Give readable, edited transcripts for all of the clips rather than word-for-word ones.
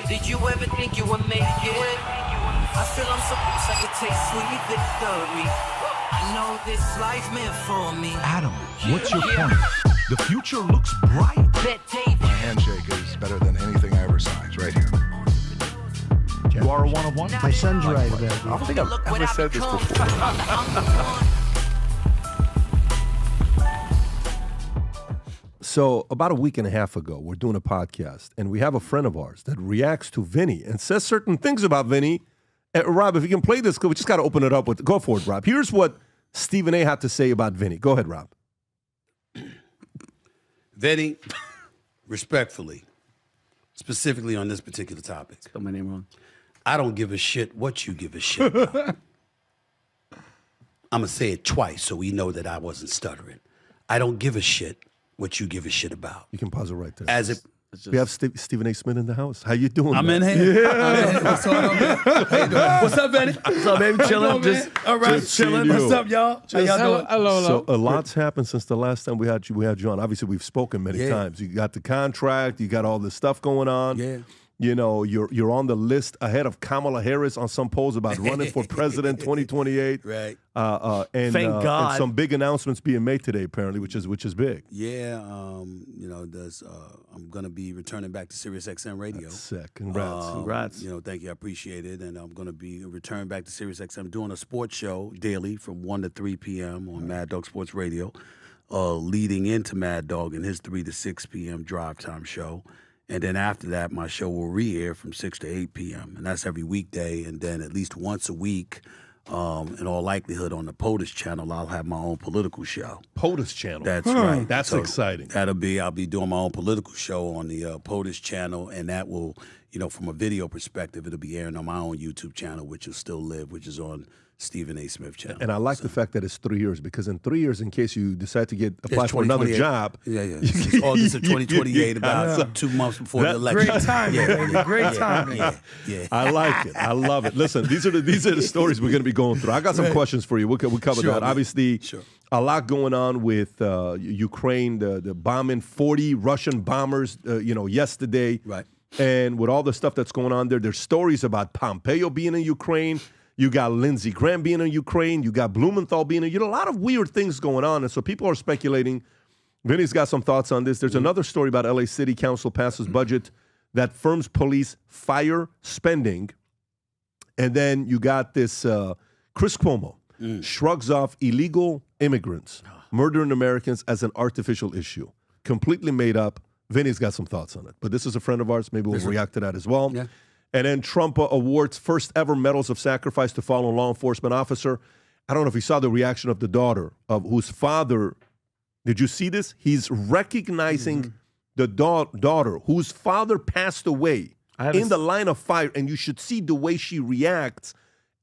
Did you ever think you would make it? I feel I'm so close I could taste sweet victory. I know this life meant for me. Adam, what's your point? The future looks bright. My handshake is better than anything I ever saw. It's right here. You are a one-of-one? My son's right about I don't think I've ever said this before. So about a week and a half ago, we're doing a podcast, and we have a friend of ours that reacts to Vinny and says certain things about Vinny. Rob, if you can play this, we just got to open it up with. Go for it, Rob. Here's what Stephen A. had to say about Vinny. Go ahead, Rob. Vinny, respectfully, specifically on this particular topic. Spell my name wrong. I don't give a shit what you give a shit about. I'm going to say it twice so we know that I wasn't stuttering. I don't give a shit what you give a shit about. You can pause it right there. As it, We have Stephen A. Smith in the house. How you doing, I'm man? in here. Yeah. What's going on, man? How you doing? What's up, Vinny? What's up, baby? Chilling. All right, just chilling. seeing you. What's up, y'all? How y'all doing? Hello. So a lot's happened since the last time we had you on. Obviously, we've spoken many times. You got the contract. You got all this stuff going on. Yeah. You know, you're on the list ahead of Kamala Harris on some polls about running for president 2028. Right. And Thank God. and some big announcements being made today, apparently, which is big. Yeah, I'm going to be returning back to SiriusXM Radio. Sick. Congrats. Congrats. Thank you. I appreciate it. And I'm going to be returning back to SiriusXM doing a sports show daily from 1 to 3 p.m. on Mad Dog Sports Radio, leading into Mad Dog and his 3 to 6 p.m. drive time show. And then after that, my show will re-air from 6 to 8 p.m. And that's every weekday. And then at least once a week, in all likelihood, on the POTUS channel, I'll have my own political show. POTUS channel. That's right. That's So exciting. I'll be doing my own political show on the POTUS channel, and that will, from a video perspective, it'll be airing on my own YouTube channel, which will still live, which is on Stephen A. Smith channel. And I like the fact that it's 3 years, because in 3 years, in case you decide to apply for another job. Yeah. It's August of 2028, about 2 months before the election. Great timing, baby. Great timing. Yeah. I like it. I love it. Listen, these are the stories we're going to be going through. I got some questions for you. We cover Sure, that. man. Obviously, Sure. a lot going on with Ukraine, the bombing 40 Russian bombers, yesterday. Right. And with all the stuff that's going on there's stories about Pompeo being in Ukraine. You got Lindsey Graham being in Ukraine. You got Blumenthal being in. A lot of weird things going on. And so people are speculating. Vinny's got some thoughts on this. There's another story about LA City Council passes budget that firms police fire spending. And then you got this Chris Cuomo shrugs off illegal immigrants murdering Americans as an artificial issue. Completely made up. Vinny's got some thoughts on it. But this is a friend of ours. Maybe we'll react to that as well. Yeah. And then Trump awards first ever medals of sacrifice to fallen law enforcement officer. I don't know if you saw the reaction of the daughter of whose father. Did you see this? He's recognizing the daughter whose father passed away in the line of fire. And you should see the way she reacts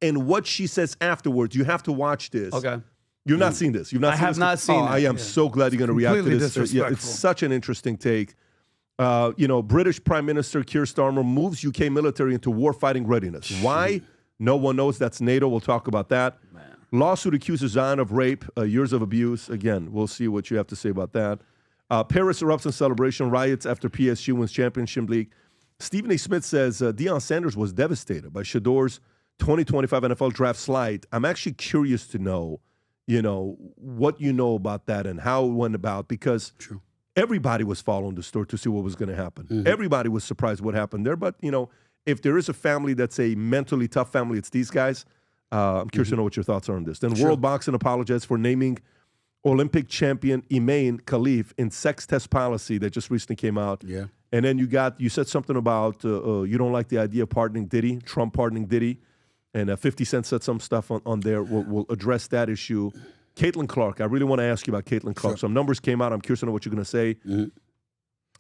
and what she says afterwards. You have to watch this. Okay. You've not seen this. You've not. I seen have this? not seen it. I am so glad you're going to react to Completely this. disrespectful. It's such an interesting take. British Prime Minister Keir Starmer moves UK military into warfighting readiness. Why? No one knows. That's NATO. We'll talk about that. Man. Lawsuit accuses Zion of rape, years of abuse. Again, we'll see what you have to say about that. Paris erupts in celebration, riots after PSG wins Championship League. Stephen A. Smith says Deion Sanders was devastated by Shador's 2025 NFL draft slide. I'm actually curious to know, what you know about that and how it went about, because everybody was following the story to see what was going to happen. Everybody was surprised what happened there. But, if there is a family that's a mentally tough family, it's these guys. I'm curious to know what your thoughts are on this. Then World Boxing apologized for naming Olympic champion Imane Khalif in sex test policy that just recently came out. Yeah. And then you said something about you don't like the idea of pardoning Diddy, Trump pardoning Diddy. And 50 Cent said some stuff on there. We'll address that issue. Caitlin Clark, I really want to ask you about Caitlin Clark. Some numbers came out. I'm curious to know what you're going to say.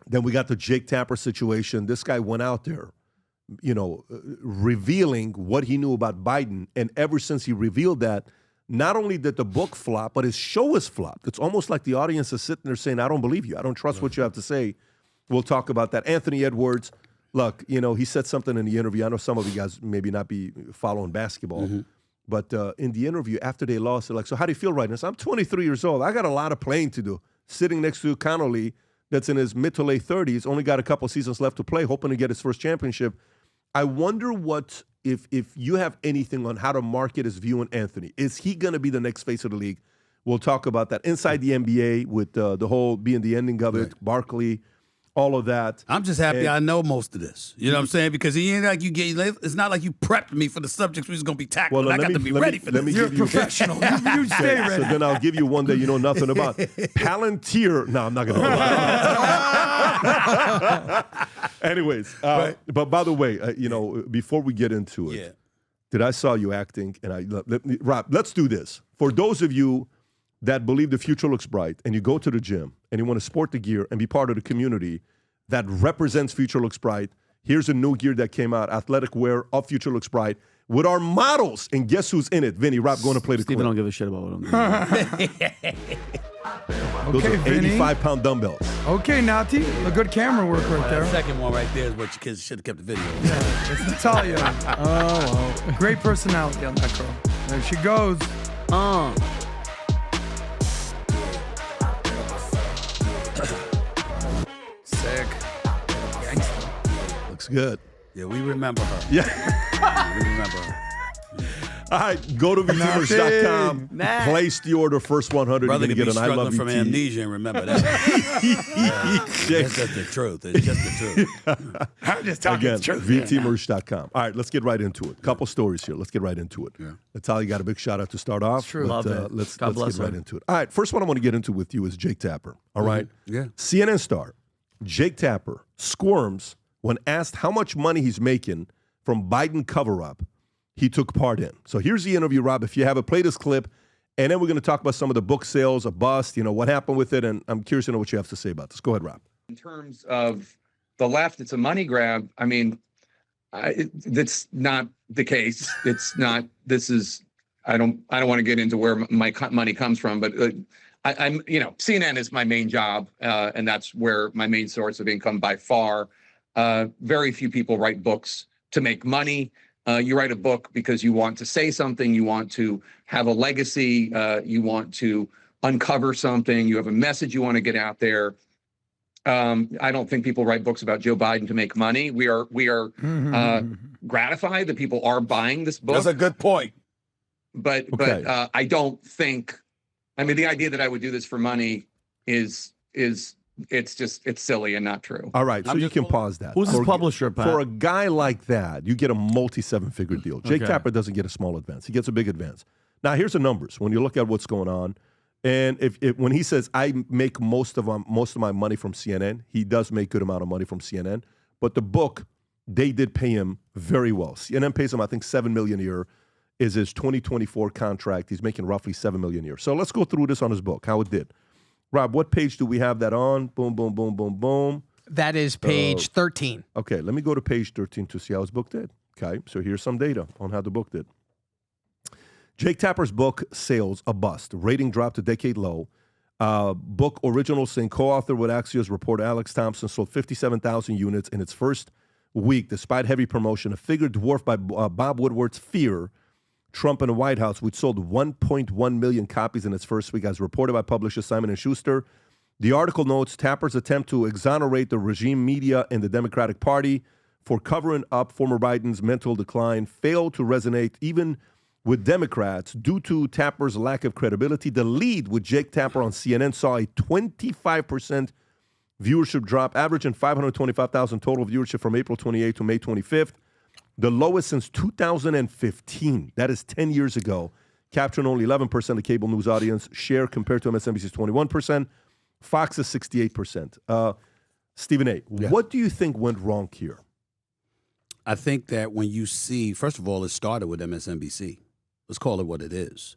Then we got the Jake Tapper situation. This guy went out there, revealing what he knew about Biden. And ever since he revealed that, not only did the book flop, but his show has flopped. It's almost like the audience is sitting there saying, I don't believe you. I don't trust what you have to say. We'll talk about that. Anthony Edwards, look, he said something in the interview. I know some of you guys maybe not be following basketball. But in the interview, after they lost, they're like, so how do you feel right now? So I'm 23 years old. I got a lot of playing to do. Sitting next to Connolly, that's in his mid to late 30s, only got a couple seasons left to play, hoping to get his first championship. I wonder what if you have anything on how to market his view on Anthony. Is he going to be the next face of the league? We'll talk about that inside the NBA with the whole being the ending of it, Barkley, all of that. I'm just happy I know most of this. You know what I'm saying? Because he ain't like it's not like you prepped me for the subjects we was going to be tackling. Well, I got to be ready for this. You're a professional. you stay ready. So then I'll give you one that you know nothing about. Palantir. No, I'm not going to. Anyways, but by the way, before we get into it, I saw you acting, and Rob, let's do this. For those of you that believe the future looks bright, and you go to the gym, and you want to sport the gear and be part of the community that represents Future Looks Bright, here's a new gear that came out, athletic wear of Future Looks Bright, with our models, and guess who's in it? Vinny, Rob, going to play the Steven clip. don't give a shit about what I'm doing. Those Okay, are Vinny. 85-pound dumbbells. Okay, Nati. A good camera work right That there. second one right there is what your kids should have kept the video. It's Natalia. Oh, well. Great personality on that girl. There she goes. Sick. Gangster. Looks good. Yeah, we remember her. Yeah. We remember her. All right, go to VTMers.com. Place the order, first 100. Brother You're could going be to get an I Love struggling from VT. amnesia and remember that. It's just the truth. It's just the truth. I'm just talking Again, the truth. VTMers.com. All right, let's get right into it. Couple stories here. Let's get right into it. Yeah. Natalia got a big shout out to start off. true. But, Love it. Let's God bless get right her. into it. All right, first one I want to get into with you is Jake Tapper. All right? Yeah. CNN star Jake Tapper squirms when asked how much money he's making from Biden cover-up he took part in. So here's the interview, Rob. If you have it, play this clip, and then we're going to talk about some of the book sales, a bust, what happened with it, and I'm curious to know what you have to say about this. Go ahead, Rob. In terms of the left, it's a money grab. I mean, that's not the case. It's not. This is. I don't want to get into where my money comes from, but I'm. CNN is my main job, and that's where my main source of income by far. Very few people write books to make money. You write a book because you want to say something, you want to have a legacy, you want to uncover something, you have a message you want to get out there. I don't think people write books about Joe Biden to make money. We are gratified that people are buying this book. That's a good point. But I don't think. I mean, the idea that I would do this for money is it's silly and not true. All right, so you can pause that. Who's his publisher, Pat? For a guy like that, you get a multi-seven-figure deal. Jake Okay. Tapper doesn't get a small advance. He gets a big advance. Now, here's the numbers. When you look at what's going on, and when he says, I make most of my money from CNN, he does make good amount of money from CNN. But the book, they did pay him very well. CNN pays him, I think, $7 million a year is his 2024 contract. He's making roughly $7 million a year. So let's go through this on his book, how it did. Rob, what page do we have that on? Boom, boom, boom, boom, boom. That is page 13. Okay, let me go to page 13 to see how his book did. Okay, so here's some data on how the book did. Jake Tapper's book, Sales, a Bust. Rating dropped a decade low. Book original saying co-author with Axios reporter Alex Thompson sold 57,000 units in its first week, despite heavy promotion, a figure dwarfed by Bob Woodward's Fear, Trump in the White House, which sold 1.1 million copies in its first week, as reported by publisher Simon & Schuster. The article notes Tapper's attempt to exonerate the regime media and the Democratic Party for covering up former Biden's mental decline failed to resonate even with Democrats due to Tapper's lack of credibility. The lead with Jake Tapper on CNN saw a 25% viewership drop, averaging 525,000 total viewership from April 28th to May 25th. The lowest since 2015. That is 10 years ago. Capturing only 11% of cable news audience share compared to MSNBC's 21%. Fox's 68%. Stephen A., what do you think went wrong here? I think that when you see, first of all, it started with MSNBC. Let's call it what it is.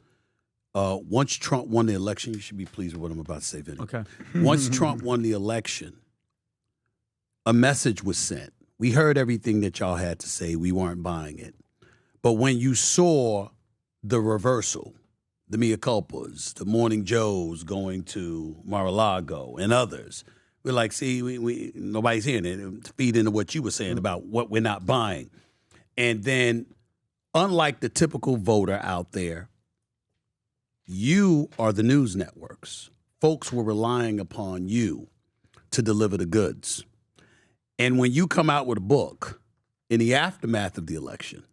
Once Trump won the election, you should be pleased with what I'm about to say, Vinny. Okay. Once Trump won the election, a message was sent. We heard everything that y'all had to say. We weren't buying it. But when you saw the reversal, the mea culpas, the Morning Joes going to Mar-a-Lago and others, we're like, see, we nobody's hearing it. Feed into what you were saying about what we're not buying. And then, unlike the typical voter out there, you are the news networks. Folks were relying upon you to deliver the goods. And when you come out with a book in the aftermath of the election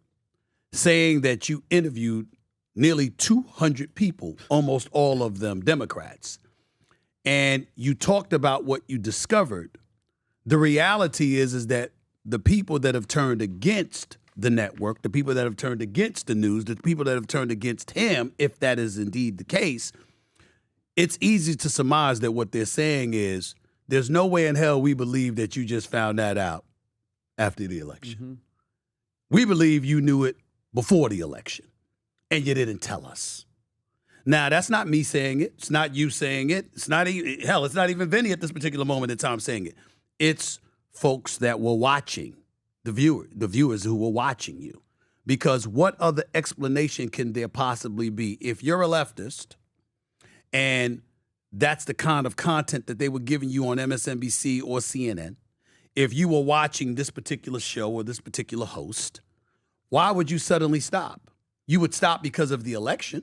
saying that you interviewed nearly 200 people, almost all of them Democrats, and you talked about what you discovered, the reality is that the people that have turned against the network, the people that have turned against the news, the people that have turned against him, if that is indeed the case, it's easy to surmise that what they're saying is, there's no way in hell we believe that you just found that out after the election. Mm-hmm. We believe you knew it before the election, and you didn't tell us. Now, that's not me saying it. It's not you saying it. It's not it's not even Vinny at this particular moment in time saying it. It's folks that were watching, the viewers who were watching you. Because what other explanation can there possibly be? If you're a leftist and that's the kind of content that they were giving you on MSNBC or CNN, if you were watching this particular show or this particular host, why would you suddenly stop? You would stop because of the election.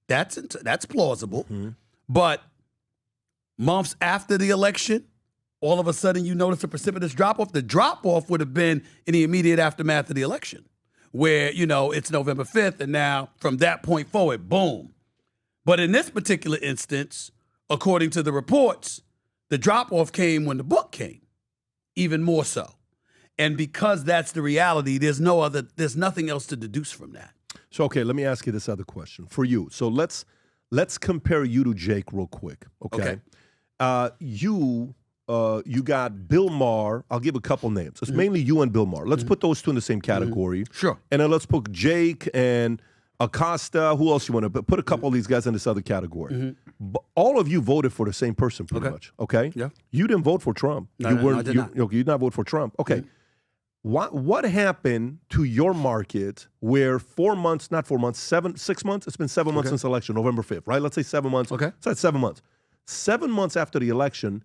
That's plausible. Mm-hmm. But months after the election, all of a sudden you notice a precipitous drop-off. The drop-off would have been in the immediate aftermath of the election, where, it's November 5th, and now from that point forward, boom. But in this particular instance, according to the reports, the drop-off came when the book came, even more so. And because that's the reality, there's nothing else to deduce from that. So, okay, let me ask you this other question for you. So let's compare you to Jake real quick, okay? You got Bill Maher. I'll give a couple names. It's mainly you and Bill Maher. Let's put those two in the same category. Sure. And then let's put Jake and Acosta. Who else you want to put a couple of these guys in this other category? But all of you voted for the same person pretty much, okay? Yeah. You didn't vote for Trump. No, you I did not. You did not vote for Trump. Okay. What happened to your market where 6 months, it's been 7 months since election, November 5th, right? Let's say 7 months. Okay. So that's 7 months. 7 months after the election,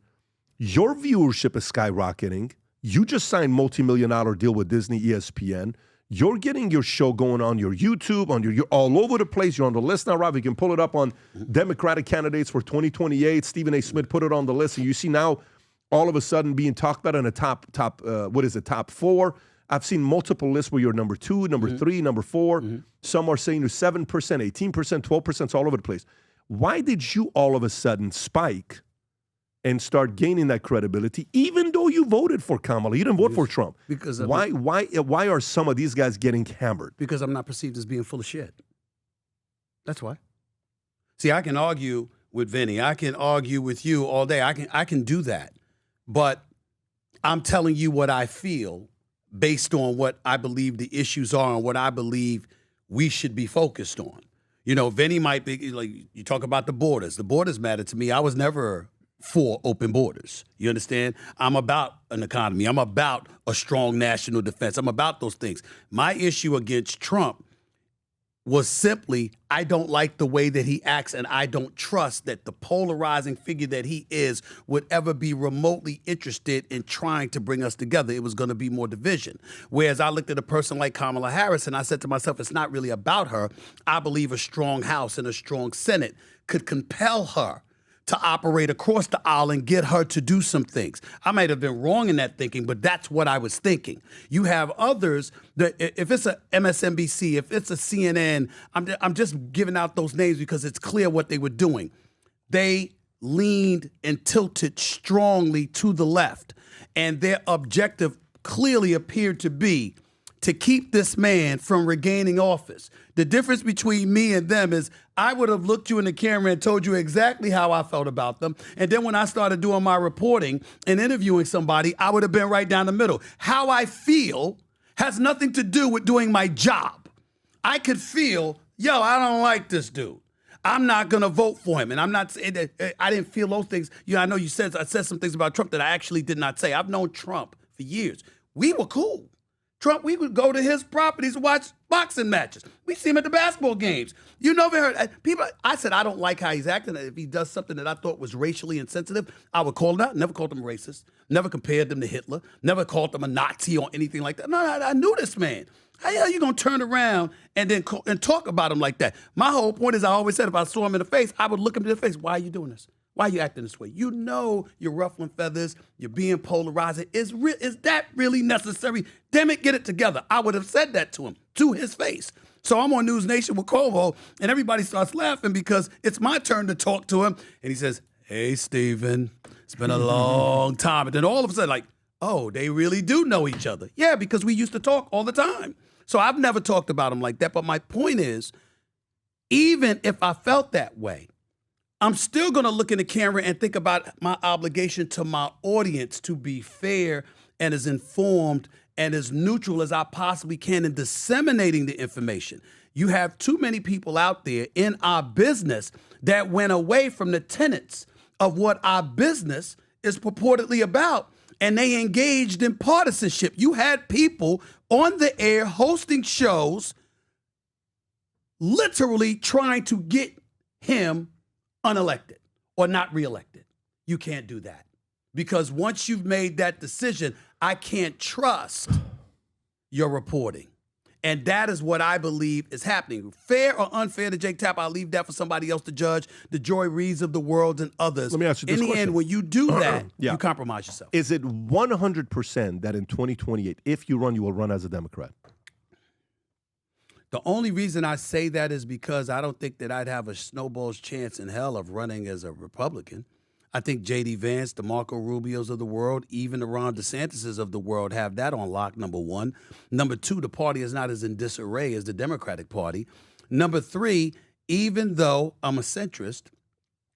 your viewership is skyrocketing. You just signed multi-million-dollar deal with Disney, ESPN. You're getting your show going on your YouTube, you're all over the place. You're on the list now, Rob. You can pull it up on Democratic candidates for 2028. Stephen A. Smith put it on the list, and you see now all of a sudden being talked about in the top 4. I've seen multiple lists where you're number 2, number 3, number 4. Some are saying you're 7%, 18%, 12%. It's all over the place. Why did you all of a sudden spike and start gaining that credibility, even though you voted for Kamala? You didn't vote for Trump. Because why are some of these guys getting hammered? Because I'm not perceived as being full of shit. That's why. See, I can argue with Vinny. I can argue with you all day. I can do that. But I'm telling you what I feel based on what I believe the issues are and what I believe we should be focused on. Vinny might be like, you talk about the borders. The borders matter to me. I was never for open borders. You understand? I'm about an economy. I'm about a strong national defense. I'm about those things. My issue against Trump was simply, I don't like the way that he acts, and I don't trust that the polarizing figure that he is would ever be remotely interested in trying to bring us together. It was going to be more division. Whereas I looked at a person like Kamala Harris, and I said to myself, it's not really about her. I believe a strong House and a strong Senate could compel her to operate across the aisle and get her to do some things. I might have been wrong in that thinking, but that's what I was thinking. You have others that, if it's a MSNBC, if it's a CNN, I'm just giving out those names because it's clear what they were doing. They leaned and tilted strongly to the left, and their objective clearly appeared to be to keep this man from regaining office. The difference between me and them is I would have looked you in the camera and told you exactly how I felt about them. And then when I started doing my reporting and interviewing somebody, I would have been right down the middle. How I feel has nothing to do with doing my job. I could feel, I don't like this dude. I'm not going to vote for him. And I'm not saying that I didn't feel those things. I know I said some things about Trump that I actually did not say. I've known Trump for years. We were cool. Trump, we would go to his properties and watch boxing matches. We see him at the basketball games. People, I said, I don't like how he's acting. If he does something that I thought was racially insensitive, I would call him out. Never called him racist. Never compared him to Hitler. Never called him a Nazi or anything like that. No, I knew this man. How the hell you going to turn around and then talk about him like that? My whole point is I always said if I saw him in the face, I would look him in the face. Why are you doing this? Why are you acting this way? You know you're ruffling feathers. You're being polarizing. Is that really necessary? Damn it, get it together. I would have said that to him, to his face. So I'm on News Nation with Kovo, and everybody starts laughing because it's my turn to talk to him. And he says, hey, Stephen, it's been a long time. And then all of a sudden, like, oh, they really do know each other. Yeah, because we used to talk all the time. So I've never talked about him like that. But my point is, even if I felt that way, I'm still going to look in the camera and think about my obligation to my audience to be fair and as informed and as neutral as I possibly can in disseminating the information. You have too many people out there in our business that went away from the tenets of what our business is purportedly about, and they engaged in partisanship. You had people on the air hosting shows literally trying to get him unelected or not reelected. You can't do that. Because once you've made that decision, I can't trust your reporting. And that is what I believe is happening. Fair or unfair to Jake Tapper, I'll leave that for somebody else to judge, the Joy Reeds of the world and others. Let me ask you this In the question. end, when you do that, you compromise yourself. Is it 100% that in 2028, if you run, you will run as a Democrat? The only reason I say that is because I don't think that I'd have a snowball's chance in hell of running as a Republican. I think J.D. Vance, the Marco Rubios of the world, even the Ron DeSantis of the world have that on lock, number one. Number two, the party is not as in disarray as the Democratic Party. Number three, even though I'm a centrist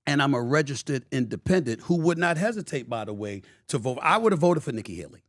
and I'm a registered independent who would not hesitate, by the way, to vote, I would have voted for Nikki Haley.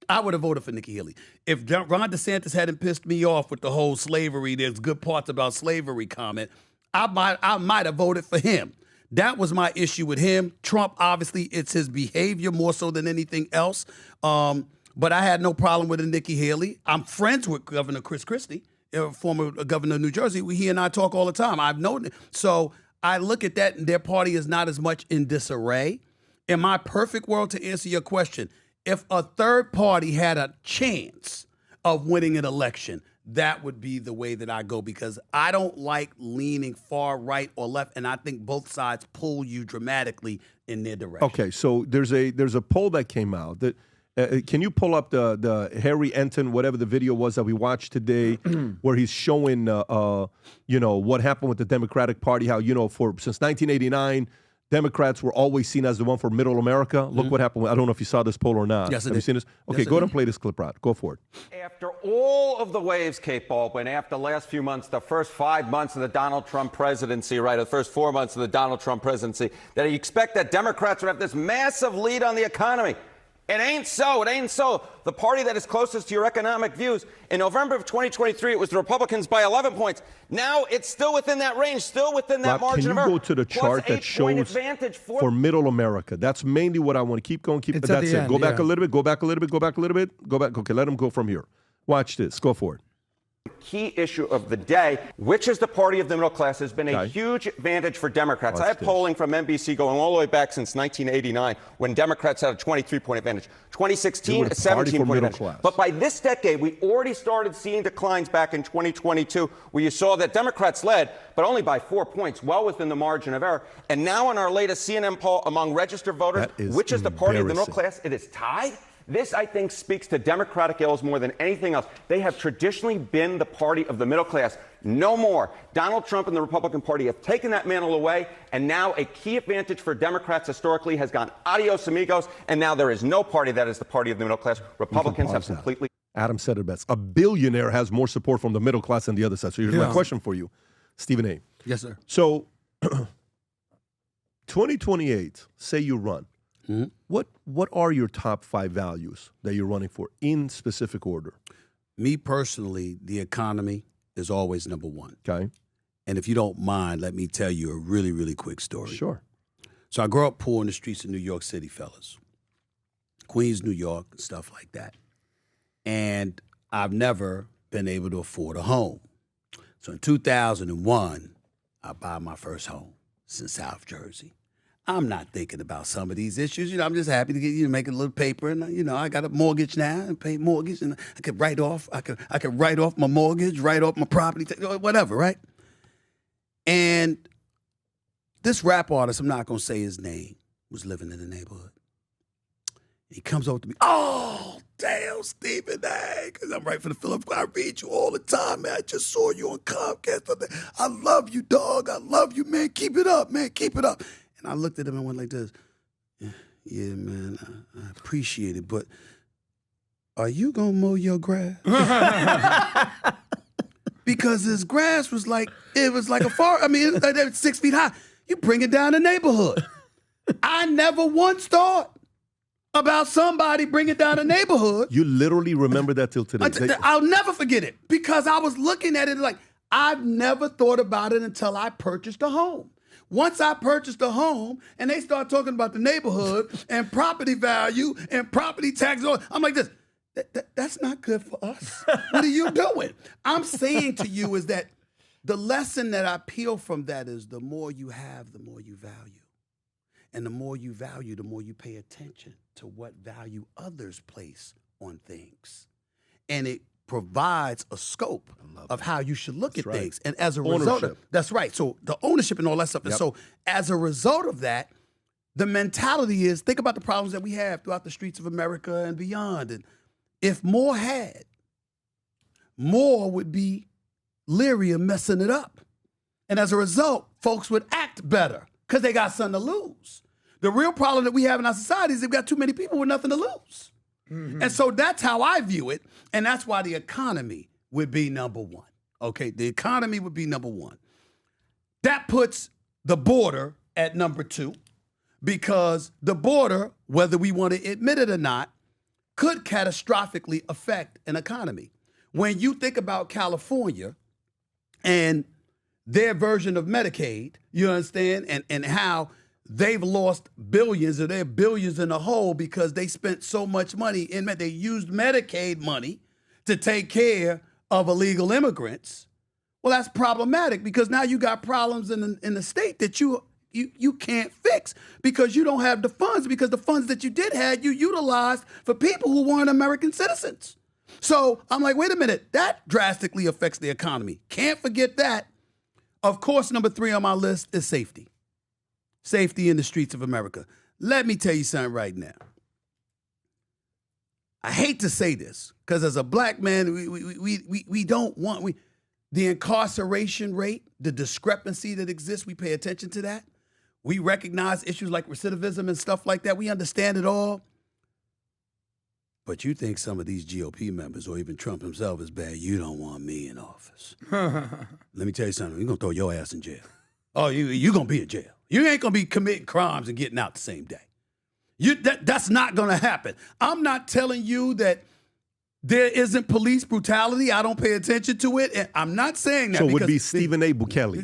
I would have voted for Nikki Haley. If Ron DeSantis hadn't pissed me off with the whole slavery, there's good parts about slavery comment, I might have voted for him. That was my issue with him. Trump, obviously, it's his behavior more so than anything else. But I had no problem with Nikki Haley. I'm friends with Governor Chris Christie, former governor of New Jersey. He and I talk all the time. I've known it. So I look at that, and their party is not as much in disarray. In my perfect world, to answer your question, if a third party had a chance of winning an election, that would be the way that I go, because I don't like leaning far right or left, and I think both sides pull you dramatically in their direction. Okay, so there's a poll that came out. That can you pull up the Harry Enton, whatever the video was that we watched today, where he's showing what happened with the Democratic Party, how since 1989. Democrats were always seen as the one for middle America. Look what happened. I don't know if you saw this poll or not. Yes, Have you seen this? Okay, go ahead and play this clip out. Go for it. After all of the waves, Kate Baldwin, after the last few months, the first 5 months of the Donald Trump presidency, right, the first 4 months of the Donald Trump presidency, that you expect that Democrats would have this massive lead on the economy. It ain't so. It ain't so. The party that is closest to your economic views, in November of 2023, it was the Republicans by 11 points. Now it's still within that range, still within that margin of error. Can you go to the chart that shows for middle America? That's mainly what I want to keep going. It's that's at the it. end, Go back a little bit. Go back a little bit. Go back a little bit. Go back. Okay, let him go from here. Watch this. Go for it. Key issue of the day, which is the party of the middle class, has been a huge advantage for Democrats. I have polling from NBC going all the way back since 1989, when Democrats had a 23-point advantage. 2016, a 17-point advantage. But by this decade, we already started seeing declines back in 2022, where you saw that Democrats led, but only by 4 points, well within the margin of error. And now in our latest CNN poll among registered voters, which is the party of the middle class, it is tied. This, I think, speaks to Democratic ills more than anything else. They have traditionally been the party of the middle class. No more. Donald Trump and the Republican Party have taken that mantle away, and now a key advantage for Democrats historically has gone adios amigos, and now there is no party that is the party of the middle class. Republicans have completely... Adam said it best. A billionaire has more support from the middle class than the other side. So here's my question for you, Stephen A. Yes, sir. So 2028, say you run. Mm-hmm. What are your top 5 values that you're running for in specific order? Me personally, the economy is always number one. Okay. And if you don't mind, let me tell you a really, really quick story. Sure. So I grew up poor in the streets of New York City, fellas. Queens, New York, stuff like that. And I've never been able to afford a home. So in 2001, I bought my first home. It's in South Jersey. I'm not thinking about some of these issues. I'm just happy to get make a little paper, and I got a mortgage now and pay mortgage, and I could write off. I could write off my mortgage, write off my property, whatever, right? And This rap artist, I'm not going to say his name, was living in the neighborhood. He comes over to me, oh, damn, Stephen A, because I'm right for the Philip. I read you all the time, man. I just saw you on Comcast. I love you, dog. I love you, man. Keep it up, man. Keep it up. And I looked at him and went like this. Yeah, man, I appreciate it, but are you going to mow your grass? Because his grass was like, it was like a forest. I mean, it was 6 feet high. You bring it down the neighborhood. I never once thought about somebody bringing down a neighborhood. You literally remember that till today. I'll never forget it because I was looking at it like, I've never thought about it until I purchased a home. Once I purchased a home and they start talking about the neighborhood and property value and property tax, I'm like this, that's not good for us. What are you doing? I'm saying to you is that the lesson that I peel from that is the more you have, the more you value. And the more you value, the more you pay attention to what value others place on things. And it provides a scope of how you should look at things. And as a result of, that's right. So the ownership and all that stuff. Yep. And so as a result of that, the mentality is, think about the problems that we have throughout the streets of America and beyond. And if more had, more would be leery of messing it up. And as a result, folks would act better because they got something to lose. The real problem that we have in our society is we've got too many people with nothing to lose. Mm-hmm. And so that's how I view it. And that's why the economy would be number one. Okay, the economy would be number one. That puts the border at number two because the border, whether we want to admit it or not, could catastrophically affect an economy. When you think about California and their version of Medicaid, you understand, and how they've lost billions or they're billions in the hole because they spent so much money in they used Medicaid money to take care of illegal immigrants. Well, that's problematic because now you got problems in the state that you can't fix because you don't have the funds, because the funds that you did have, you utilized for people who weren't American citizens. So I'm like, wait a minute, that drastically affects the economy. Can't forget that. Of course, number 3 on my list is safety. Safety in the streets of America. Let me tell you something right now. I hate to say this, because as a black man, we don't want, the incarceration rate, the discrepancy that exists, we pay attention to that. We recognize issues like recidivism and stuff like that. We understand it all. But you think some of these GOP members or even Trump himself is bad, you don't want me in office. Let me tell you something. We're going to throw your ass in jail. Oh, you're going to be in jail. You ain't going to be committing crimes and getting out the same day. That's not going to happen. I'm not telling you that there isn't police brutality. I don't pay attention to it. And I'm not saying that. So it would be Stephen A. Bukele.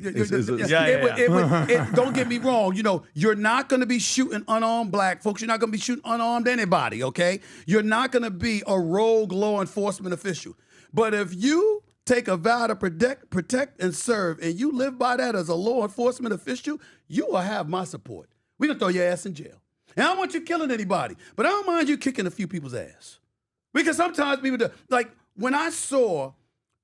Don't get me wrong. You know, you're not going to be shooting unarmed black folks. You're not going to be shooting unarmed anybody, okay? You're not going to be a rogue law enforcement official. But if you take a vow to protect, and serve, and you live by that as a law enforcement official, you will have my support. We're going to throw your ass in jail. And I don't want you killing anybody, but I don't mind you kicking a few people's ass. Because sometimes people do. Like, when I saw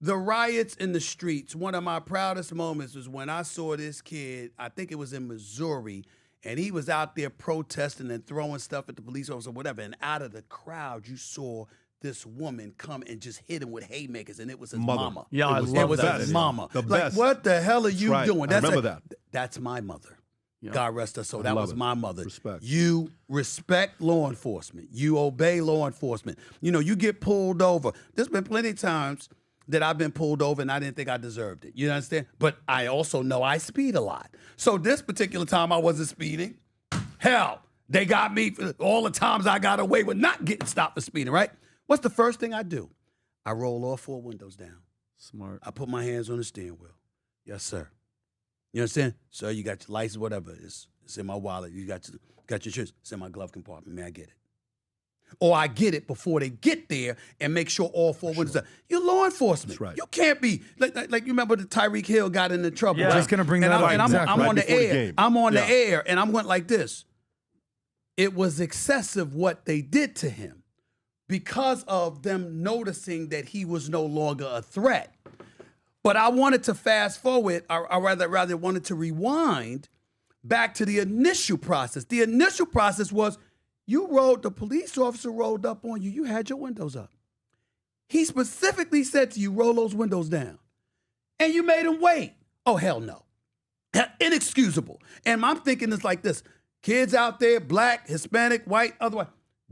the riots in the streets, one of my proudest moments was when I saw this kid, I think it was in Missouri, and he was out there protesting and throwing stuff at the police officer or whatever, and out of the crowd, you saw this woman come and just hit him with haymakers, and it was his mama. Yeah, I love that. It was his mama. The like, best. what the hell are you doing? I remember that. That's my mother. Yeah. God rest her soul. That was my mother. Respect. You respect law enforcement. You obey law enforcement. You know, you get pulled over. There's been plenty of times that I've been pulled over and I didn't think I deserved it. You understand? But I also know I speed a lot. So this particular time I wasn't speeding. Hell, they got me for all the times I got away with not getting stopped for speeding, right? What's the first thing I do? I roll all 4 windows down. Smart. I put my hands on the steering wheel. Yes, sir. You understand? Sir, you got your license, whatever. It's in my wallet. You got your shirts. It's in my glove compartment. May I get it? Or I get it before they get there and make sure all 4 windows are. You're law enforcement. That's right. You can't be like you remember the Tyreek Hill got into trouble. Yeah, right? just gonna bring that up. And I'm Exactly. on the before the air. game. I'm on the air, and I went like this. It was excessive what they did to him because of them noticing that he was no longer a threat. But I wanted to fast forward, or rather wanted to rewind, back to the initial process. The initial process was the police officer rolled up on you. You had your windows up. He specifically said to you, roll those windows down. And you made him wait. Oh, hell no. Inexcusable. And I'm thinking it's like this. Kids out there, black, Hispanic, white, otherwise,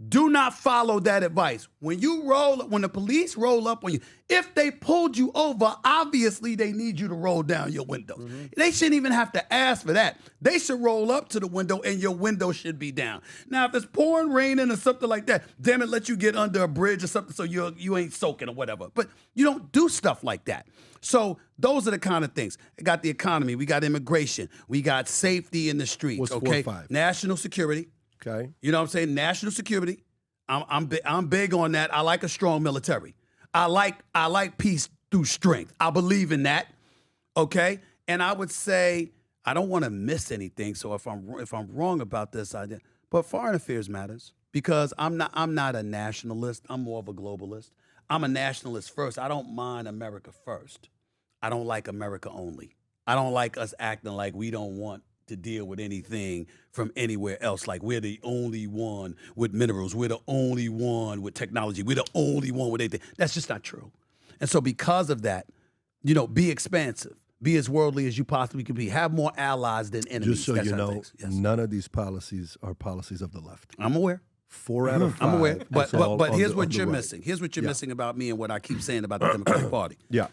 do not follow that advice. When the police roll up on you, if they pulled you over, obviously they need you to roll down your windows. Mm-hmm. They shouldn't even have to ask for that. They should roll up to the window and your window should be down. Now, if it's pouring raining or something like that, damn it, let you get under a bridge or something so you ain't soaking or whatever. But you don't do stuff like that. So those are the kind of things. We got the economy. We got immigration. We got safety in the streets. What's okay? 4 or 5? National security. Okay. You know what I'm saying? National security. I'm big on that. I like a strong military. I like peace through strength. I believe in that. Okay? And I would say I don't want to miss anything. So if I'm wrong about this, but foreign affairs matters because I'm not a nationalist. I'm more of a globalist. I'm a nationalist first. I don't mind America first. I don't like America only. I don't like us acting like we don't want to deal with anything from anywhere else. Like we're the only one with minerals. We're the only one with technology. We're the only one with anything. That's just not true. And so because of that, be expansive. Be as worldly as you possibly can be. Have more allies than enemies. Just so you know, none of these policies are policies of the left. I'm aware. 4 out of 5. I'm aware. But here's what you're missing. Here's what you're missing about me and what I keep saying about the Democratic Party. Yeah.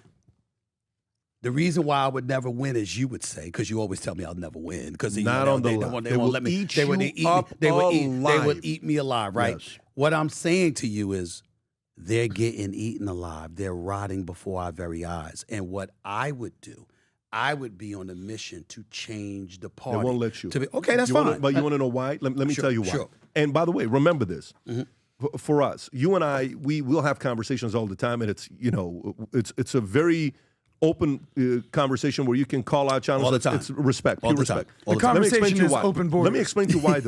The reason why I would never win, as you would say, because you always tell me I'll never win, because they won't let me. They would eat me alive, right? Yes. What I'm saying to you is, they're getting eaten alive. They're rotting before our very eyes. And what I would do, I would be on a mission to change the party. They won't let you. Okay, that's fine. But you want to know why? Let me tell you why. Sure. And by the way, remember this. Mm-hmm. For us, you and I, we will have conversations all the time, and it's a very open conversation where you can call out channels. All the time. It's respect, all pure the respect. Time. The conversation is open borders. Let me explain to you why,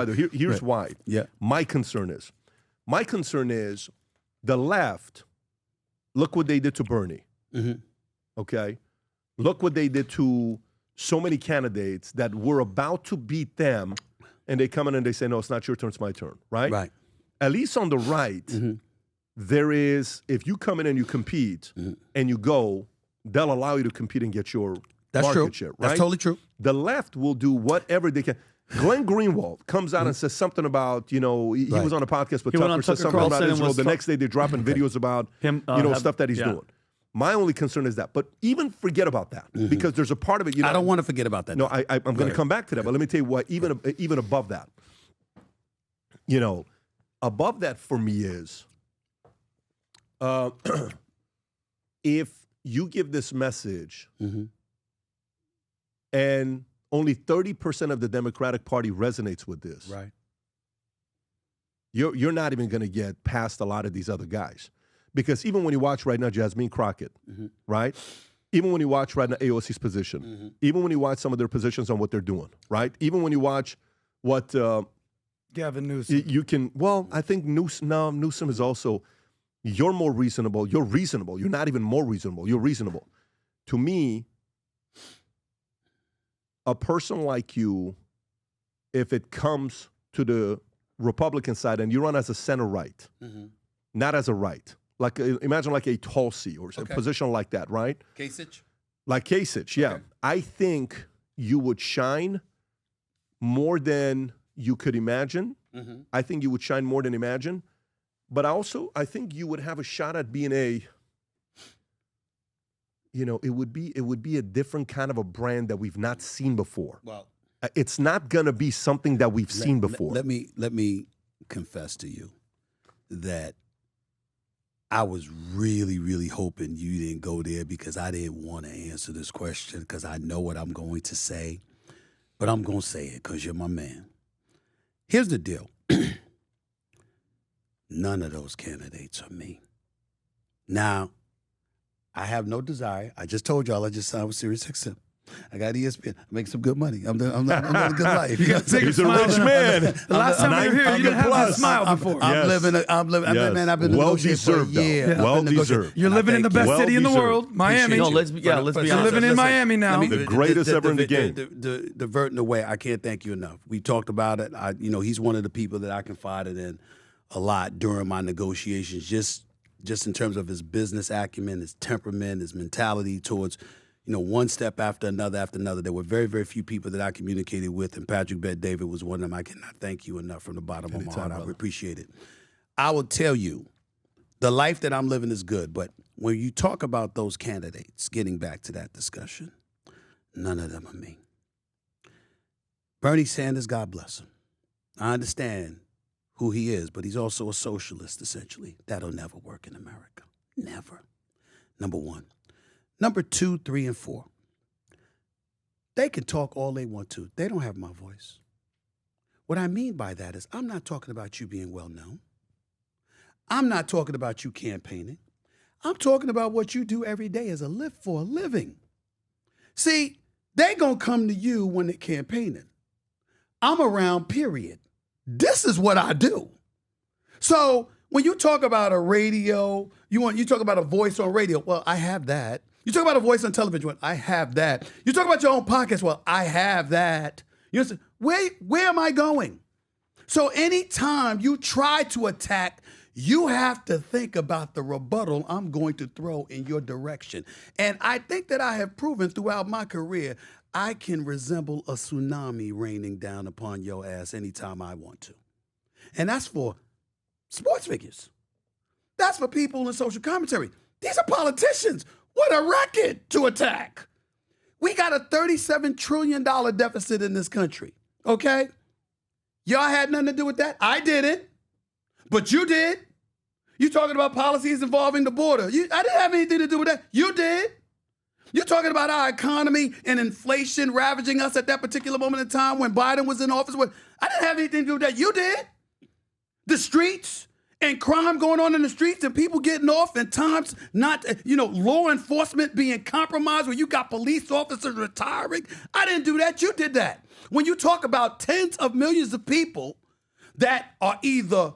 though. Here's right. why. Yeah. My concern is the left, look what they did to Bernie. Mm-hmm. Okay? Look what they did to so many candidates that were about to beat them, and they come in and they say, no, it's not your turn, it's my turn, right? Right. At least on the right, there is, if you come in and you compete and you go, they'll allow you to compete and get your market share, right? That's totally true. The left will do whatever they can. Glenn Greenwald comes out and says something about, he was on a podcast with Tucker, says something about Israel. The next day they're dropping videos about him, stuff that he's doing. My only concern is that. But even forget about that, because there's a part of it. I don't want to forget about that. No, I'm going to come back to that. But let me tell you what, even above that, above that for me is, if you give this message and only 30% of the Democratic Party resonates with this, right? You're not even going to get past a lot of these other guys. Because even when you watch right now Jasmine Crockett, right? Even when you watch right now AOC's position, even when you watch some of their positions on what they're doing, right? Even when you watch what Gavin Newsom. I think Newsom is also, you're more reasonable. You're reasonable. You're not even more reasonable. You're reasonable. To me, a person like you, if it comes to the Republican side and you run as a center right, not as a right, imagine like a Tulsi or a position like that, right? Kasich? Like Kasich, yeah. Okay. I think you would shine more than you could imagine. I think you would shine more than imagine. But I think you would have a shot at being it would be a different kind of a brand that we've not seen before. Well, it's not going to be something that we've seen before. Let me confess to you that I was really, really hoping you didn't go there, because I didn't want to answer this question because I know what I'm going to say. But I'm going to say it because you're my man. Here's the deal. None of those candidates are me. Now, I have no desire. I just told y'all I just signed with SiriusXM. I got ESPN. I make some good money. I'm living a good life. You got to take He's a rich man. The last time you were here, you didn't have that smile before. I'm living. Man, I've been well negotiating for a deserved. year. Though. Well deserved. You're living in the best city in the Well world, Miami. No, let's be honest. You're living in Miami now. The greatest ever in the game. Diverting away, I can't thank you enough. We talked about it. He's one of the people that I confided in a lot during my negotiations, just in terms of his business acumen, his temperament, his mentality towards, one step after another. There were very, very few people that I communicated with, and Patrick Bet-David was one of them. I cannot thank you enough from the bottom of my heart. I appreciate it. I will tell you, the life that I'm living is good, but when you talk about those candidates, getting back to that discussion, none of them are me. Bernie Sanders, God bless him. I understand who he is, but he's also a socialist, essentially. That'll never work in America. Never. Number one. Number 2, 3, and 4. They can talk all they want to. They don't have my voice. What I mean by that is I'm not talking about you being well known. I'm not talking about you campaigning. I'm talking about what you do every day as for a living. See, they gonna come to you when they're campaigning. I'm around, period. This is what I do. So when you talk about a radio, you talk about a voice on radio, well, I have that. You talk about a voice on television, well, I have that. You talk about your own podcast, well, I have that. You know, where am I going? So anytime you try to attack, you have to think about the rebuttal I'm going to throw in your direction. And I think that I have proven throughout my career, I can resemble a tsunami raining down upon your ass anytime I want to. And that's for sports figures. That's for people in social commentary. These are politicians. What a record to attack. We got a $37 trillion deficit in this country, okay? Y'all had nothing to do with that. I didn't, but you did. You talking about policies involving the border. I didn't have anything to do with that. You did. You're talking about our economy and inflation ravaging us at that particular moment in time when Biden was in office. I didn't have anything to do with that. You did. The streets and crime going on in the streets and people getting off and times not, law enforcement being compromised where you got police officers retiring. I didn't do that. You did that. When you talk about tens of millions of people that are either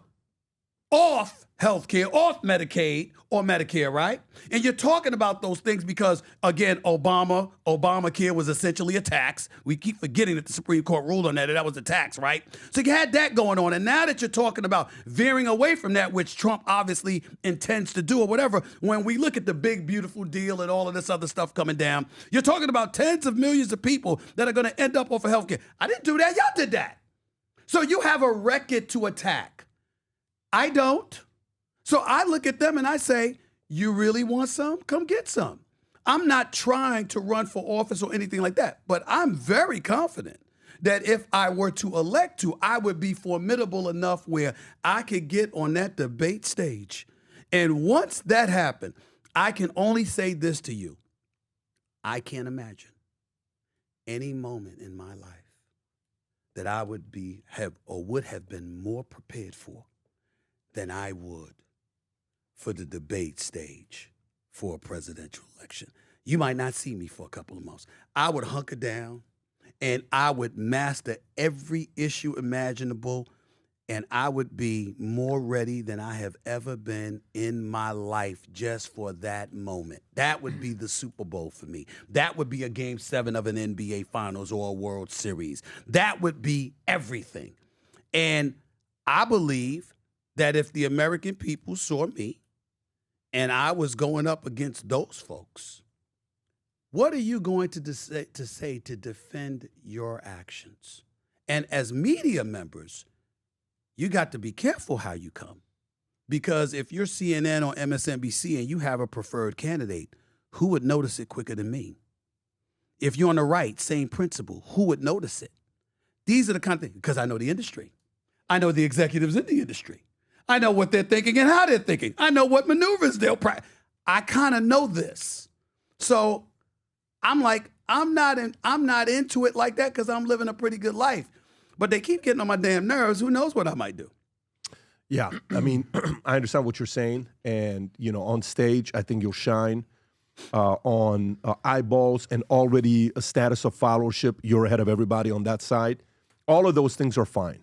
off healthcare, off Medicaid or Medicare, right? And you're talking about those things because, again, Obamacare was essentially a tax. We keep forgetting that the Supreme Court ruled on that, and that was a tax, right? So you had that going on. And now that you're talking about veering away from that, which Trump obviously intends to do or whatever, when we look at the big, beautiful deal and all of this other stuff coming down, you're talking about tens of millions of people that are going to end up off of healthcare. I didn't do that. Y'all did that. So you have a record to attack. I don't. So I look at them and I say, you really want some? Come get some. I'm not trying to run for office or anything like that, but I'm very confident that if I were to elect to, I would be formidable enough where I could get on that debate stage. And once that happened, I can only say this to you. I can't imagine any moment in my life that I would have been more prepared for than I would for the debate stage for a presidential election. You might not see me for a couple of months. I would hunker down and I would master every issue imaginable, and I would be more ready than I have ever been in my life just for that moment. That would be the Super Bowl for me. That would be a Game 7 of an NBA Finals or a World Series. That would be everything. And I believe that if the American people saw me and I was going up against those folks, what are you going to say to defend your actions? And as media members, you got to be careful how you come. Because if you're CNN or MSNBC and you have a preferred candidate, who would notice it quicker than me? If you're on the right, same principle, who would notice it? These are the kind of things, because I know the industry. I know the executives in the industry. I know what they're thinking and how they're thinking. I know what maneuvers they'll practice. I kind of know this. So I'm like, I'm not into it like that because I'm living a pretty good life. But they keep getting on my damn nerves. Who knows what I might do? Yeah, I mean, I understand what you're saying. And, on stage, I think you'll shine. on eyeballs and already a status of followership. You're ahead of everybody on that side. All of those things are fine.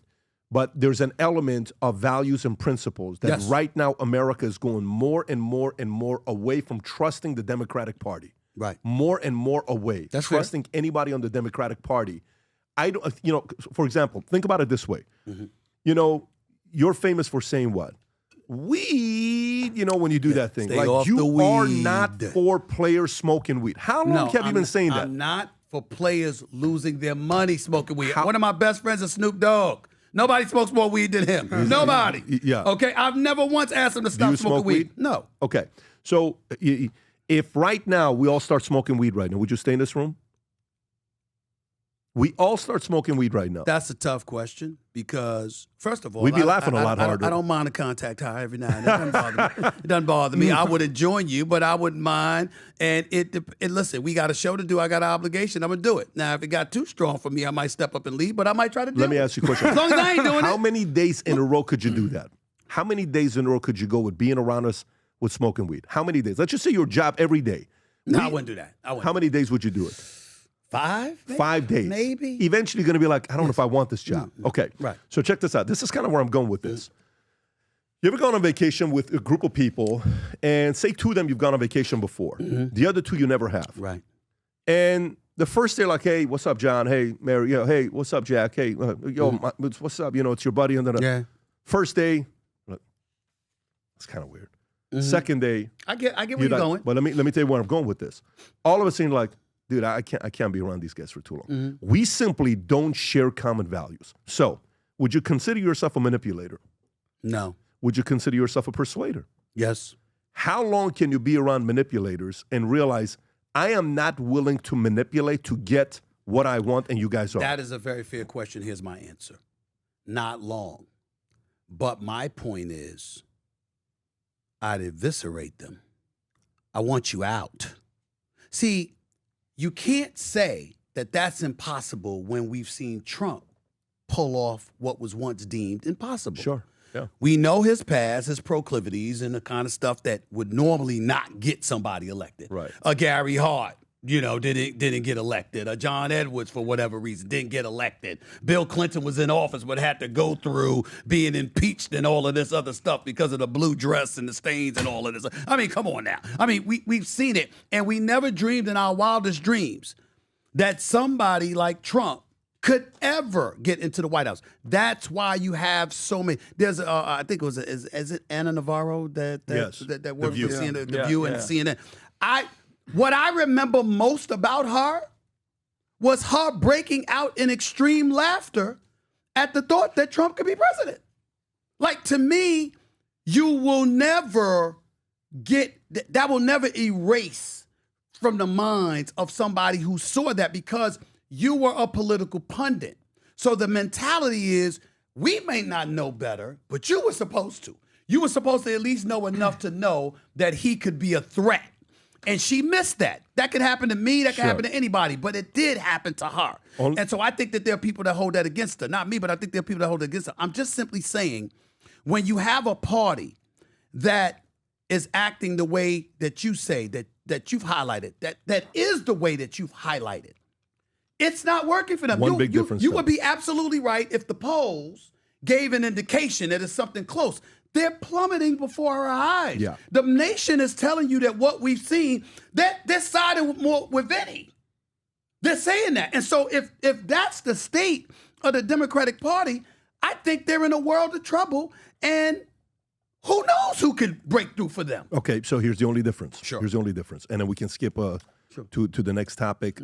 But there's an element of values and principles that right now America is going more and more and more away from trusting the Democratic Party. Right. More and more away. That's trusting anybody on the Democratic Party. I don't, for example, think about it this way. Mm-hmm. You're famous for saying what? Weed, when you do that thing. Stay like off you the weed. are not for players smoking weed. How long have you been saying that? I'm not for players losing their money smoking weed. One of my best friends is Snoop Dogg. Nobody smokes more weed than him. Nobody. Yeah. Okay. I've never once asked him to stop smoking weed. No. Okay. So if right now we all start smoking weed right now, would you stay in this room? We all start smoking weed right now. That's a tough question because, first of all, we'd be laughing a lot harder. I don't mind a contact high every now and then. It doesn't bother me. It doesn't bother me. I wouldn't join you, but I wouldn't mind. And listen, we got a show to do. I got an obligation. I'm going to do it. Now, if it got too strong for me, I might step up and leave, but I might try to do it. Let me ask you a question. As long as I ain't doing it. How many days in a row could you do that? How many days in a row could you go with being around us with smoking weed? How many days? Let's just say your job every day. No, I wouldn't do that. How many days would you do it? 5? Maybe? 5 days. Maybe. Eventually going to be like, I don't know if I want this job. Okay. Right. So check this out. This is kind of where I'm going with this. You ever gone on vacation with a group of people and say 2 of them you've gone on vacation before. The other 2 you never have. Right. And the first day like, hey, what's up, John? Hey, Mary. Hey, what's up, Jack? Hey, what's up? It's your buddy. And then first day, it's kind of weird. Second day. I get where you're going. But let me tell you where I'm going with this. All of a sudden like, dude, I can't be around these guys for too long. We simply don't share common values. So, would you consider yourself a manipulator? No. Would you consider yourself a persuader? Yes. How long can you be around manipulators and realize I am not willing to manipulate to get what I want and you guys are? That is a very fair question. Here's my answer. Not long. But my point is, I'd eviscerate them. I want you out. See, you can't say that that's impossible when we've seen Trump pull off what was once deemed impossible. Sure. Yeah. We know his past, his proclivities, and the kind of stuff that would normally not get somebody elected. Right. A Gary Hart, didn't get elected. A John Edwards, for whatever reason, didn't get elected. Bill Clinton was in office but had to go through being impeached and all of this other stuff because of the blue dress and the stains and all of this. I mean, come on now. I mean, we've seen it, and we never dreamed in our wildest dreams that somebody like Trump could ever get into the White House. That's why you have so many. There's, I think it was, is it Anna Navarro that works for CNN, The View and CNN? What I remember most about her was her breaking out in extreme laughter at the thought that Trump could be president. Like, to me, you will never that will never erase from the minds of somebody who saw that, because you were a political pundit. So the mentality is, we may not know better, but you were supposed to. You were supposed to at least know enough to know that he could be a threat. And she missed that. That could happen to me. That could happen to anybody. But it did happen to her. And so I think that there are people that hold that against her. Not me, but I think there are people that hold it against her. I'm just simply saying, when you have a party that is acting the way that you say, that you've highlighted, that is the way that you've highlighted, it's not working for them. One big difference. You would be absolutely right if the polls gave an indication that it's something close. They're plummeting before our eyes. Yeah. The nation is telling you that what we've seen, that they're siding more with Vinny. They're saying that. And so if that's the state of the Democratic Party, I think they're in a world of trouble. And who knows who could break through for them. Okay, so here's the only difference. Sure. Here's the only difference. And then we can skip to the next topic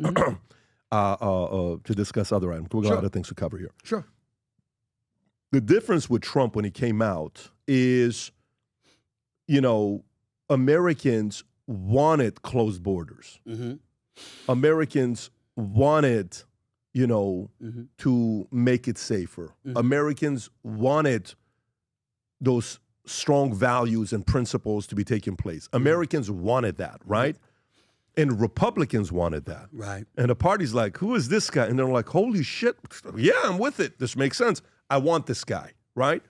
to discuss other items. We've got a lot of things to cover here. Sure. The difference with Trump when he came out is, Americans wanted closed borders. Americans wanted, to make it safer. Americans wanted those strong values and principles to be taking place. Americans wanted that, right? And Republicans wanted that. Right. And the party's like, who is this guy? And they're like, holy shit, yeah, I'm with it. This makes sense. I want this guy, right?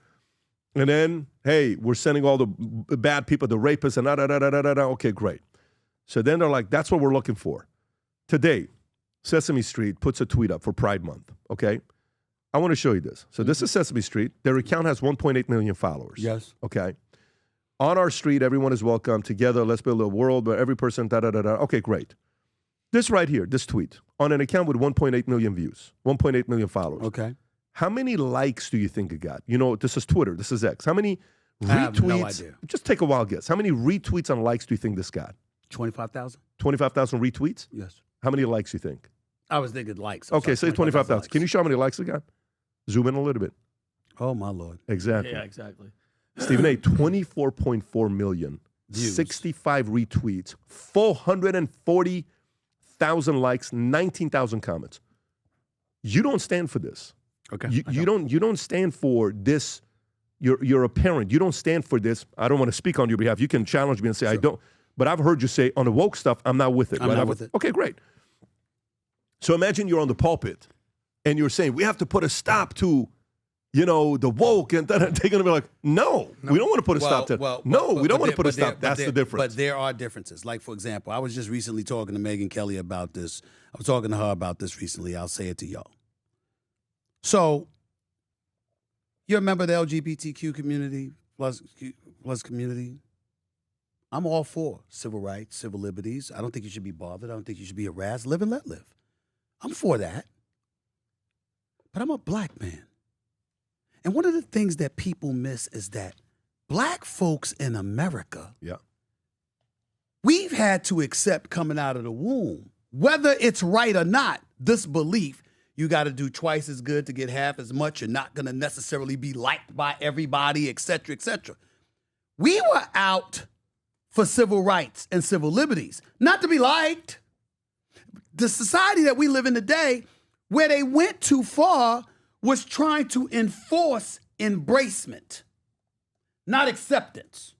And then, hey, we're sending all the bad people, the rapists, and da-da-da-da-da-da. Okay, great. So then they're like, that's what we're looking for. Today, Sesame Street puts a tweet up for Pride Month, okay? I want to show you this. So this is Sesame Street. Their account has 1.8 million followers. Yes. Okay. On our street, everyone is welcome. Together, let's build a world where every person, da-da-da-da. Okay, great. This right here, this tweet, on an account with 1.8 million views, 1.8 million followers. Okay. How many likes do you think it got? You know, this is Twitter. This is X. How many retweets? I have no idea. Just take a wild guess. How many retweets and likes do you think this got? 25,000? 25,000 retweets? Yes. How many likes do you think? I was thinking likes. Okay, say 25,000. Can you show how many likes it got? Zoom in a little bit. Oh, my Lord. Exactly. Yeah, exactly. Stephen A., 24.4 million, Views. 65 retweets, 440,000 likes, 19,000 comments. You don't stand for this. Okay. You don't stand for this. You're a parent. You don't stand for this. I don't want to speak on your behalf. You can challenge me and say I don't. But I've heard you say on the woke stuff, I'm not with it. I'm not with it. Okay, great. So imagine you're on the pulpit and you're saying we have to put a stop to, you know, the woke, and then they're going to be like, no, we don't want to put a stop to it. No, we don't want to put a stop. That's the difference. But there are differences. Like, for example, I was just recently talking to Megyn Kelly about this. I was talking to her about this recently. I'll say it to y'all. So, you're a member of the LGBTQ community, plus community. I'm all for civil rights, civil liberties. I don't think you should be bothered. I don't think you should be harassed. Live and let live. I'm for that. But I'm a black man. And one of the things that people miss is that black folks in America, we've had to accept coming out of the womb, whether it's right or not, this belief, you got to do twice as good to get half as much. You're not going to necessarily be liked by everybody, et cetera, et cetera. We were out for civil rights and civil liberties, not to be liked. The society that we live in today, where they went too far, was trying to enforce embracement, not acceptance.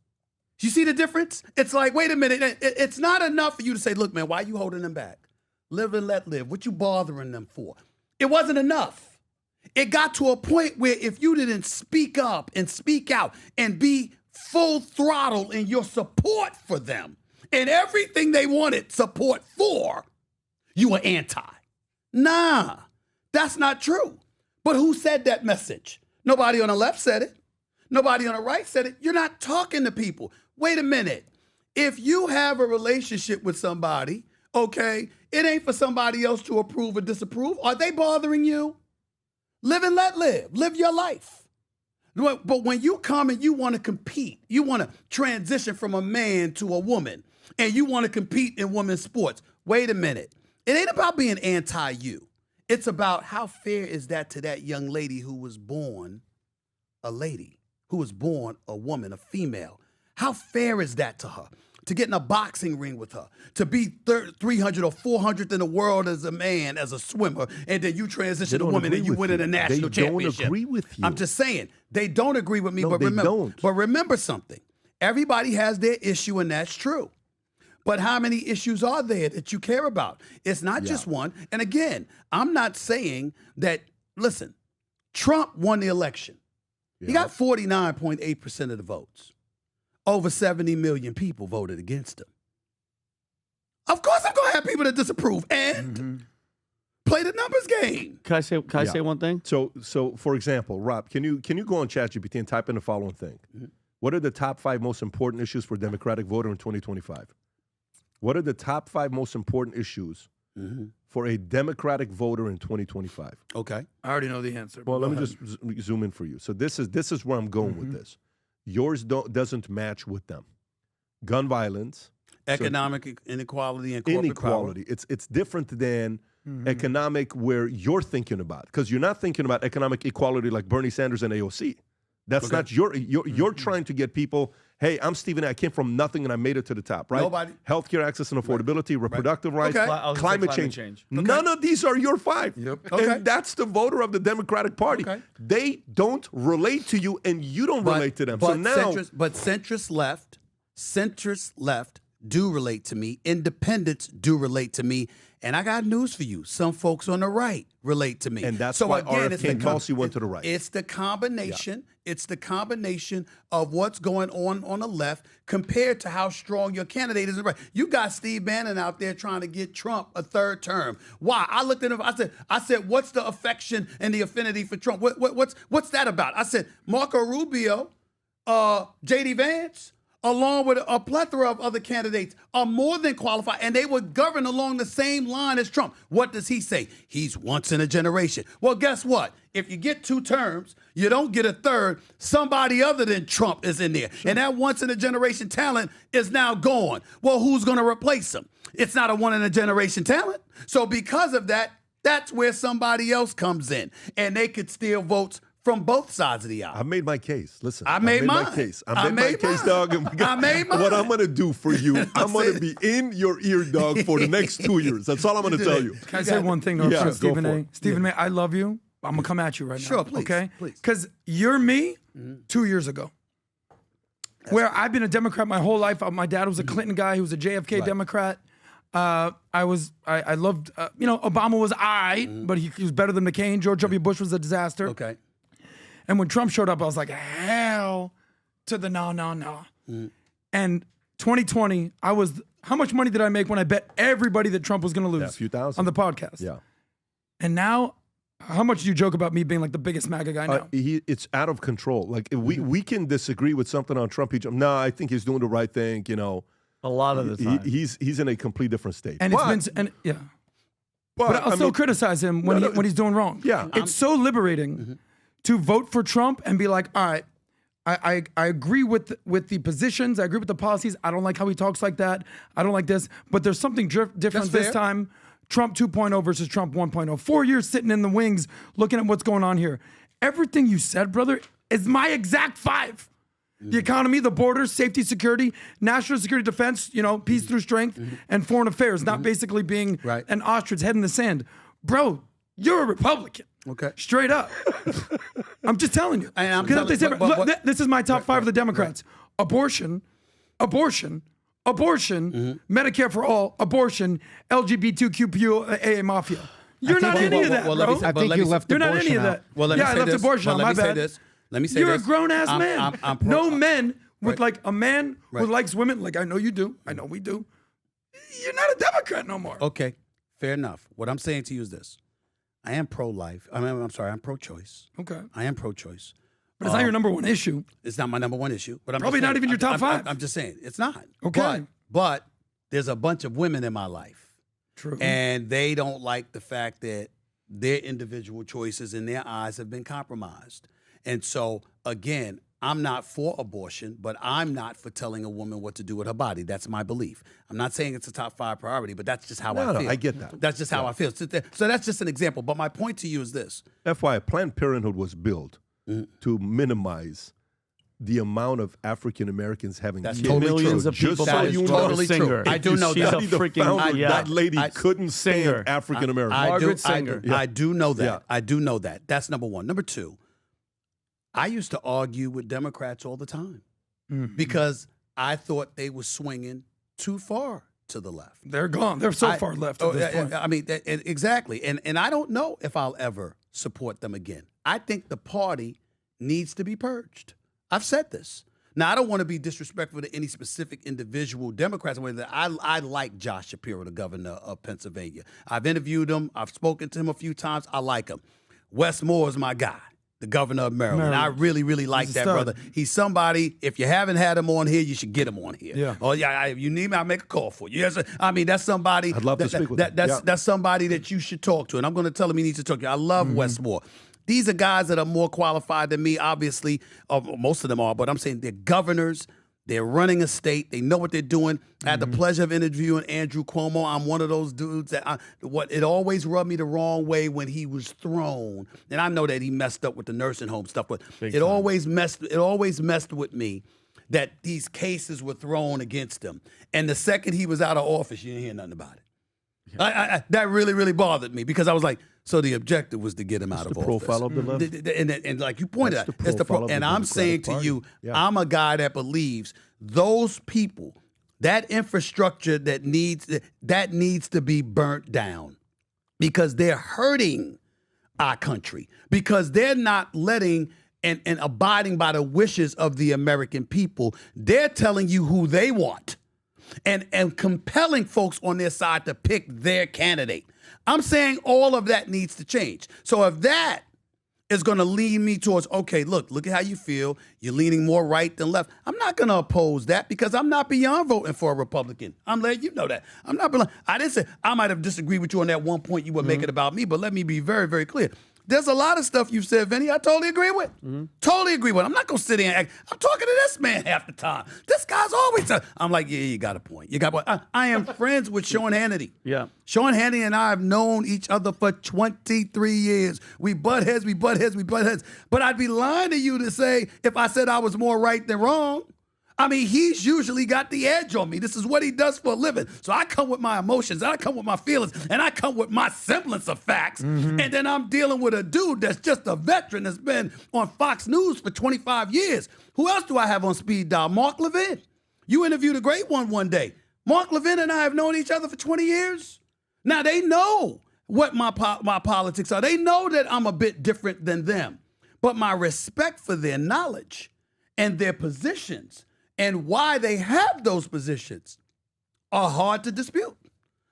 You see the difference? It's like, wait a minute, it's not enough for you to say, look, man, why are you holding them back? Live and let live. What you bothering them for? It wasn't enough. It got to a point where if you didn't speak up and speak out and be full throttle in your support for them and everything they wanted support for, you were anti. Nah, that's not true. But who said that message? Nobody on the left said it. Nobody on the right said it. You're not talking to people. Wait a minute. If you have a relationship with somebody, okay, it ain't for somebody else to approve or disapprove. Are they bothering you? Live and let live. Live your life. But when you come and you want to compete, you want to transition from a man to a woman, and you want to compete in women's sports, wait a minute. It ain't about being anti-you. It's about how fair is that to that young lady who was born a lady, who was born a woman, a female. How fair is that to her? To get in a boxing ring with her, to be 300 or 400th in the world as a man, as a swimmer, and then you transition to a woman and you win in a national championship. They don't agree with you. I'm just saying, they don't agree with me, No, but they remember, don't. But remember something. Everybody has their issue, and that's true. But how many issues are there that you care about? It's not just one. And again, I'm not saying that, listen, Trump won the election. He got 49.8% of the votes. Over 70 million people voted against him. Of course I'm going to have people that disapprove and play the numbers game. Can I say one thing? So for example, Rob, can you go on ChatGPT and type in the following thing? What are the top 5 most important issues for Democratic voter in 2025? What are the top 5 most important issues for a Democratic voter in 2025? Okay. I already know the answer. Well, let me just zoom in for you. So this is where I'm going with this. Yours doesn't match with them. Gun violence, economic inequality, and corporate inequality. power. It's different than economic where you're thinking about, because you're not thinking about economic equality like Bernie Sanders and AOC. That's not you're trying to get people. Hey, I'm Stephen A. I came from nothing and I made it to the top, right? Nobody. Healthcare access and affordability, reproductive rights, climate change. Okay. None of these are your 5. And that's the voter of the Democratic Party. They don't relate to you and you don't relate to them. So now. Centrist left do relate to me. Independents do relate to me. And I got news for you. Some folks on the right relate to me. And that's why RFK and Tulsi went to the right. It's the combination. Yeah. It's the combination of what's going on the left compared to how strong your candidate is on the right. You got Steve Bannon out there trying to get Trump a third term. Why? I looked at him. I said, what's the affection and the affinity for Trump? What's that about? I said, Marco Rubio, J.D. Vance, along with a plethora of other candidates, are more than qualified, and they would govern along the same line as Trump. What does he say? He's once in a generation. Well, guess what? If you get 2 terms, you don't get a third. Somebody other than Trump is in there. Sure. And that once in a generation talent is now gone. Well, who's going to replace him? It's not a one in a generation talent. So because of that, that's where somebody else comes in, and they could steal votes from both sides of the aisle. I made my case. Listen, I made my case. I made my case, dog. I made mine. What I'm going to do for you, I'm going to be in your ear, dog, for the next 2 years. That's all I'm going to tell you. Can I say one thing, though? Yeah, Stephen A. Stephen A., I love you. I'm going to come at you right now. Sure, please. Okay? Please. Because you're me 2 years ago. Where I've been a Democrat my whole life. My dad was a Clinton guy. He was a JFK Democrat. I loved, Obama was but he was better than McCain. George W. Bush was a disaster. Okay. And when Trump showed up, I was like, hell to the no. And 2020, how much money did I make when I bet everybody that Trump was going to lose? Yeah, a few thousand. On the podcast. Yeah. And now, how much do you joke about me being like the biggest MAGA guy now? It's out of control. Like, we can disagree with something on Trump. No, I think he's doing the right thing, A lot of the time. He's in a complete different state. And but I'll still criticize him when he's doing wrong. Yeah. It's so liberating to vote for Trump and be like, all right, I agree with the positions. I agree with the policies. I don't like how he talks like that. I don't like this. But there's something different this time. Trump 2.0 versus Trump 1.0. 4 years sitting in the wings looking at what's going on here. Everything you said, brother, is my exact 5. The economy, the borders, safety, security, national security, defense, peace through strength, and foreign affairs, not basically being an ostrich head in the sand. Bro, you're a Republican. Okay. Straight up. I'm just telling you. Look, this is my top 5 of the Democrats. Abortion, Medicare for all, abortion, LGBTQ mafia. You're not any of that, bro. I think you left You're not abortion any of out. that. Well, let me I say left this. abortion out. My bad. Let me say You're this. a grown-ass man. I'm no men with like a man who likes women, like I know you do. I know we do. You're not a Democrat no more. Okay, fair enough. What I'm saying to you is this. I am pro-life. I'm pro-choice. Okay. I am pro-choice. But it's not your number 1 issue. It's not my number 1 issue. But I'm probably not even your top 5. I'm just saying, it's not. Okay. But there's a bunch of women in my life. True. And they don't like the fact that their individual choices in their eyes have been compromised. And so, again, I'm not for abortion, but I'm not for telling a woman what to do with her body. That's my belief. I'm not saying it's a top 5 priority, but that's just how I feel. No, I get that. That's just how I feel. So that's just an example. But my point to you is this. FYI, Planned Parenthood was built to minimize the amount of African Americans having That's kids. totally millions true. of people. That is totally true. I do know She's that. a freaking That lady couldn't stand African Americans. Margaret Sanger. I do know that. Yeah. I do know that. That's number 1. Number 2, I used to argue with Democrats all the time because I thought they were swinging too far to the left. They're gone. They're so far left at this point. I mean, exactly. And I don't know if I'll ever support them again. I think the party needs to be purged. I've said this. Now, I don't want to be disrespectful to any specific individual Democrats. I like Josh Shapiro, the governor of Pennsylvania. I've interviewed him. I've spoken to him a few times. I like him. Wes Moore is my guy, the governor of Maryland. I really, really like that brother. He's somebody, if you haven't had him on here, you should get him on here. Yeah. Oh, yeah, if you need me, I'll make a call for you. Yes, I mean, that's somebody. I'd love to speak with him. That's somebody that you should talk to. And I'm going to tell him he needs to talk to you. I love Wes Moore. These are guys that are more qualified than me, obviously. Most of them are, but I'm saying they're governors. They're running a state. They know what they're doing. I had the pleasure of interviewing Andrew Cuomo. I'm one of those dudes that it always rubbed me the wrong way when he was thrown. And I know that he messed up with the nursing home stuff, but it always messed with me that these cases were thrown against him. And the second he was out of office, you didn't hear nothing about it. That really, really bothered me because I was like, so the objective was to get him out of office. Profile of the left. And like you pointed out, it's the profile of and the I'm Democratic saying to Party. you, Yeah. I'm a guy that believes those people That infrastructure that needs to be burnt down because they're hurting our country, because they're not letting and abiding by the wishes of the American people. They're telling you who they want and compelling folks on their side to pick their candidate. I'm saying all of that needs to change. So if that is going to lead me towards, okay, look at how you feel. You're leaning more right than left. I'm not going to oppose that because I'm not beyond voting for a Republican. I'm letting you know that. I'm not beyond. I didn't say, I might have disagreed with you on that one point you were making about me, but let me be very, very clear. There's a lot of stuff you've said, Vinny, I totally agree with. Totally agree with. I'm not going to sit there and act. I'm talking to this man half the time. This guy's always, I'm like, yeah, you got a point. You got a point. I am friends with Sean Hannity. Yeah. Sean Hannity and I have known each other for 23 years. We butt heads. But I'd be lying to you to say if I said I was more right than wrong. I mean, he's usually got the edge on me. This is what he does for a living. So I come with my emotions, and I come with my feelings, and I come with my semblance of facts. And then I'm dealing with a dude that's just a veteran that's been on Fox News for 25 years. Who else do I have on speed dial? Mark Levin. You interviewed a great one day. Mark Levin and I have known each other for 20 years. Now, they know what my politics are. They know that I'm a bit different than them. But my respect for their knowledge and their positions and why they have those positions are hard to dispute.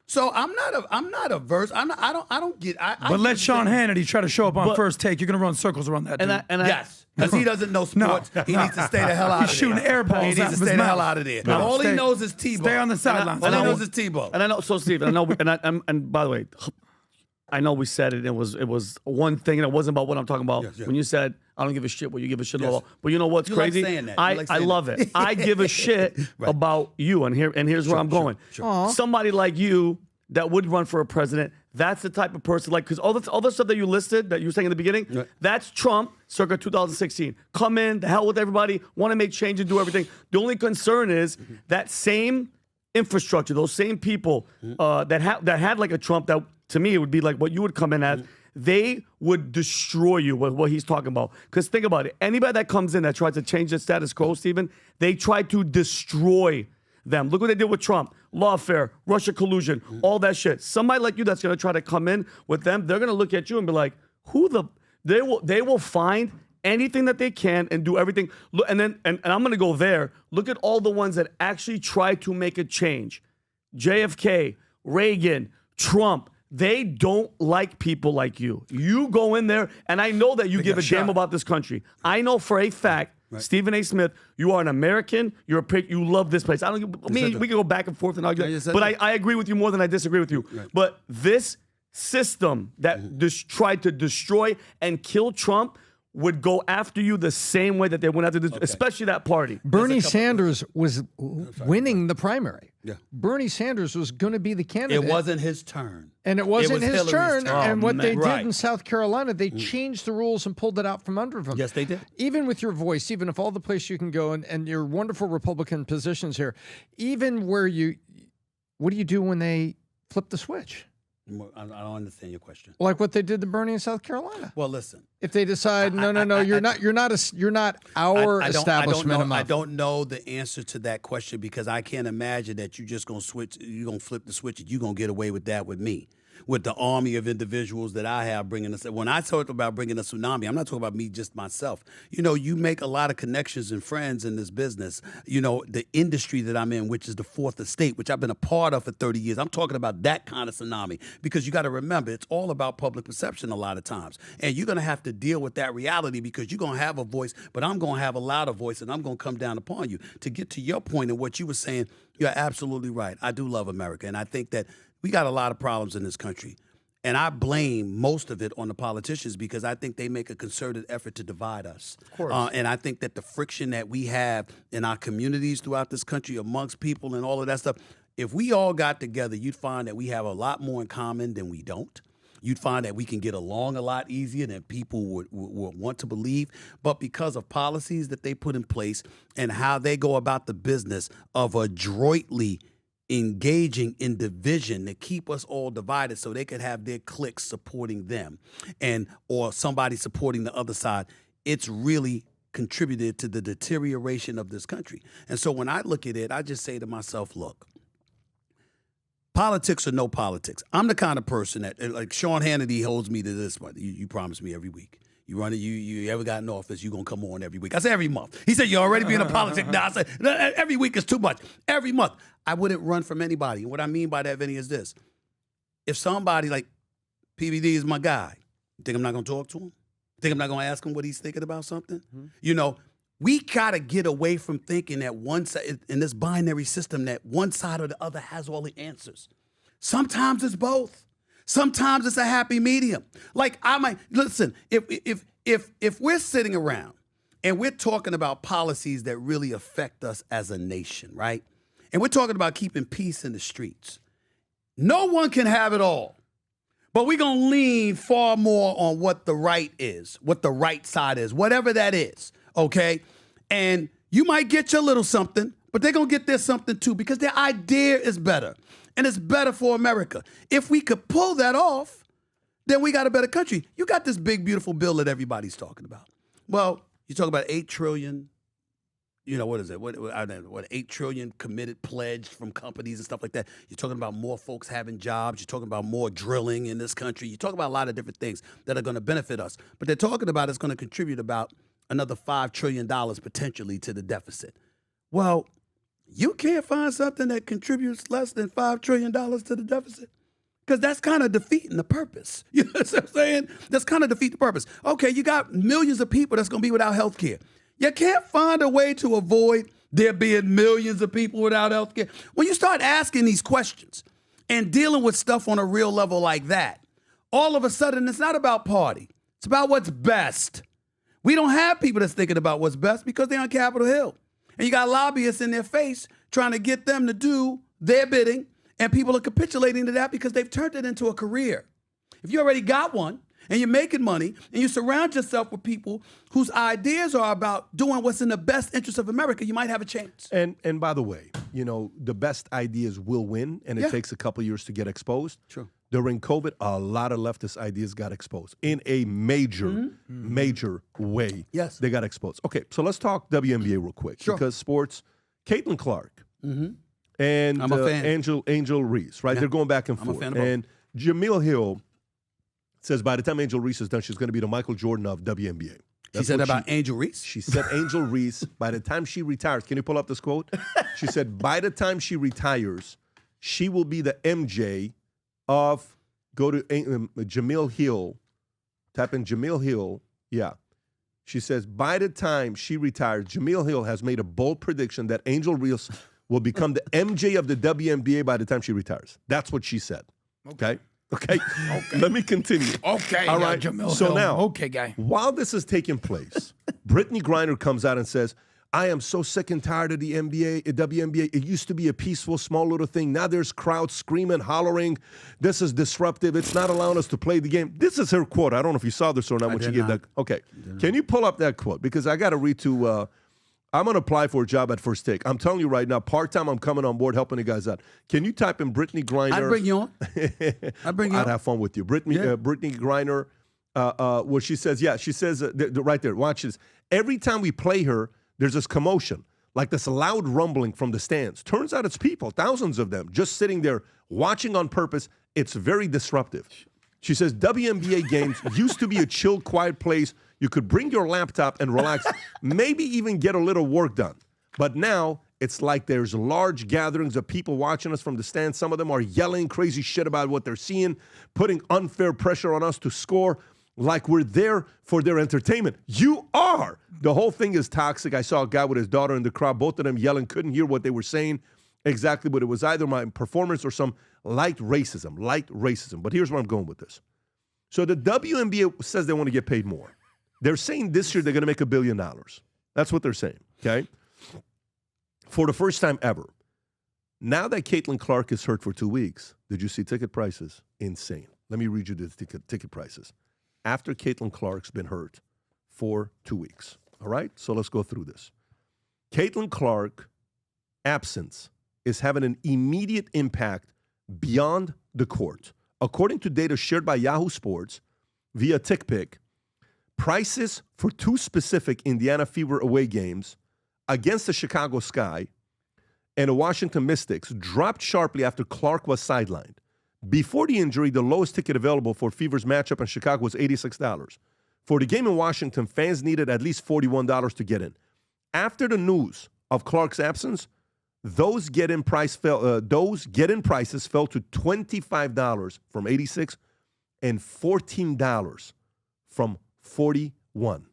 So I'm not averse. I don't get. But let Sean Hannity try to show up on First Take. You're gonna run circles around that. Yes, because he doesn't know sports. He needs to stay the hell out of there. He's shooting air balls. He needs to stay the hell out of there. All he knows is Tebow. Stay on the sidelines. All he knows is Tebow. And I know. So Steve, I know. And by the way, I know we said it. It was one thing, and it wasn't about what I'm talking about. Yes. When you said I don't give a shit what you give a shit about. But you know what's You crazy? like saying that. I love it. I give a shit about you, and here's where I'm going. Sure. Somebody like you that would run for a president. That's the type of person, like, because all the stuff that you listed, that you were saying in the beginning, that's Trump circa 2016. Come in, the hell with everybody, want to make changes, do everything. The only concern is that same infrastructure, those same people that had like a Trump that, to me, it would be like what you would come in as. They would destroy you with what he's talking about. Because think about it. Anybody that comes in that tries to change the status quo, Stephen, they try to destroy them. Look what they did with Trump. Lawfare, Russia collusion, all that shit. Somebody like you that's going to try to come in with them, they're going to look at you and be like, they will find anything that they can and do everything. And I'm going to go there. Look at all the ones that actually try to make a change. JFK, Reagan, Trump. They don't like people like you. You go in there, and I know that you give a damn about this country. I know for a fact, Stephen A. Smith, you are an American. You love this place. We can go back and forth and argue, but I agree with you more than I disagree with you. Right. But this system that tried to destroy and kill Trump would go after you the same way that they went after this, especially that party. Bernie Sanders was winning the primary. Yeah. Bernie Sanders was going to be the candidate. It wasn't his turn. And it wasn't his turn. And what they did in South Carolina, they changed the rules and pulled it out from under them. Yes, they did. Even with your voice, even if all the places you can go and your wonderful Republican positions here, even where what do you do when they flip the switch? I don't understand your question. Like what they did to Bernie in South Carolina. Well, listen. If they decide, no, you're not our establishment. I don't know the answer to that question because I can't imagine that you're just gonna switch. You're gonna flip the switch and you're gonna get away with that with me. With the army of individuals that I have bringing us. When I talk about bringing a tsunami, I'm not talking about me, just myself. You know, you make a lot of connections and friends in this business. You know, the industry that I'm in, which is the fourth estate, which I've been a part of for 30 years. I'm talking about that kind of tsunami because you got to remember, it's all about public perception a lot of times. And you're going to have to deal with that reality because you're going to have a voice, but I'm going to have a louder voice and I'm going to come down upon you. To get to your point and what you were saying, you're absolutely right. I do love America. And I think that we got a lot of problems in this country. And I blame most of it on the politicians because I think they make a concerted effort to divide us. Of course. And I think that the friction that we have in our communities throughout this country amongst people and all of that stuff, if we all got together, you'd find that we have a lot more in common than we don't. You'd find that we can get along a lot easier than people would want to believe. But because of policies that they put in place and how they go about the business of adroitly engaging in division to keep us all divided so they could have their cliques supporting them or somebody supporting the other side, it's really contributed to the deterioration of this country. And so when I look at it, I just say to myself, look, politics or no politics. I'm the kind of person that, like Sean Hannity holds me to this one. You promise me every week. You run it, you ever got in office, you're going to come on every week. I say every month. He said, you already being a politics. No, I said, every week is too much. Every month. I wouldn't run from anybody. And what I mean by that, Vinny, is this. If somebody like PBD is my guy, you think I'm not going to talk to him? Think I'm not going to ask him what he's thinking about something? Mm-hmm. You know, we got to get away from thinking that one side, in this binary system, that one side or the other has all the answers. Sometimes it's both. Sometimes it's a happy medium. Like I might listen, if we're sitting around and we're talking about policies that really affect us as a nation, right? And we're talking about keeping peace in the streets. No one can have it all. But we're going to lean far more on what the right is, what the right side is, whatever that is, okay? And you might get your little something, but they're going to get their something too because their idea is better. And it's better for America. If we could pull that off, then we got a better country. You got this big, beautiful bill that everybody's talking about. Well, you talk about $8 trillion, you know, what is it? What 8 trillion committed pledged from companies and stuff like that. You're talking about more folks having jobs. You're talking about more drilling in this country. You're talking about a lot of different things that are going to benefit us. But they're talking about it's going to contribute about another $5 trillion potentially to the deficit. Well, you can't find something that contributes less than $5 trillion to the deficit because that's kind of defeating the purpose. You know what I'm saying? That's kind of defeat the purpose. Okay, you got millions of people that's going to be without health care. You can't find a way to avoid there being millions of people without health care. When you start asking these questions and dealing with stuff on a real level like that, all of a sudden it's not about party. It's about what's best. We don't have people that's thinking about what's best because they're on Capitol Hill. And you got lobbyists in their face trying to get them to do their bidding, and people are capitulating to that because they've turned it into a career. If you already got one and you're making money and you surround yourself with people whose ideas are about doing what's in the best interest of America, you might have a chance. And by the way, you know, the best ideas will win, and it takes a couple years to get exposed. True. During COVID, a lot of leftist ideas got exposed in a major way. Yes. They got exposed. Okay, so let's talk WNBA real quick. Sure. Because sports, Caitlin Clark and I'm a fan. Angel Reese, right? Yeah. They're going back and I'm a forth. fan of both. And Jamil Hill says by the time Angel Reese is done, she's going to be the Michael Jordan of WNBA. She said about Angel Reese? She said Angel Reese, by the time she retires, can you pull up this quote? She said, by the time she retires, she will be the MJ of, go to Jamil Hill, type in Jamil Hill, yeah. She says, by the time she retires, Jamil Hill has made a bold prediction that Angel Reese will become the MJ of the WNBA by the time she retires. That's what she said, okay? Okay. Let me continue. Okay. All right. Jamil so Hill. now, Okay, guy. while this is taking place, Brittany Griner comes out and says, I am so sick and tired of the WNBA. It used to be a peaceful, small little thing. Now there's crowds screaming, hollering. This is disruptive. It's not allowing us to play the game. This is her quote. I don't know if you saw this or not when she gave that. Okay. Can you pull up that quote? Because I got to read to I'm going to apply for a job at First Take. I'm telling you right now, part-time, I'm coming on board helping you guys out. Can you type in Brittany Griner? I'd bring you on. I'd have fun with you. Brittany Griner, what she says, she says right there, watch this. Every time we play her, there's this commotion, like this loud rumbling from the stands. Turns out it's people, thousands of them, just sitting there watching on purpose. It's very disruptive. She says WNBA games used to be a chill, quiet place. You could bring your laptop and relax, maybe even get a little work done. But now it's like there's large gatherings of people watching us from the stands. Some of them are yelling crazy shit about what they're seeing, putting unfair pressure on us to score like we're there for their entertainment. You are. The whole thing is toxic. I saw a guy with his daughter in the crowd, both of them yelling, couldn't hear what they were saying exactly, but it was either my performance or some light racism. But here's where I'm going with this. So the WNBA says they want to get paid more. They're saying this year they're going to make $1 billion. That's what they're saying, okay? For the first time ever. Now that Caitlin Clark is hurt for 2 weeks, did you see ticket prices? Insane. Let me read you the ticket prices. After Caitlin Clark's been hurt for 2 weeks, all right? So let's go through this. Caitlin Clark absence is having an immediate impact beyond the court. According to data shared by Yahoo Sports via TickPick, prices for 2 specific Indiana Fever away games against the Chicago Sky and the Washington Mystics dropped sharply after Clark was sidelined. Before the injury, the lowest ticket available for Fever's matchup in Chicago was $86. For the game in Washington, fans needed at least $41 to get in. After the news of Clark's absence, those get-in prices fell to $25 from $86 and $14 from $41.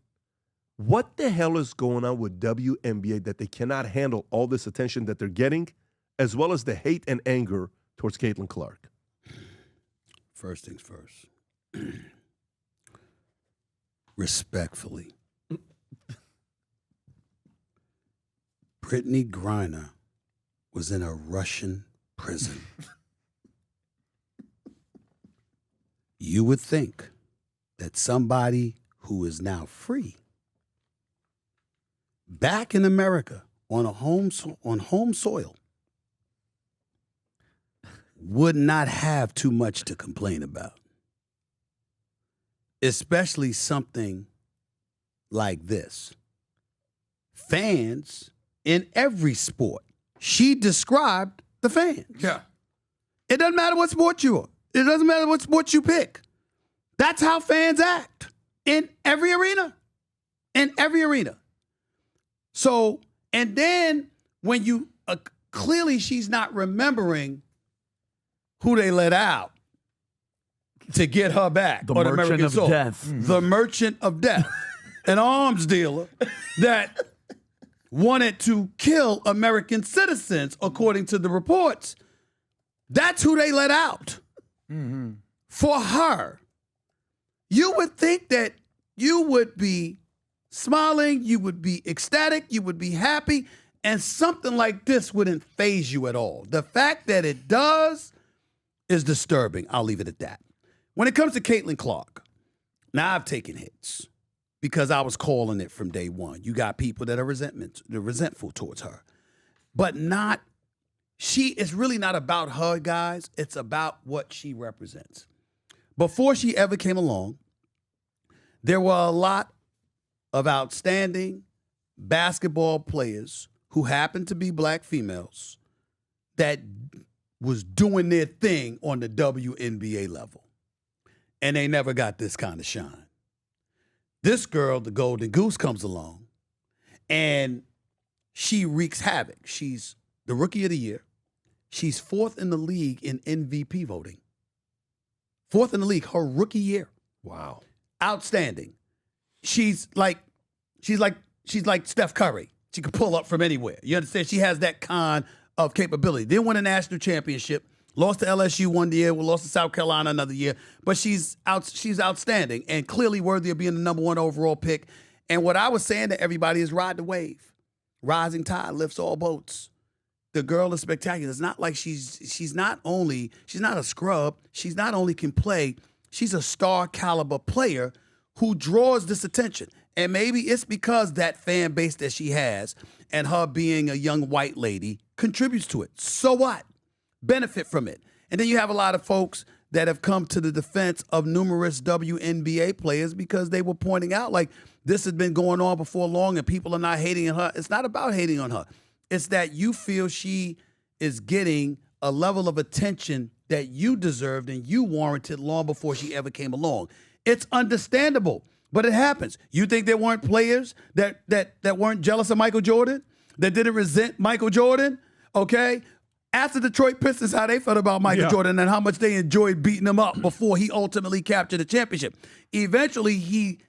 What the hell is going on with WNBA that they cannot handle all this attention that they're getting, as well as the hate and anger towards Caitlin Clark? First things first. Respectfully. Brittany Griner was in a Russian prison. You would think that somebody who is now free, back in America on home soil, would not have too much to complain about. Especially something like this. Fans in every sport. She described the fans. Yeah. It doesn't matter what sport you are. It doesn't matter what sport you pick. That's how fans act in every arena. In every arena. So, and then when you, clearly she's not remembering who they let out to get her back. The on Merchant American of soil. Death. The Merchant of Death. An arms dealer that wanted to kill American citizens, according to the reports. That's who they let out. Mm-hmm. For her. You would think that you would be smiling, you would be ecstatic, you would be happy, and something like this wouldn't faze you at all. The fact that it does is disturbing. I'll leave it at that. When it comes to Caitlin Clark, now I've taken hits because I was calling it from day one. You got people that are resentful towards her. But it's really not about her, guys. It's about what she represents. Before she ever came along, there were a lot of outstanding basketball players who happened to be black females that was doing their thing on the WNBA level. And they never got this kind of shine. This girl, the Golden Goose, comes along and she wreaks havoc. She's the Rookie of the Year. She's 4th in the league in MVP voting. 4th in the league, her rookie year. Wow. Outstanding. She's like Steph Curry. She could pull up from anywhere. You understand? She has that kind of capability. Didn't win a national championship. Lost to LSU one year. Lost to South Carolina another year. But she's outstanding and clearly worthy of being the number 1 overall pick. And what I was saying to everybody is ride the wave. Rising tide lifts all boats. The girl is spectacular. It's not like she's not a scrub. She's not only can play, she's a star caliber player who draws this attention. And maybe it's because that fan base that she has and her being a young white lady contributes to it. So what? Benefit from it. And then you have a lot of folks that have come to the defense of numerous WNBA players because they were pointing out like this has been going on before long and people are not hating on her. It's not about hating on her. It's that you feel she is getting a level of attention that you deserved and you warranted long before she ever came along. It's understandable, but it happens. You think there weren't players that weren't jealous of Michael Jordan, that didn't resent Michael Jordan, okay? Ask the Detroit Pistons how they felt about Michael Jordan and how much they enjoyed beating him up before he ultimately captured the championship. Eventually, he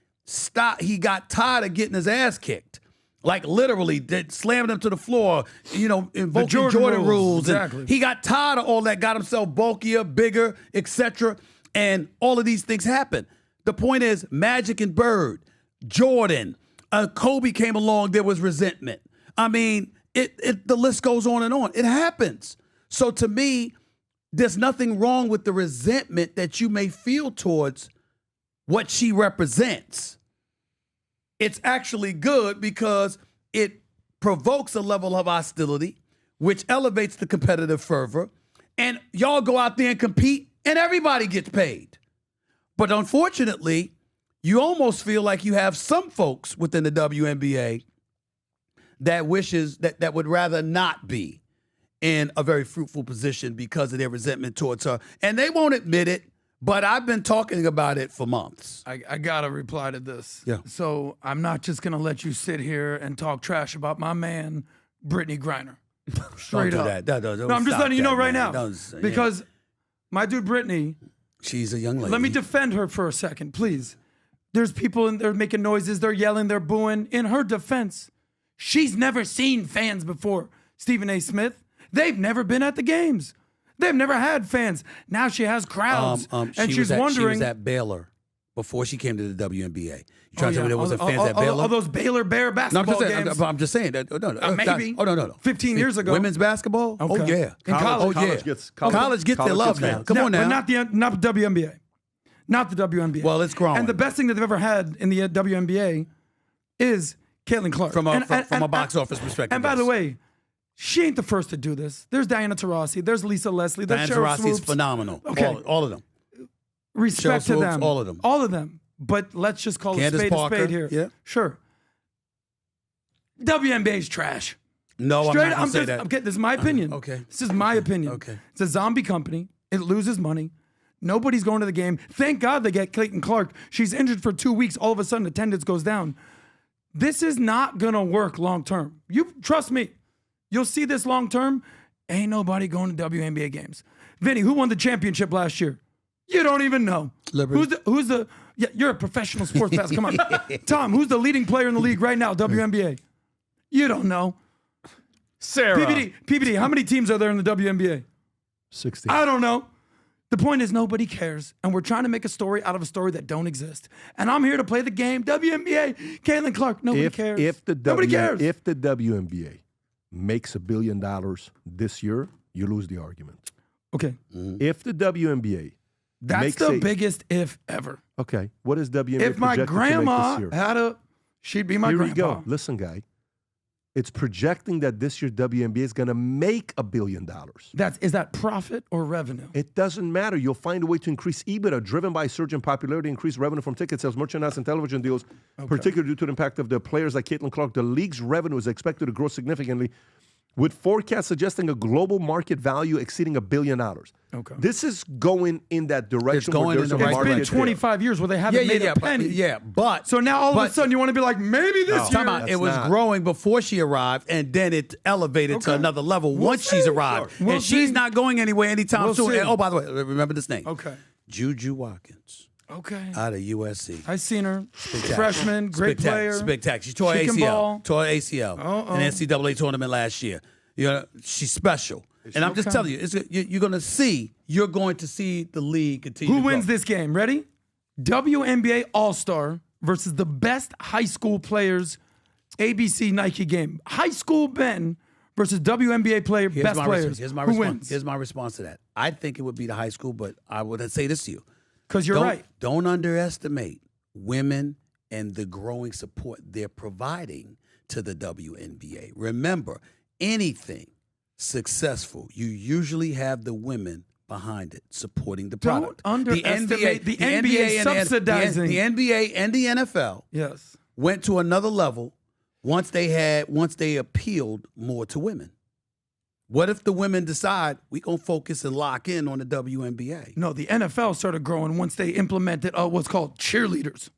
got tired of getting his ass kicked. Like literally, they slammed him to the floor, invoking Jordan rules. Exactly. And he got tired of all that, got himself bulkier, bigger, etc. And all of these things happen. The point is, Magic and Bird, Jordan, Kobe came along, there was resentment. I mean, the list goes on and on. It happens. So to me, there's nothing wrong with the resentment that you may feel towards what she represents. It's actually good because it provokes a level of hostility, which elevates the competitive fervor, and y'all go out there and compete, and everybody gets paid. But unfortunately, you almost feel like you have some folks within the WNBA that wishes that would rather not be in a very fruitful position because of their resentment towards her. And they won't admit it, but I've been talking about it for months. I got to reply to this. Yeah. So I'm not just going to let you sit here and talk trash about my man, Brittany Griner. Straight Don't do up. that. Don't No, I'm just stop letting you know that, right man. now. Don't- Because my dude, Brittany, she's a young lady. let me defend her for a second, please. There's people in there making noises. They're yelling. They're booing. In her defense, she's never seen fans before. Stephen A. Smith, they've never been at the games. They've never had fans. Now she has crowds. And she's wondering. She was at Baylor before she came to the WNBA. You trying to tell me there wasn't fans at all Baylor? those Baylor Bear basketball games. I'm just saying that. Maybe. No. 15 years ago. Women's basketball? Oh, Okay. yeah. In college. Oh, yeah. College gets their love now. fans. Come on now. But not the WNBA. Not the WNBA. Well, it's growing. And the best thing that they've ever had in the WNBA is Caitlin Clark. From a box office perspective. And by the way, she ain't the first to do this. There's Diana Taurasi. There's Lisa Leslie. There's Diana Cheryl Taurasi is Swoops. phenomenal. Okay. All of them. Respect Cheryl to Swoops, them. all of them. All of them. But let's just call Candace a Parker, spade here. yeah. Sure. WNBA's trash. No, Straight I'm not up, going to say that. Okay, this is my opinion. Okay. This is my opinion. Okay. It's a zombie company. It loses money. Nobody's going to the game. Thank God they get Caitlin Clark. She's injured for 2 weeks. All of a sudden, attendance goes down. This is not going to work long term. You trust me. You'll see this long term. Ain't nobody going to WNBA games. Vinny, who won the championship last year? You don't even know. Liberty. Who's the yeah, you're a professional sports basketball. Come on. Tom, who's the leading player in the league right now, WNBA? You don't know. Sarah. PBD, how many teams are there in the WNBA? 60. I don't know. The point is nobody cares, and we're trying to make a story out of a story that don't exist. And I'm here to play the game. WNBA, Caitlin Clark, nobody cares. Nobody cares. If the WNBA makes $1 billion this year, you lose the argument. Okay. If the WNBA That's makes the biggest if ever. Okay. What is WNBA If my projected to grandma make this year? had a, she'd be my Here grandpa. we go. Listen, guy. It's projecting that this year WNBA is going to make $1 billion. Is that profit or revenue? It doesn't matter. You'll find a way to increase EBITDA, driven by surge in popularity, increased revenue from ticket sales, merchandise, and television deals, particularly due to the impact of the players like Caitlin Clark. The league's revenue is expected to grow significantly, with forecasts suggesting a global market value exceeding $1 billion. Okay. This is going in that direction. It's going where there's in the a right market It's been 25 years where they haven't made a penny. But So now all of a sudden you want to be like, maybe this year. Time out. It was growing before she arrived, and then it elevated to another level once she's arrived. We'll and she's see. not going anywhere anytime We'll soon. see. And, oh, by the way, remember this name. Okay. Juju Watkins Okay. out of USC. I've seen her. Spectacular. Freshman, great player. Spectacular. She tore She can ACL. ball. Tore ACL in the NCAA tournament last year. You know, she's special. And I'm just telling you, you're going to see the league continue Who to wins grow. this game? Ready? WNBA All-Star versus the best high school players, ABC Nike game. High school Ben versus WNBA player, best players. Here's my Who response. wins? Here's my response to that. I think it would be the high school, but I would say this to you. Because you're right. Don't underestimate women and the growing support they're providing to the WNBA. Remember, anything successful, you usually have the women behind it supporting the Don't product. underestimate the NBA subsidizing. The NBA and the NFL Yes. went to another level once they appealed more to women. What if the women decide we gonna focus and lock in on the WNBA? No, the NFL started growing once they implemented what's called cheerleaders.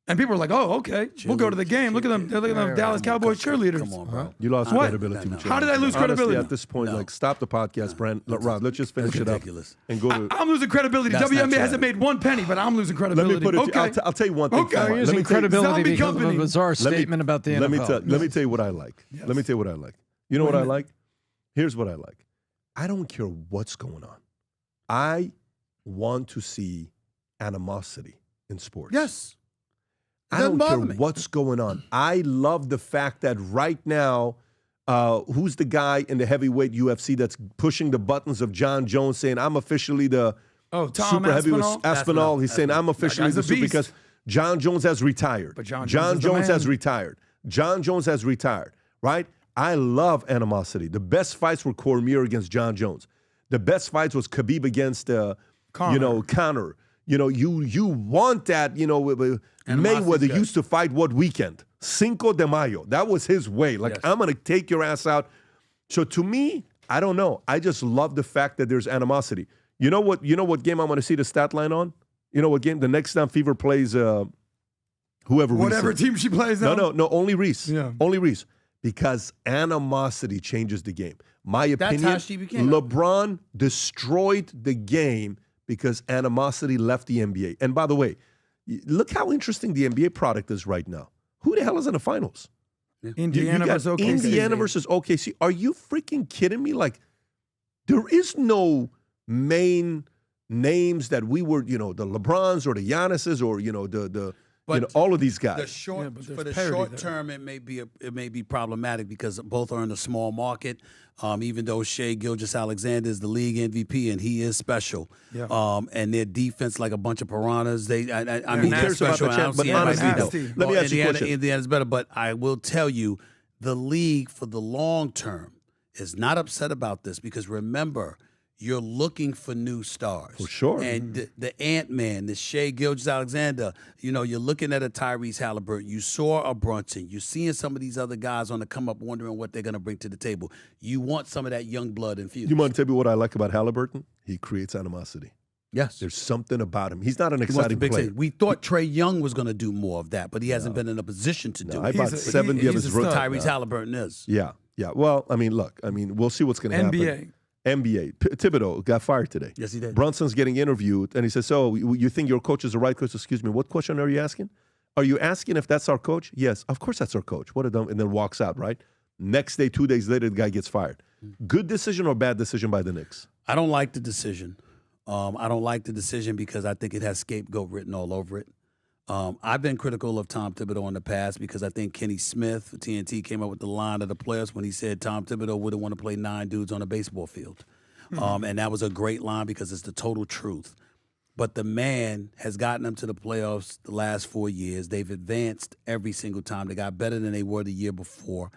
And people were like, oh, okay, we'll go to the game. Look at them. Look at them Dallas Cowboys cheerleaders. Come on, bro. You lost What? credibility with your How did I lose Honestly, credibility? at this point, like, stop the podcast, Brent. Rob, let's just finish it up ridiculous. and go to. I'm losing credibility. That's not WNBA true. hasn't made one penny, but I'm losing Let credibility. me put it. Okay. I'll tell you one thing. Okay. Tom. You're Let Using me tell you- credibility Zombie because of company. a bizarre Let me- statement about the NFL. Let me tell you what I like. Let me tell you what I like. You know what I like? Here's what I like. I don't care what's going on. I want to see animosity in sports. Yes. I don't care bother me. what's going on. I love the fact that right now, who's the guy in the heavyweight UFC that's pushing the buttons of John Jones saying, I'm officially the Tom super heavyweight Aspinall? Aspinall. He's saying, I'm officially guy's the a super beast. because John Jones has retired. But John Jones is the man. has retired. John Jones has retired, right? I love animosity. The best fights were Cormier against John Jones. The best fights was Khabib against, Conor. Conor. You know, you want that, you know, Mayweather used to fight what weekend? Cinco de Mayo. That was his way. Like, I'm going to take your ass out. So to me, I don't know. I just love the fact that there's animosity. You know what game I'm going to see the stat line on? You know what game? The next time Fever plays whatever team she plays now? No, only Reese. Yeah. Only Reese. Because animosity changes the game. My opinion, how she became. LeBron destroyed the game because animosity left the NBA. And by the way, look how interesting the NBA product is right now. Who the hell is in the finals? Indiana versus OKC. Indiana versus OKC. Are you freaking kidding me? Like, there is no main names that we were, you know, the LeBrons or the Giannis's or, you know, all of these guys. For the short term, it may be problematic because both are in a small market. Even though Shai Gilgeous-Alexander is the league MVP and he is special, and their defense like a bunch of piranhas. I mean, cares about the champ? But honestly, let me ask you a question. Indiana's better, but I will tell you, the league for the long term is not upset about this because remember, you're looking for new stars. For sure. And the Ant-Man, the Shai Gilgeous-Alexander, you know, you're looking at a Tyrese Halliburton. You saw a Brunson. You're seeing some of these other guys on the come up wondering what they're going to bring to the table. You want some of that young blood infused. You want to tell me what I like about Halliburton? He creates animosity. Yes. There's something about him. He's not an exciting player. We thought Trae Young was going to do more of that, but he hasn't been in a position to do it. I bought 70 of his rookies. Tyrese Halliburton is. Yeah. Well, I mean, look, we'll see what's going to happen. NBA. Thibodeau got fired today. Yes, he did. Brunson's getting interviewed, and he says, so you think your coach is the right coach? Excuse me, what question are you asking? Are you asking if that's our coach? Yes, of course that's our coach. What a dumb, and then walks out, right? Next day, 2 days later, the guy gets fired. Good decision or bad decision by the Knicks? I don't like the decision. I don't like the decision because I think it has scapegoat written all over it. I've been critical of Tom Thibodeau in the past because I think Kenny Smith, TNT, came up with the line of the playoffs when he said Tom Thibodeau wouldn't want to play 9 dudes on a baseball field. And that was a great line because it's the total truth. But the man has gotten them to the playoffs the last 4 years. They've advanced every single time. They got better than they were the year before.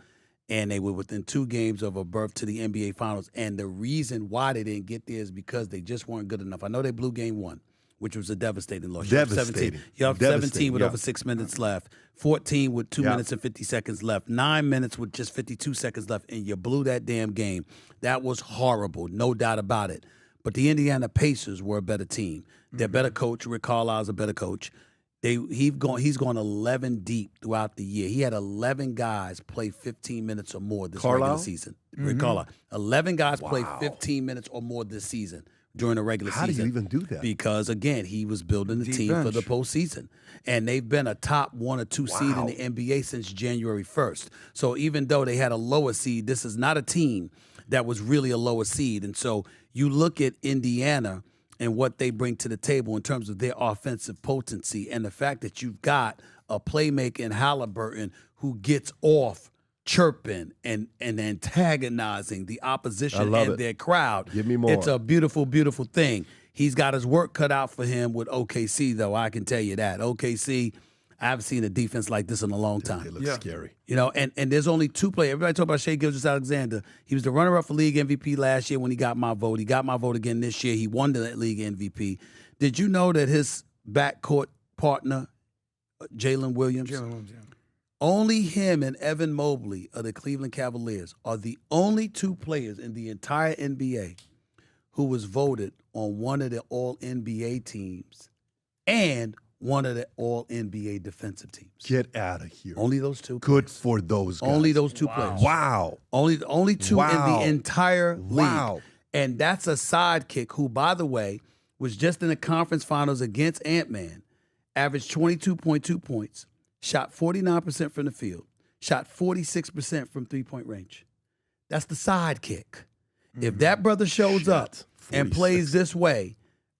And they were within 2 games of a berth to the NBA Finals. And the reason why they didn't get there is because they just weren't good enough. I know they blew game 1. Which was a devastating loss. Devastating. You have 17 with over 6 minutes left, 14 with 2 minutes and 50 seconds left, 9 minutes with just 52 seconds left, and you blew that damn game. That was horrible, no doubt about it. But the Indiana Pacers were a better team. They're better coach. Rick Carlisle's a better coach. He's gone 11 deep throughout the year. He had 11 guys play 15 minutes or more this regular season. Rick Carlisle. 11 guys play 15 minutes or more this season. During the regular season. How do you even do that? Because, again, he was building the team for the postseason. And they've been a top 1 or 2 seed in the NBA since January 1st. So even though they had a lower seed, this is not a team that was really a lower seed. And so you look at Indiana and what they bring to the table in terms of their offensive potency and the fact that you've got a playmaker in Halliburton who gets off chirping and antagonizing the opposition and their crowd. Give me more. It's a beautiful, beautiful thing. He's got his work cut out for him with OKC, though. I can tell you that. OKC, I haven't seen a defense like this in a long time. It looks scary. You know, and there's only 2 players. Everybody talk about Shai Gilgeous-Alexander. He was the runner-up for league MVP last year when he got my vote. He got my vote again this year. He won the league MVP. Did you know that his backcourt partner, Jalen Williams, only him and Evan Mobley of the Cleveland Cavaliers are the only 2 players in the entire NBA who was voted on one of the All-NBA teams and one of the All-NBA defensive teams. Get out of here. Only those 2 Good players. for those guys. Only those 2 players. Wow. Only 2 in the entire league. Wow. And that's a sidekick who, by the way, was just in the conference finals against Ant-Man, averaged 22.2 points, shot 49% from the field, shot 46% from three-point range. That's the sidekick. If that brother shows up and plays this way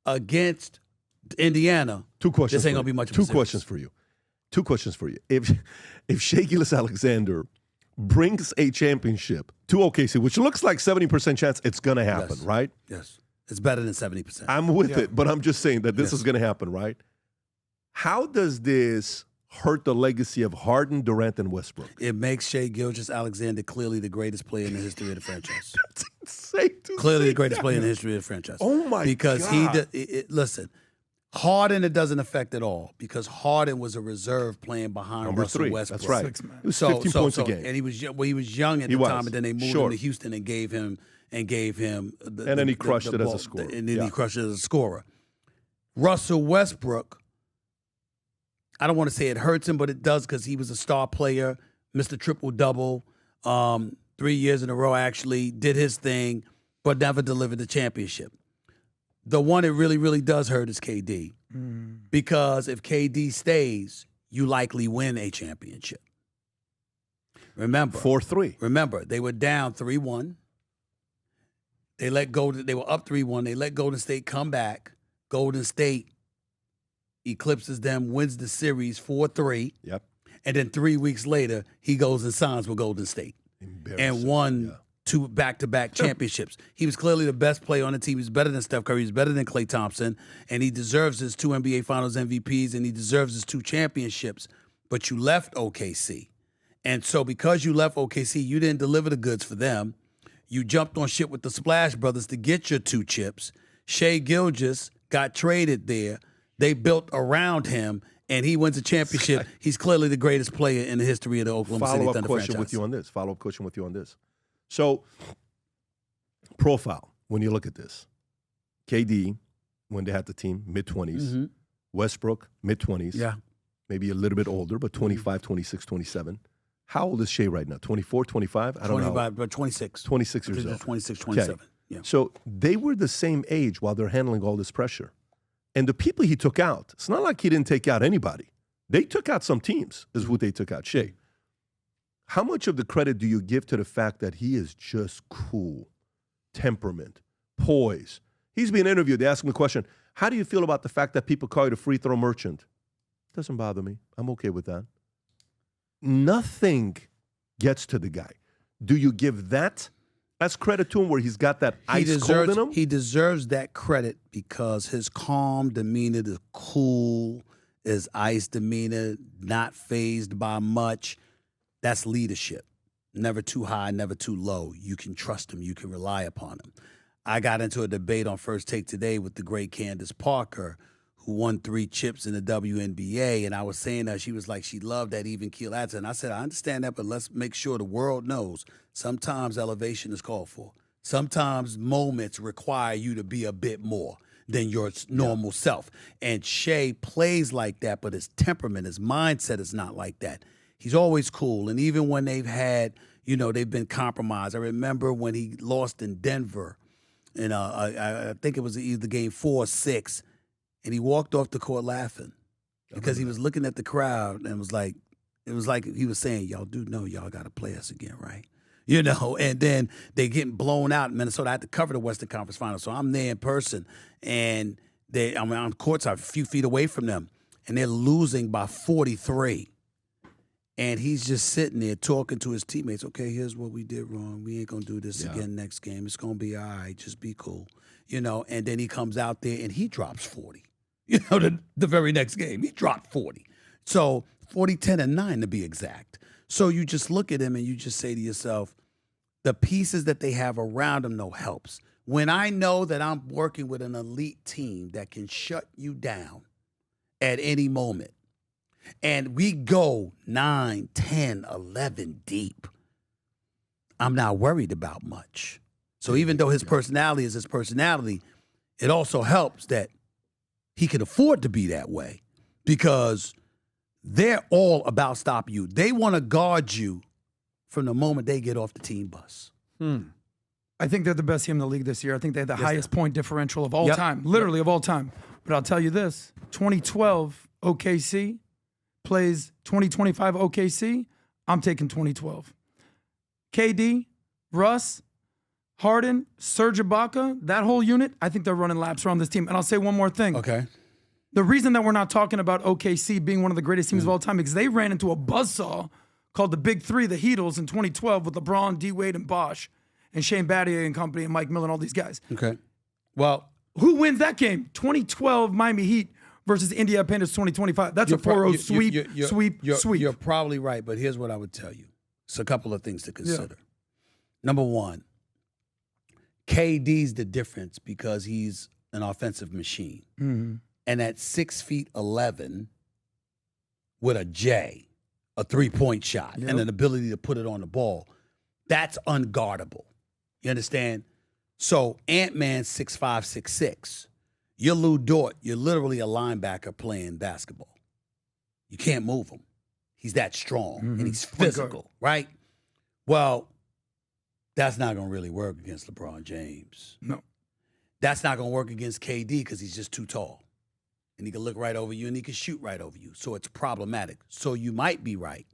against Indiana, 2 questions. This ain't gonna be much of a 2 series. questions for you. 2 questions for you. If Shai Gilgeous-Alexander brings a championship to OKC, which looks like 70% chance it's gonna happen, right? Yes. It's better than 70%. I'm with it, but I'm just saying that this is gonna happen, right? How does this hurt the legacy of Harden, Durant, and Westbrook? It makes Shai Gilgeous-Alexander clearly the greatest player in the history of the franchise. That's insane to Clearly say the greatest that. player in the history of the franchise. Oh, my because God. Listen, Harden, it doesn't affect at all because Harden was a reserve playing behind Number Russell 3. Westbrook. That's right. It was 15 points a game. And he was young at the time, and then they moved him to Houston and gave him and then he crushed it as a scorer. And then he crushed it as a scorer. Russell Westbrook, I don't want to say it hurts him, but it does because he was a star player, Mr. Triple-Double, 3 years in a row actually, did his thing, but never delivered the championship. The one it really, really does hurt is KD. Because if KD stays, you likely win a championship. Remember. 4-3. Remember, they were down 3-1. They were up 3-1. They let Golden State come back. Golden State eclipses them, wins the series 4-3. Yep. And then 3 weeks later, he goes and signs with Golden State. And won 2 back-to-back championships. He was clearly the best player on the team. He was better than Steph Curry. He was better than Klay Thompson. And he deserves his 2 NBA Finals MVPs, and he deserves his 2 championships. But you left OKC. And so because you left OKC, you didn't deliver the goods for them. You jumped on shit with the Splash Brothers to get your 2 chips. Shai Gilgeous got traded there. They built around him, and he wins a championship. He's clearly the greatest player in the history of the Oklahoma City Thunder franchise. Follow-up question with you on this. So, profile, when you look at this. KD, when they had the team, mid-20s. Westbrook, mid-20s. Yeah. Maybe a little bit older, but 25, 26, 27. How old is Shai right now? 24, 25? I don't know. But 26. 26 years old. 26, 27. Okay. Yeah. So they were the same age while they're handling all this pressure. And the people he took out, it's not like he didn't take out anybody. They took out some teams, is who they took out. Shai, how much of the credit do you give to the fact that he is just cool, temperament, poise? He's being interviewed. They ask him a question. How do you feel about the fact that people call you the free throw merchant? Doesn't bother me. I'm okay with that. Nothing gets to the guy. Do you give that as credit to him where he's got that ice cold in him? He deserves that credit because his calm demeanor, the cool, his ice demeanor, not fazed by much. That's leadership. Never too high, never too low. You can trust him. You can rely upon him. I got into a debate on First Take today with the great Candace Parker, who won 3 chips in the WNBA, and I was saying that she was like, she loved that even keel attitude. And I said, I understand that, but let's make sure the world knows sometimes elevation is called for. Sometimes moments require you to be a bit more than your normal self. And Shai plays like that, but his temperament, his mindset is not like that. He's always cool. And even when they've had, they've been compromised. I remember when he lost in Denver, and I think it was either game 4 or 6, and he walked off the court laughing because he was looking at the crowd and it was like he was saying, y'all do know y'all got to play us again, right? And then they getting blown out in Minnesota. I had to cover the Western Conference Finals, so I'm there in person, and I'm on courtside a few feet away from them, and they're losing by 43. And he's just sitting there talking to his teammates. Okay, here's what we did wrong. We ain't going to do this again next game. It's going to be all right. Just be cool. And then he comes out there and he drops 40. The very next game, he dropped 40. So 40, 10, and 9 to be exact. So you just look at him and you just say to yourself, the pieces that they have around him helps. When I know that I'm working with an elite team that can shut you down at any moment, and we go 9, 10, 11 deep, I'm not worried about much. So even though his personality is his personality, it also helps that he can afford to be that way because they're all about stopping you. They want to guard you from the moment they get off the team bus. I think they're the best team in the league this year. I think they have the highest point differential of all time, literally of all time. But I'll tell you this, 2012 OKC plays 2025 OKC, I'm taking 2012. KD, Russ, Harden, Serge Ibaka, that whole unit, I think they're running laps around this team. And I'll say one more thing. Okay. The reason that we're not talking about OKC being one of the greatest teams of all time is because they ran into a buzzsaw called the Big Three, the Heatles, in 2012 with LeBron, D-Wade, and Bosh, and Shane Battier and company, and Mike Miller and all these guys. Okay. Well, who wins that game? 2012 Miami Heat versus Indiana Pacers 2025. That's a 4-0 sweep. You're probably right, but here's what I would tell you. It's a couple of things to consider. Number one, KD's the difference because he's an offensive machine. and at 6'11" with a J, a three-point shot, and an ability to put it on the ball, that's unguardable. You understand? So Ant-Man's 6'5", 6'6". You're Lou Dort. You're literally a linebacker playing basketball. You can't move him. He's that strong, and he's physical, right? Well, that's not going to really work against LeBron James. No. That's not going to work against KD because he's just too tall. And he can look right over you, and he can shoot right over you. So it's problematic. So you might be right.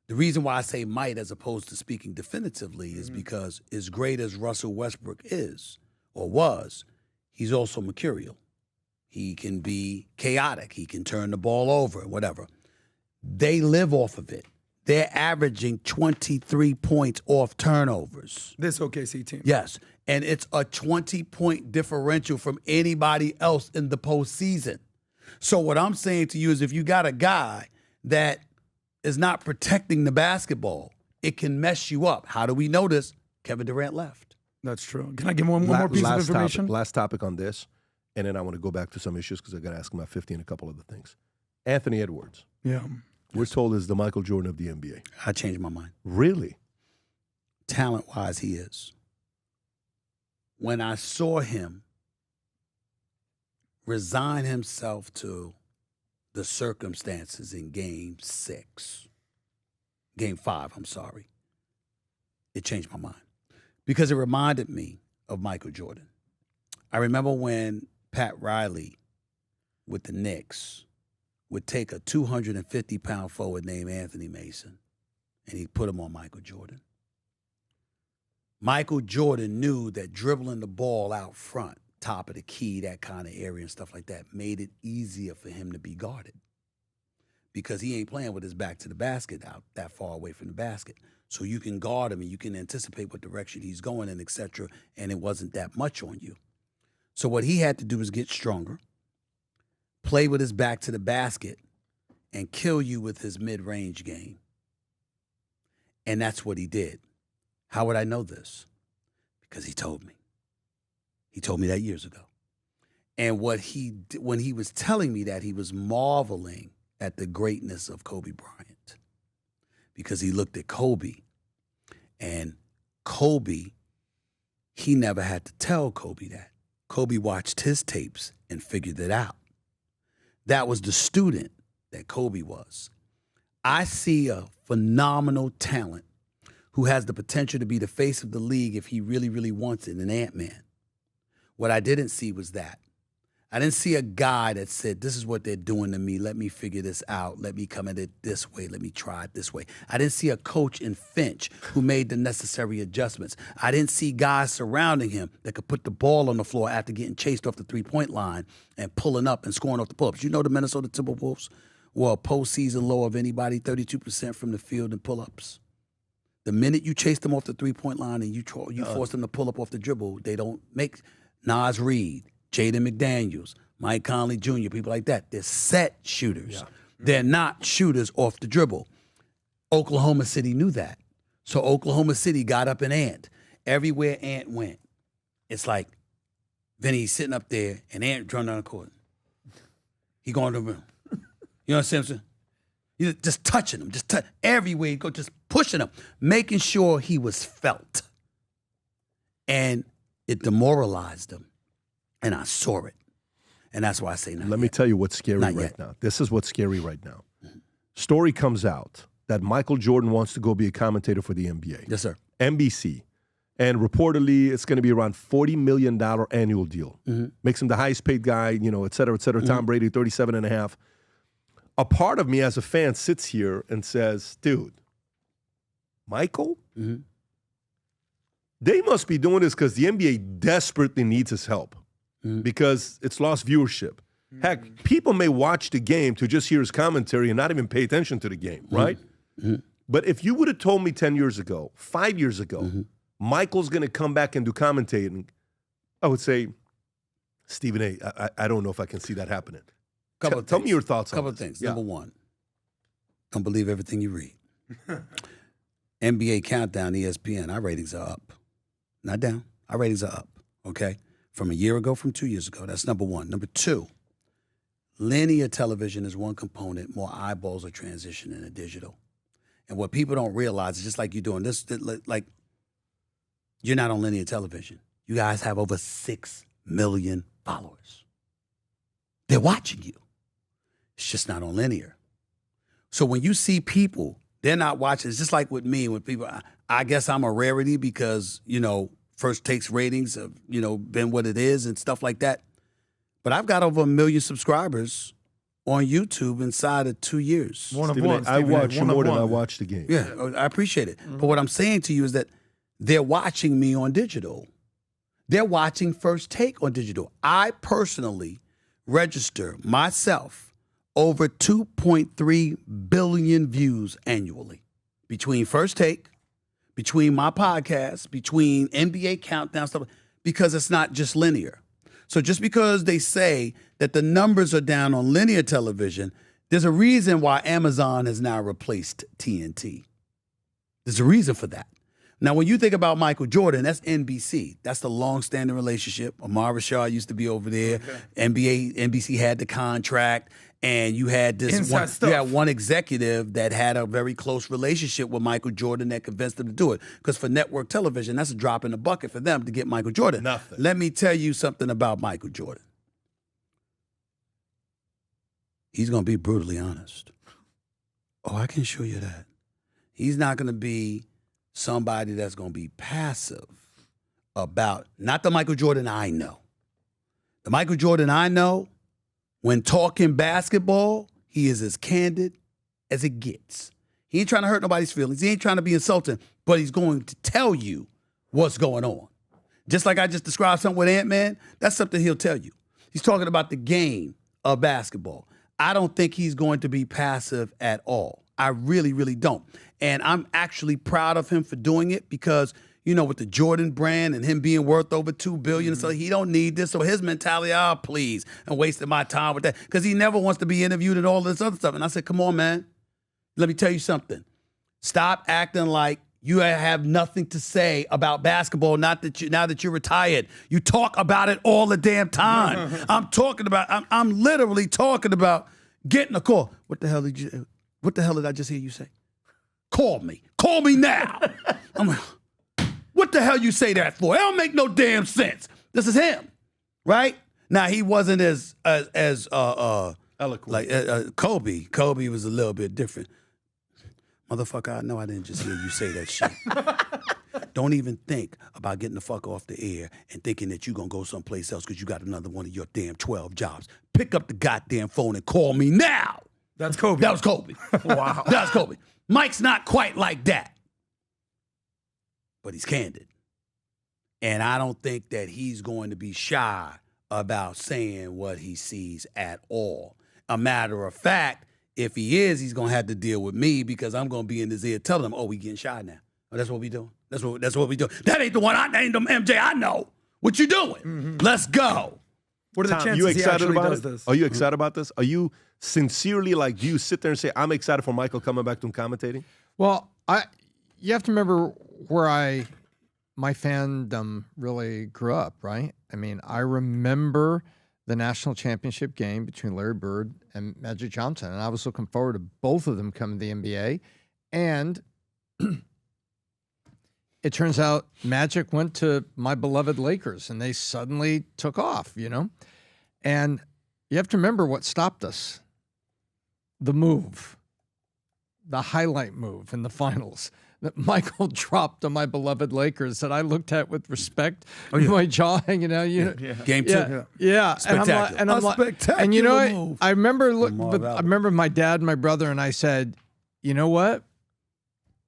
The reason why I say might as opposed to speaking definitively is because as great as Russell Westbrook is or was, he's also mercurial. He can be chaotic. He can turn the ball over, whatever. They live off of it. They're averaging 23 points off turnovers. This OKC team. Yes, and it's a 20-point differential from anybody else in the postseason. So what I'm saying to you is if you got a guy that is not protecting the basketball, it can mess you up. How do we know this? Kevin Durant left. That's true. Can I give one more piece of information? Last topic on this, and then I want to go back to some issues because I got to ask him about 50 and a couple other things. Anthony Edwards. Yeah. We're told is the Michael Jordan of the NBA. I changed my mind. Really? Talent-wise, he is. When I saw him resign himself to the circumstances in Game 5, I'm sorry, it changed my mind because it reminded me of Michael Jordan. I remember when Pat Riley with the Knicks would take a 250-pound forward named Anthony Mason, and he'd put him on Michael Jordan. Michael Jordan knew that dribbling the ball out front, top of the key, that kind of area and stuff like that, made it easier for him to be guarded because he ain't playing with his back to the basket out that far away from the basket. So you can guard him and you can anticipate what direction he's going in, et cetera, and it wasn't that much on you. So what he had to do was get stronger, play with his back to the basket, and kill you with his mid-range game. And that's what he did. How would I know this? Because he told me. He told me that years ago. And when he was telling me that, he was marveling at the greatness of Kobe Bryant. Because he looked at Kobe, and Kobe, he never had to tell Kobe that. Kobe watched his tapes and figured it out. That was the student that Kobe was. I see a phenomenal talent who has the potential to be the face of the league if he really, really wants it, an Ant-Man. What I didn't see was that. I didn't see a guy that said, this is what they're doing to me. Let me figure this out. Let me come at it this way. Let me try it this way. I didn't see a coach in Finch who made the necessary adjustments. I didn't see guys surrounding him that could put the ball on the floor after getting chased off the three-point line and pulling up and scoring off the pull-ups. You know the Minnesota Timberwolves were a postseason low of anybody, 32% from the field in pull-ups. The minute you chase them off the three-point line and you force them to pull up off the dribble, they don't make Nas Reed, Jaden McDaniels, Mike Conley Jr., people like that. They're set shooters. Yeah. They're not shooters off the dribble. Oklahoma City knew that. So Oklahoma City got up an Ant. Everywhere Ant went, it's like Vinny's sitting up there and Ant running down the court. He going to the rim. You know what I'm saying? You're just touching him, everywhere you go, just pushing him, making sure he was felt. And it demoralized him. And I saw it. And that's why I say not Let yet. me tell you what's scary Not right yet. now. This is what's scary right now. Story comes out that Michael Jordan wants to go be a commentator for the NBA. Yes, sir. NBC. And reportedly, it's going to be around $40 million annual deal. Makes him the highest paid guy, et cetera, et cetera. Tom Brady, 37.5. A part of me as a fan sits here and says, dude, Michael? They must be doing this because the NBA desperately needs his help because it's lost viewership. Heck, people may watch the game to just hear his commentary and not even pay attention to the game, right? But if you would have told me 10 years ago, 5 years ago, Michael's going to come back and do commentating, I would say, Stephen A., I don't know if I can see that happening. Tell me your thoughts on Couple this. of things. Number one, don't believe everything you read. NBA Countdown, ESPN, our ratings are up. Not down. Our ratings are up, okay? From a year ago, from 2 years ago. That's number one. Number two, linear television is one component. More eyeballs are transitioning to digital. And what people don't realize is just like you're doing this, like you're not on linear television. You guys have over 6 million followers. They're watching you. It's just not on linear. So when you see people, they're not watching. It's just like with me, when people, I guess I'm a rarity because, First Takes ratings have, been what it is and stuff like that. But I've got over 1 million subscribers on YouTube inside of 2 years. I watch you more than I watch the game. Yeah, I appreciate it. But what I'm saying to you is that they're watching me on digital. They're watching First Take on digital. I personally register myself over 2.3 billion views annually between First Take, between my podcast, between NBA Countdown stuff, because it's not just linear. So just because they say that the numbers are down on linear television, there's a reason why Amazon has now replaced TNT. There's a reason for that. Now, when you think about Michael Jordan, that's NBC. That's the long-standing relationship. Amar Rashad used to be over there. Okay. NBC had the contract, and you had one executive that had a very close relationship with Michael Jordan that convinced him to do it. Because for network television, that's a drop in the bucket for them to get Michael Jordan. Nothing. Let me tell you something about Michael Jordan. He's going to be brutally honest. Oh, I can show you that. He's not going to be somebody that's going to be passive about, not the Michael Jordan I know. The Michael Jordan I know, when talking basketball, he is as candid as it gets. He ain't trying to hurt nobody's feelings. He ain't trying to be insulting, but he's going to tell you what's going on. Just like I just described something with Ant-Man, that's something he'll tell you. He's talking about the game of basketball. I don't think he's going to be passive at all. I really, really don't. And I'm actually proud of him for doing it because, with the Jordan brand and him being worth over $2 billion, so he don't need this. So his mentality, please, and wasting my time with that because he never wants to be interviewed and all this other stuff. And I said, come on, man. Let me tell you something. Stop acting like you have nothing to say about basketball now that you're retired. You talk about it all the damn time. I'm literally talking about getting a call. What the hell did I just hear you say? Call me. Call me now. I'm like, what the hell you say that for? It don't make no damn sense. This is him, right? Now, he wasn't as eloquent. Like Kobe. Kobe was a little bit different. Motherfucker, I know I didn't just hear you say that shit. Don't even think about getting the fuck off the air and thinking that you're going to go someplace else because you got another one of your damn 12 jobs. Pick up the goddamn phone and call me now. That's Kobe. That was Kobe. Wow. That was Kobe. Mike's not quite like that. But he's candid. And I don't think that he's going to be shy about saying what he sees at all. A matter of fact, if he is, he's going to have to deal with me because I'm going to be in his ear telling him, we getting shy now. Oh, that's what we doing. That's what we doing. That ain't the one. That ain't the MJ I know. What you doing? Mm-hmm. Let's go. What are the chances you excited he actually about does it? this? Are you excited about this? Are you sincerely do you sit there and say, I'm excited for Michael coming back to commentating? Well, you have to remember where my fandom really grew up, right? I mean, I remember the national championship game between Larry Bird and Magic Johnson, and I was looking forward to both of them coming to the NBA. And it turns out Magic went to my beloved Lakers, and they suddenly took off, And you have to remember what stopped us. The move. The highlight move in the finals that Michael dropped on my beloved Lakers that I looked at with respect, my jaw hanging out. Game two. Yeah. Spectacular. And I'm spectacular move. I remember my dad, my brother, and I said, you know what?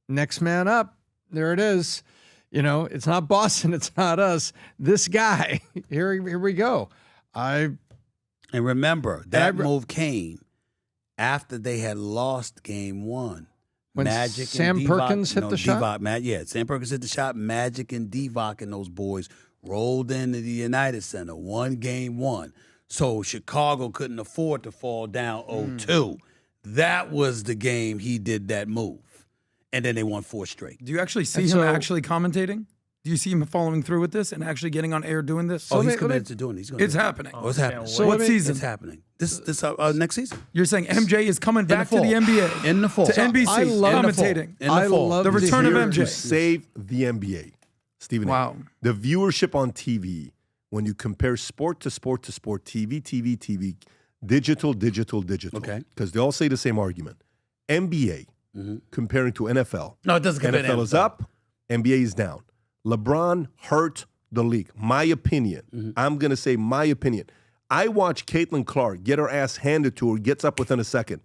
Next man up. There it is. It's not Boston. It's not us. This guy. Here we go. And remember, that move came after they had lost game one. When Magic Sam and Perkins hit the shot? Sam Perkins hit the shot. Magic and Divock and those boys rolled into the United Center. Won game one. So Chicago couldn't afford to fall down 0-2. That was the game he did that move. And then they won 4 straight. Do you actually see him actually commentating? Do you see him following through with this and actually getting on air doing this? He's committed to doing it. He's gonna It's do it. happening. Oh, it's happening. So what season? It's happening. This next season. You're saying MJ is coming back to fall. the NBA In the fall. to So NBC I love- commentating. In the fall. The return of Here MJ. to save the NBA. Stephen A. Wow. The viewership on TV, when you compare sport to sport to sport, TV, digital. Okay. Because they all say the same argument. NBA comparing to NFL. No, it doesn't compare to NFL is NFL. up, NBA is down. LeBron hurt the league. My opinion. I'm going to say my opinion. I watched Caitlin Clark get her ass handed to her, gets up within a second.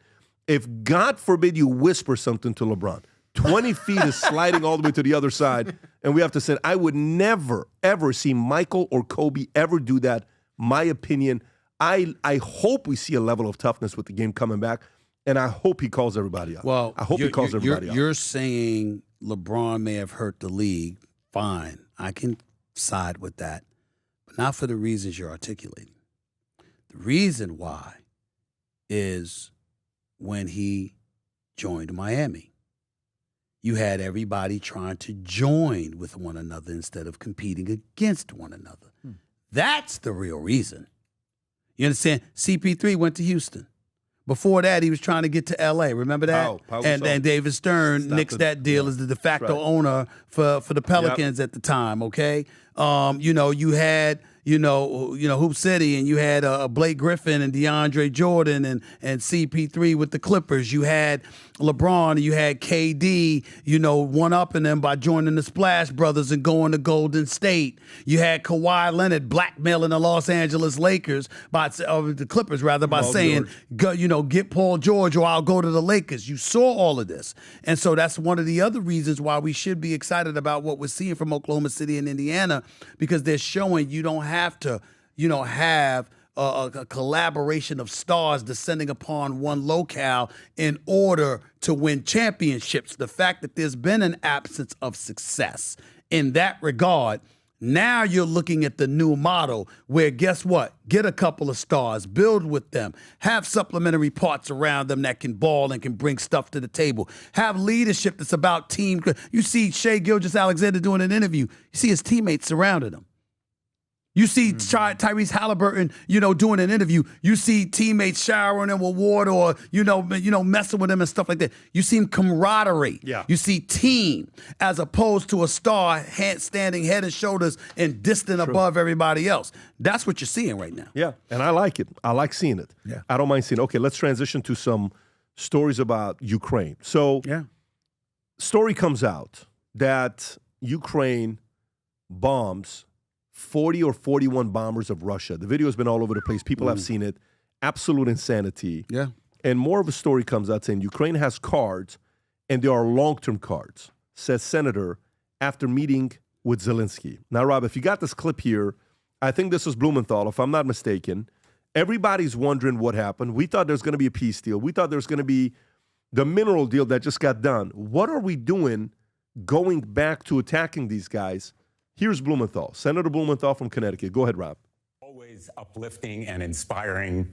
If, God forbid, you whisper something to LeBron, 20 feet is sliding all the way to the other side, and we have to say, I would never, ever see Michael or Kobe ever do that. My opinion. I hope we see a level of toughness with the game coming back, and I hope he calls everybody out. Well, I hope he calls everybody out. You're saying LeBron may have hurt the league. Fine. I can side with that, but not for the reasons you're articulating. The reason why is when he joined Miami. You had everybody trying to join with one another instead of competing against one another. That's the real reason. You understand? CP3 went to Houston. Before that, he was trying to get to L.A. Remember that? And David Stern nixed that deal as the de facto owner for the Pelicans at the time, okay? You had, Hoop City, and you had Blake Griffin and DeAndre Jordan and CP3 with the Clippers. You had LeBron and you had KD, one-upping them by joining the Splash Brothers and going to Golden State. You had Kawhi Leonard blackmailing the Los Angeles Lakers the Clippers by saying, get Paul George or I'll go to the Lakers. You saw all of this. And so that's one of the other reasons why we should be excited about what we're seeing from Oklahoma City and Indiana, because they're showing you don't have to, have a collaboration of stars descending upon one locale in order to win championships. The fact that there's been an absence of success in that regard, now you're looking at the new model where, guess what? Get a couple of stars, build with them, have supplementary parts around them that can ball and can bring stuff to the table, have leadership that's about team. You see Shai Gilgeous-Alexander doing an interview. You see his teammates surrounding him. You see Tyrese Halliburton, doing an interview. You see teammates showering him with water or, messing with him and stuff like that. You see camaraderie. Yeah. You see team as opposed to a star standing head and shoulders and distant above everybody else. That's what you're seeing right now. Yeah, and I like it. I like seeing it. Yeah. I don't mind seeing it. Okay, let's transition to some stories about Ukraine. So, story comes out that Ukraine bombs 40 or 41 bombers of Russia. The video has been all over the place. People have seen it. Absolute insanity. Yeah. And more of a story comes out saying Ukraine has cards, and they are long-term cards, says Senator, after meeting with Zelensky. Now, Rob, if you got this clip here, I think this is Blumenthal, if I'm not mistaken. Everybody's wondering what happened. We thought there was going to be a peace deal. We thought there was going to be the mineral deal that just got done. What are we doing going back to attacking these guys? Here's Blumenthal, Senator Blumenthal from Connecticut. Go ahead, Rob. Always uplifting and inspiring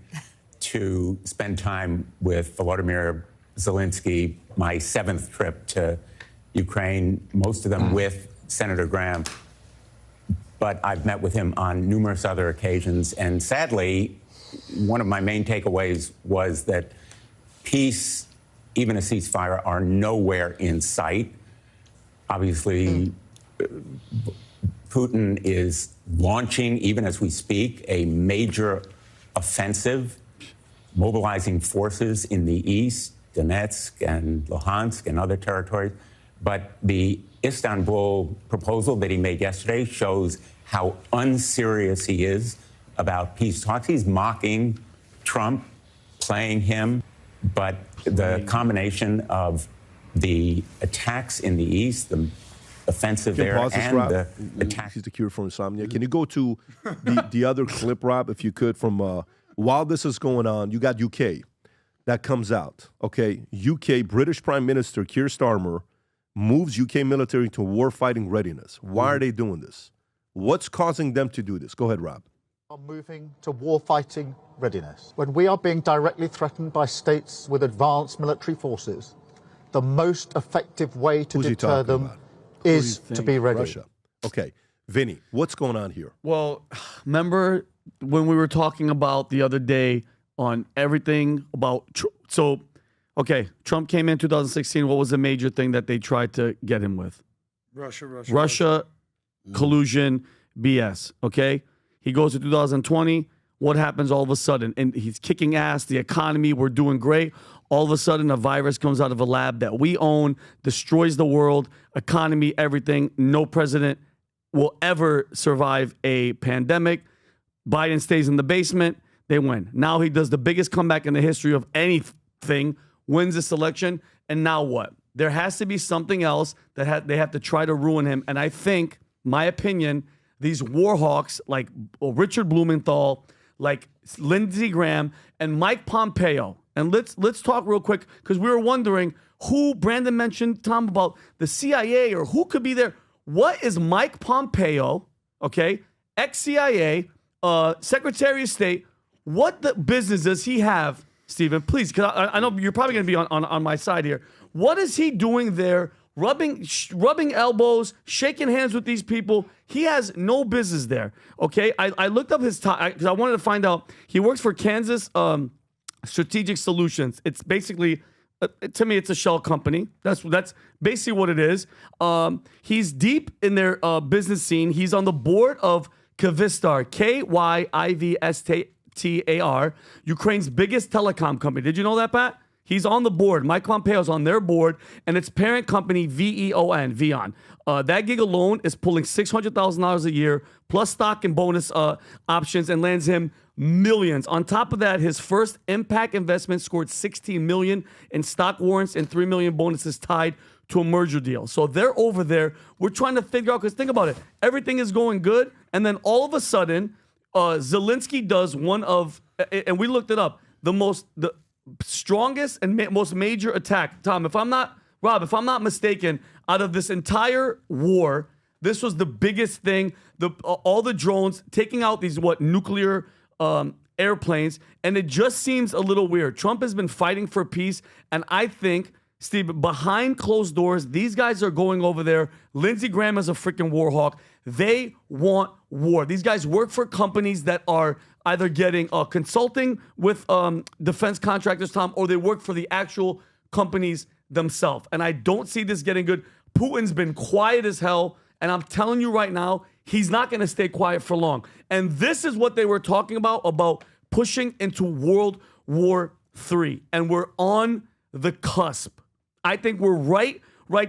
to spend time with Volodymyr Zelensky, my 7th trip to Ukraine, most of them with Senator Graham. But I've met with him on numerous other occasions. And sadly, one of my main takeaways was that peace, even a ceasefire, are nowhere in sight. Obviously, Putin is launching, even as we speak, a major offensive, mobilizing forces in the east, Donetsk and Luhansk and other territories. But the Istanbul proposal that he made yesterday shows how unserious he is about peace talks. He's mocking Trump, playing him, but the combination of the attacks in the east, the offensive there, and the attack. He's the cure for insomnia. Can you go to the other clip, Rob, if you could, from while this is going on, you got UK that comes out, okay? UK, British Prime Minister Keir Starmer moves UK military to war-fighting readiness. Why are they doing this? What's causing them to do this? Go ahead, Rob. Are moving to war-fighting readiness. When we are being directly threatened by states with advanced military forces, the most effective way to deter them is to be ready. Russia. Okay, Vinny, what's going on here? Well, remember when we were talking about the other day on everything about Trump came in 2016. What was the major thing that they tried to get him with? Russia collusion, BS. Okay, he goes to 2020. What happens all of a sudden? And he's kicking ass. The economy, we're doing great. All of a sudden, a virus comes out of a lab that we own, destroys the world, economy, everything. No president will ever survive a pandemic. Biden stays in the basement. They win. Now he does the biggest comeback in the history of anything, wins this election, and now what? There has to be something else that they have to try to ruin him. And I think, my opinion, these war hawks like Richard Blumenthal, like Lindsey Graham, and Mike Pompeo. And let's talk real quick, because we were wondering who Brandon mentioned, Tom, about the CIA or who could be there. What is Mike Pompeo, okay, ex-CIA, Secretary of State, what the business does he have, Stephen? Please, because I know you're probably going to be on my side here. What is he doing there, rubbing elbows, shaking hands with these people? He has no business there, okay? I looked up his time because I wanted to find out. He works for Kansas Strategic Solutions. It's basically, to me, it's a shell company. That's basically what it is. He's deep in their business scene. He's on the board of Kyivstar, Kyivstar, Ukraine's biggest telecom company. Did you know that, Pat? He's on the board. Mike Pompeo's on their board, and its parent company, VEON. That gig alone is pulling $600,000 a year, plus stock and bonus options, and lands him millions. On top of that, his first impact investment scored $16 million in stock warrants and $3 million bonuses tied to a merger deal. So they're over there. We're trying to figure out, because think about it. Everything is going good, and then all of a sudden, Zelensky does one of, and we looked it up, the strongest and most major attack. Tom, if I'm not mistaken, out of this entire war, this was the biggest thing. All the drones taking out these nuclear airplanes, and it just seems a little weird. Trump has been fighting for peace, and I think, Steve, behind closed doors, these guys are going over there. Lindsey Graham is a freaking war hawk. They want war. These guys work for companies that are either getting consulting with defense contractors, Tom, or they work for the actual companies themselves. And I don't see this getting good. Putin's been quiet as hell, and I'm telling you right now, he's not going to stay quiet for long. And this is what they were talking about pushing into World War III. And we're on the cusp. I think we're right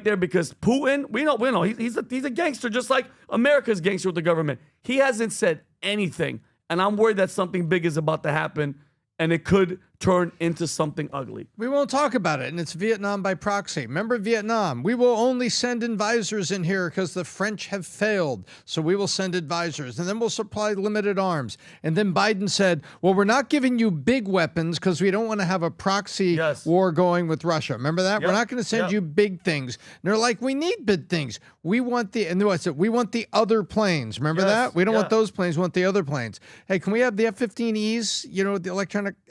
there, because Putin, we know he's a gangster, just like America's gangster with the government. He hasn't said anything, and I'm worried that something big is about to happen, and it could turn into something ugly. We won't talk about it, and it's Vietnam by proxy. Remember Vietnam? We will only send advisors in here because the French have failed, so we will send advisors, and then we'll supply limited arms. And then Biden said, well, we're not giving you big weapons because we don't want to have a proxy war going with Russia. Remember that? Yep. We're not going to send you big things. And they're like, we need big things. We want the other planes. Remember that? We don't want those planes. We want the other planes. Hey, can we have the F-15Es, the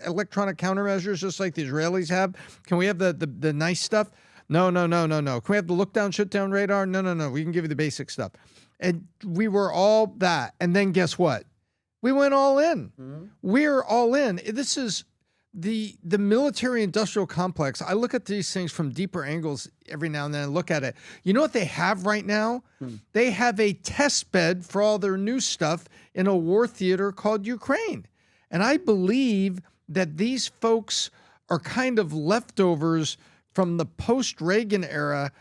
electronic countermeasures, just like the Israelis have? Can we have the nice stuff? No. Can we have the look-down, shut-down radar? No. We can give you the basic stuff. And we were all that. And then guess what? We went all in. Mm-hmm. We're all in. This is the military-industrial complex. I look at these things from deeper angles every now and then and look at it. You know what they have right now? They have a test bed for all their new stuff in a war theater called Ukraine. And I believe that these folks are kind of leftovers from the post-Reagan era,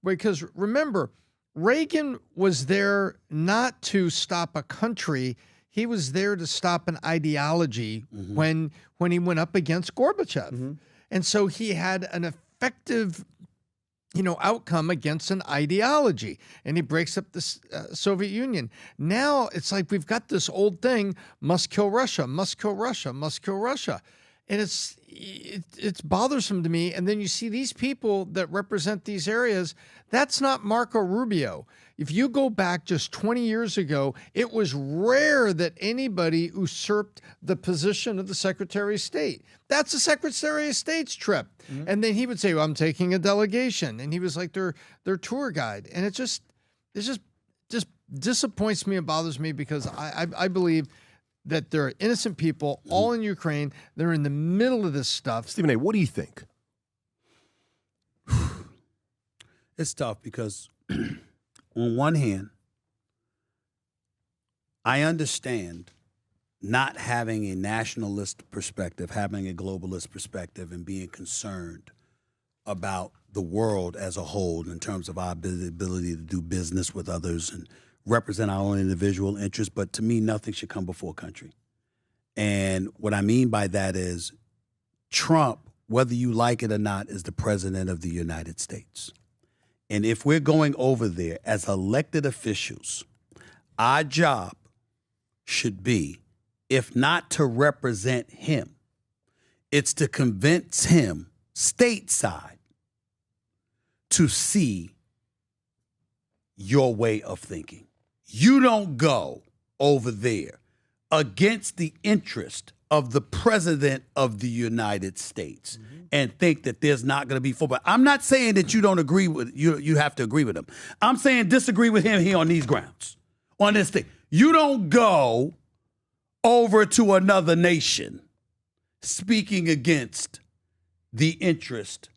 because remember, Reagan was there not to stop a country. He was there to stop an ideology when he went up against Gorbachev. Mm-hmm. And so he had an effective outcome against an ideology, and he breaks up the Soviet Union. Now it's like we've got this old thing, must kill Russia, must kill Russia, must kill Russia. And it's bothersome to me. And then you see these people that represent these areas. That's not Marco Rubio. If you go back just 20 years ago, it was rare that anybody usurped the position of the Secretary of State. That's the Secretary of State's trip. Mm-hmm. And then he would say, well, I'm taking a delegation. And he was like their tour guide. And it's just disappoints me and bothers me because I believe that there are innocent people all in Ukraine. They're in the middle of this stuff. Stephen A., what do you think? It's tough because on one hand, I understand not having a nationalist perspective, having a globalist perspective, and being concerned about the world as a whole in terms of our ability to do business with others and represent our own individual interests. But to me, nothing should come before country. And what I mean by that is Trump, whether you like it or not, is the president of the United States. And if we're going over there as elected officials, our job should be, if not to represent him, it's to convince him stateside to see your way of thinking. You don't go over there against the interest of the president of the United States and think that there's not going to be football. I'm not saying that you don't agree with you have to agree with him. I'm saying disagree with him here on these grounds, on this thing. You don't go over to another nation speaking against the interest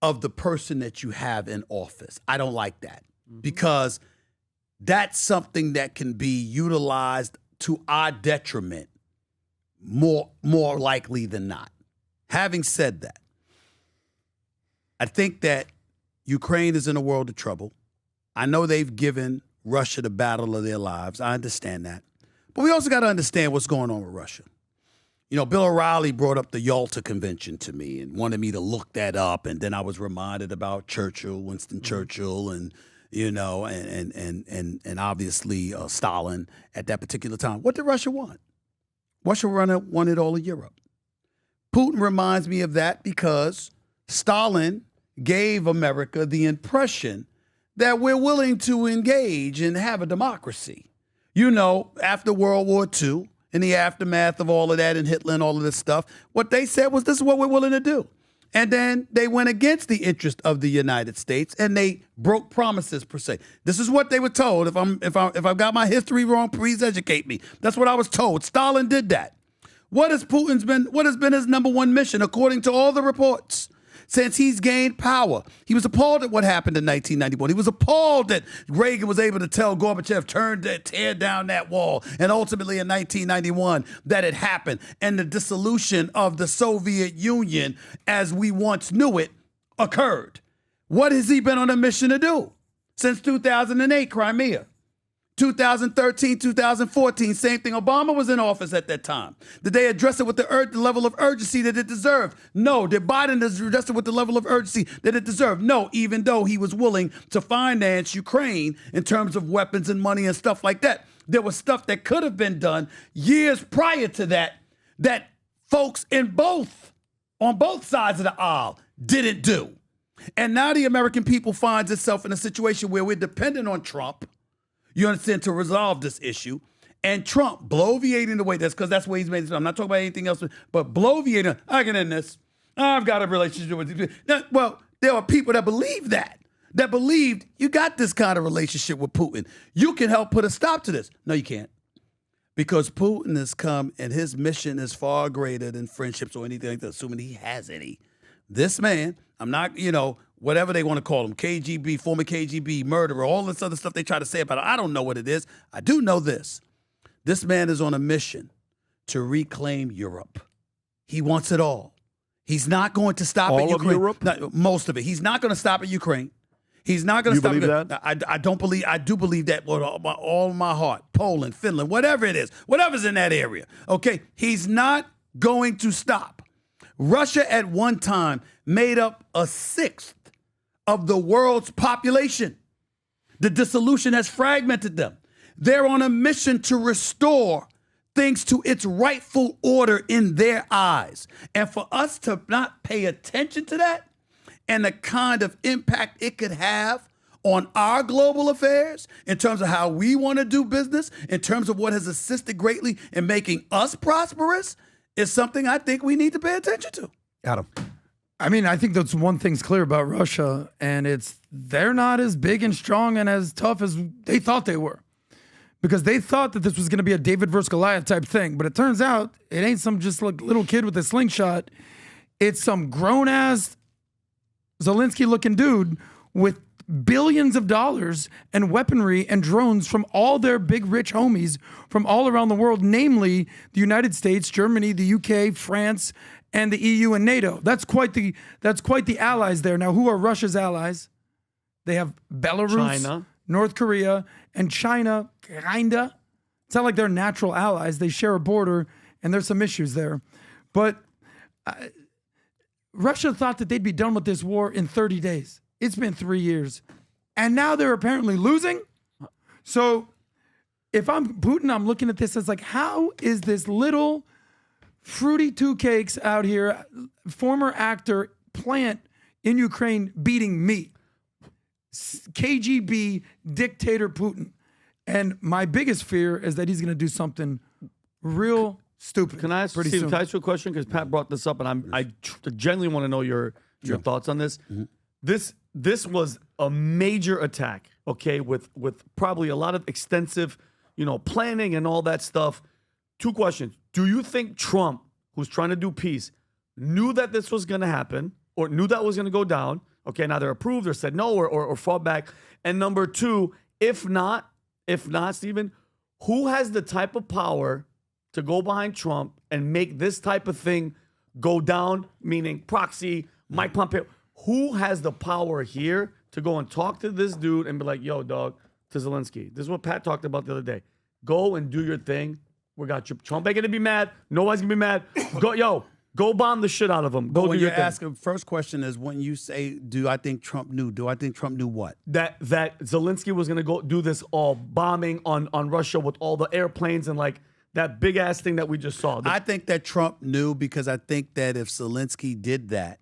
of the person that you have in office. I don't like that because that's something that can be utilized to our detriment more likely than not. Having said that, I think that Ukraine is in a world of trouble. I know they've given Russia the battle of their lives. I understand that. But we also got to understand what's going on with Russia. You know, Bill O'Reilly brought up the Yalta Convention to me and wanted me to look that up. And then I was reminded about Churchill, Winston Churchill, and, you know, and obviously Stalin at that particular time. What did Russia want? Russia wanted all of Europe. Putin reminds me of that because Stalin gave America the impression that we're willing to engage and have a democracy. You know, after World War II, in the aftermath of all of that and Hitler and all of this stuff, what they said was, this is what we're willing to do. And then they went against the interest of the United States and they broke promises per se. This is what they were told. If I've got my history wrong, please educate me. That's what I was told. Stalin did that. What has been his number one mission, according to all the reports? Since he's gained power, he was appalled at what happened in 1991. He was appalled that Reagan was able to tell Gorbachev, tear down that wall. And ultimately in 1991, that it happened. And the dissolution of the Soviet Union as we once knew it occurred. What has he been on a mission to do? Since 2008, Crimea. 2013, 2014, same thing. Obama was in office at that time. Did they address it with the level of urgency that it deserved? No. Did Biden address it with the level of urgency that it deserved? No, even though he was willing to finance Ukraine in terms of weapons and money and stuff like that. There was stuff that could have been done years prior to that folks on both sides of the aisle didn't do. And now the American people finds itself in a situation where we're dependent on Trump, you understand, to resolve this issue. And Trump bloviating the way that's where he's made this. I'm not talking about anything else, but bloviating, I can end this. I've got a relationship with you. Now, well, there are people that believe that believed you got this kind of relationship with Putin. You can help put a stop to this. No, you can't. Because Putin has come and his mission is far greater than friendships or anything like that, assuming he has any. This man, I'm not, whatever they want to call him, KGB, former KGB, murderer, all this other stuff they try to say about it. I don't know what it is. I do know this. This man is on a mission to reclaim Europe. He wants it all. He's not going to stop at Ukraine. All of Europe? No, most of it. He's not going to stop at Ukraine. He's not going to stop. You believe that? I do believe that with all my heart. Poland, Finland, whatever it is, whatever's in that area. Okay? He's not going to stop. Russia at one time made up 1/6 of the world's population. The dissolution has fragmented them. They're on a mission to restore things to its rightful order in their eyes. And for us to not pay attention to that and the kind of impact it could have on our global affairs in terms of how we want to do business, in terms of what has assisted greatly in making us prosperous, is something I think we need to pay attention to. Adam. I mean, I think that's one thing's clear about Russia, and it's they're not as big and strong and as tough as they thought they were. because they thought that this was going to be a David versus Goliath type thing. But it turns out it ain't some just like little kid with a slingshot. It's some grown-ass Zelensky-looking dude with billions of dollars and weaponry and drones from all their big rich homies from all around the world, namely the United States, Germany, the UK, France, and the EU and NATO. That's quite the allies there. Now, who are Russia's allies? They have Belarus, China, North Korea, and China, kinda. It's not like they're natural allies. They share a border, and there's some issues there. But Russia thought that they'd be done with this war in 30 days. It's been 3 years. And now they're apparently losing. So if I'm Putin, I'm looking at this as like, how is this little fruity two cakes out here, former actor, plant in Ukraine beating me? KGB dictator Putin. And my biggest fear is that he's going to do something real stupid. Can I ask Steve, can I ask you a question? Because Pat brought this up, and I genuinely want to know your thoughts on this. Mm-hmm. This was a major attack, okay, with probably a lot of extensive, planning and all that stuff. 2 questions. Do you think Trump, who's trying to do peace, knew that this was going to happen or knew that was going to go down? Okay, now they're approved or said no or fought back. And number 2, if not, Stephen, who has the type of power to go behind Trump and make this type of thing go down, meaning proxy, Mike Pompeo? Who has the power here to go and talk to this dude and be like, yo, dog, to Zelensky? This is what Pat talked about the other day. Go and do your thing. We got you. Trump ain't going to be mad. Nobody's going to be mad. Go bomb the shit out of him. Go do your thing. Asking, first question is when you say, do I think Trump knew? Do I think Trump knew what? That Zelensky was going to go do this all bombing on Russia with all the airplanes and like that big ass thing that we just saw. I think that Trump knew because I think that if Zelensky did that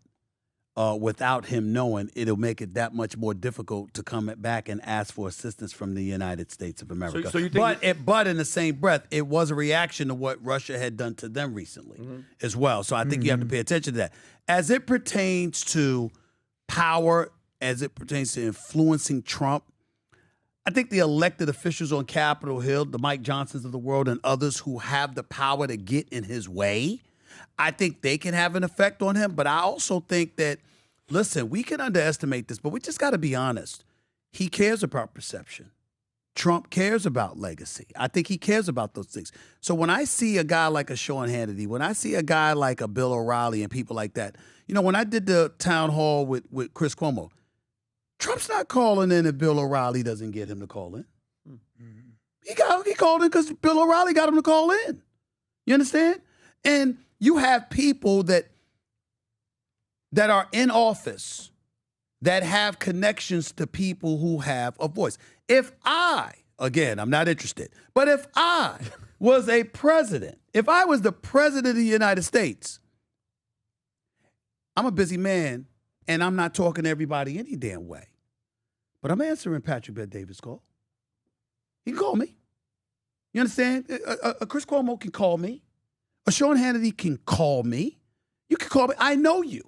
without him knowing, it'll make it that much more difficult to come back and ask for assistance from the United States of America. So you think but in the same breath, it was a reaction to what Russia had done to them recently as well. So I think you have to pay attention to that. As it pertains to power, as it pertains to influencing Trump, I think the elected officials on Capitol Hill, the Mike Johnsons of the world and others who have the power to get in his way, I think they can have an effect on him. But I also think that, listen, we can underestimate this, but we just got to be honest. He cares about perception. Trump cares about legacy. I think he cares about those things. So when I see a guy like a Sean Hannity, when I see a guy like a Bill O'Reilly and people like that, when I did the town hall with Chris Cuomo, Trump's not calling in if Bill O'Reilly doesn't get him to call in. He called in because Bill O'Reilly got him to call in. You understand? And you have people that are in office that have connections to people who have a voice. If I'm not interested, but if I was a president, if I was the president of the United States, I'm a busy man and I'm not talking to everybody any damn way. But I'm answering Patrick Bet-David's call. He can call me. You understand? A Chris Cuomo can call me. A Sean Hannity can call me. You can call me. I know you.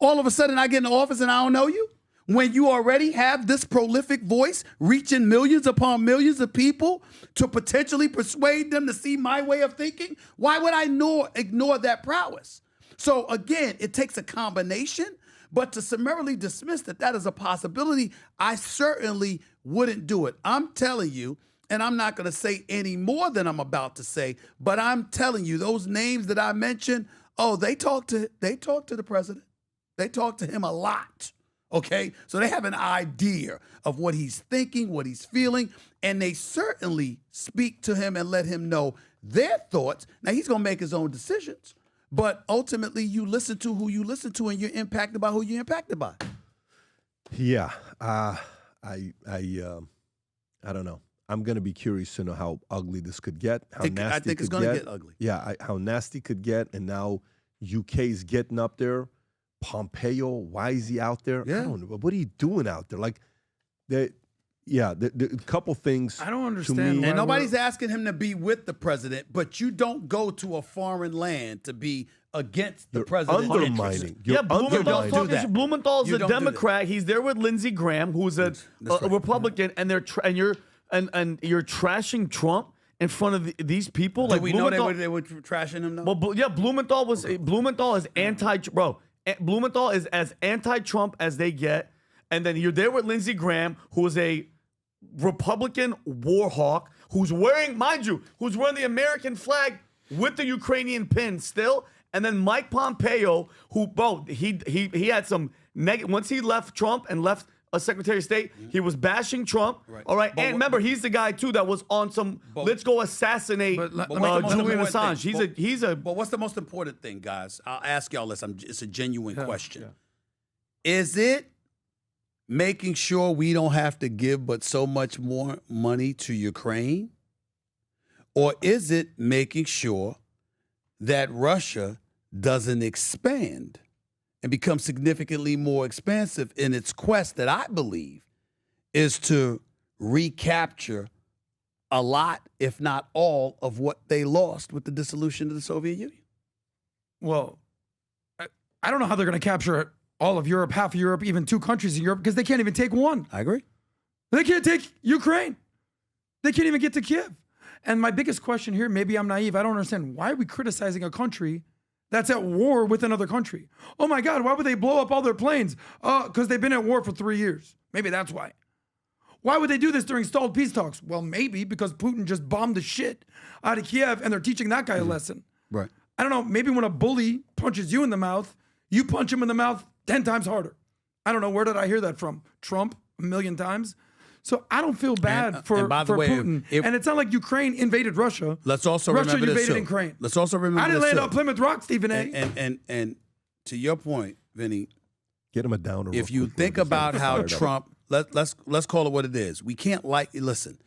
All of a sudden, I get in the office and I don't know you. When you already have this prolific voice reaching millions upon millions of people to potentially persuade them to see my way of thinking, why would I ignore that prowess? So again, it takes a combination, but to summarily dismiss that is a possibility, I certainly wouldn't do it. I'm telling you, and I'm not going to say any more than I'm about to say, but I'm telling you, those names that I mentioned, they talk to the president. They talk to him a lot, okay? So they have an idea of what he's thinking, what he's feeling, and they certainly speak to him and let him know their thoughts. Now, he's going to make his own decisions, but ultimately you listen to who you listen to and you're impacted by who you're impacted by. Yeah, I don't know. I'm going to be curious to know how ugly this could get, how nasty I think it's going to get ugly. Yeah, how nasty could get, and now UK's getting up there. Pompeo, why is he out there? Yeah. I don't know. What are you doing out there? Like, a couple things. I don't understand. And nobody's asking him to be with the president, but you don't go to a foreign land to be against the president. Undermining. Blumenthal's a Democrat. He's there with Lindsey Graham, who's a Republican, and and you're trashing Trump in front of these people. Did like we know they were trashing him though? Well, yeah, Blumenthal is Blumenthal is as anti-Trump as they get, and then you're there with Lindsey Graham, who is a Republican war hawk, who's wearing the American flag with the Ukrainian pin still, and then Mike Pompeo, who he had some once he left Trump and left a Secretary of State, he was bashing Trump. Right. All right, and remember, he's the guy too that was on some let's go assassinate Julian Assange. He's a. But what's the most important thing, guys? I'll ask y'all this. It's a genuine question. Yeah. Is it making sure we don't have to give but so much more money to Ukraine, or is it making sure that Russia doesn't expand and become significantly more expansive in its quest that I believe is to recapture a lot, if not all, of what they lost with the dissolution of the Soviet Union? Well, I don't know how they're going to capture all of Europe, half of Europe, even 2 countries in Europe, because they can't even take one. I agree. They can't take Ukraine. They can't even get to Kiev. And my biggest question here, maybe I'm naive, I don't understand, why are we criticizing a country that's at war with another country? Oh my God, why would they blow up all their planes? Because they've been at war for 3 years. Maybe that's why. Why would they do this during stalled peace talks? Well, maybe because Putin just bombed the shit out of Kiev and they're teaching that guy a lesson. Right. I don't know, maybe when a bully punches you in the mouth, you punch him in the mouth 10 times harder. I don't know, where did I hear that from? Trump, 1,000,000 times? So I don't feel bad for Putin. And it's not like Ukraine invaded Russia. Let's also Russia remember this invaded too. Ukraine. Let's also remember I didn't this land too. on Plymouth Rock, Stephen A. And to your point, Vinny, get him a downer. If you think about how Trump, let's call it what it is. We can't listen.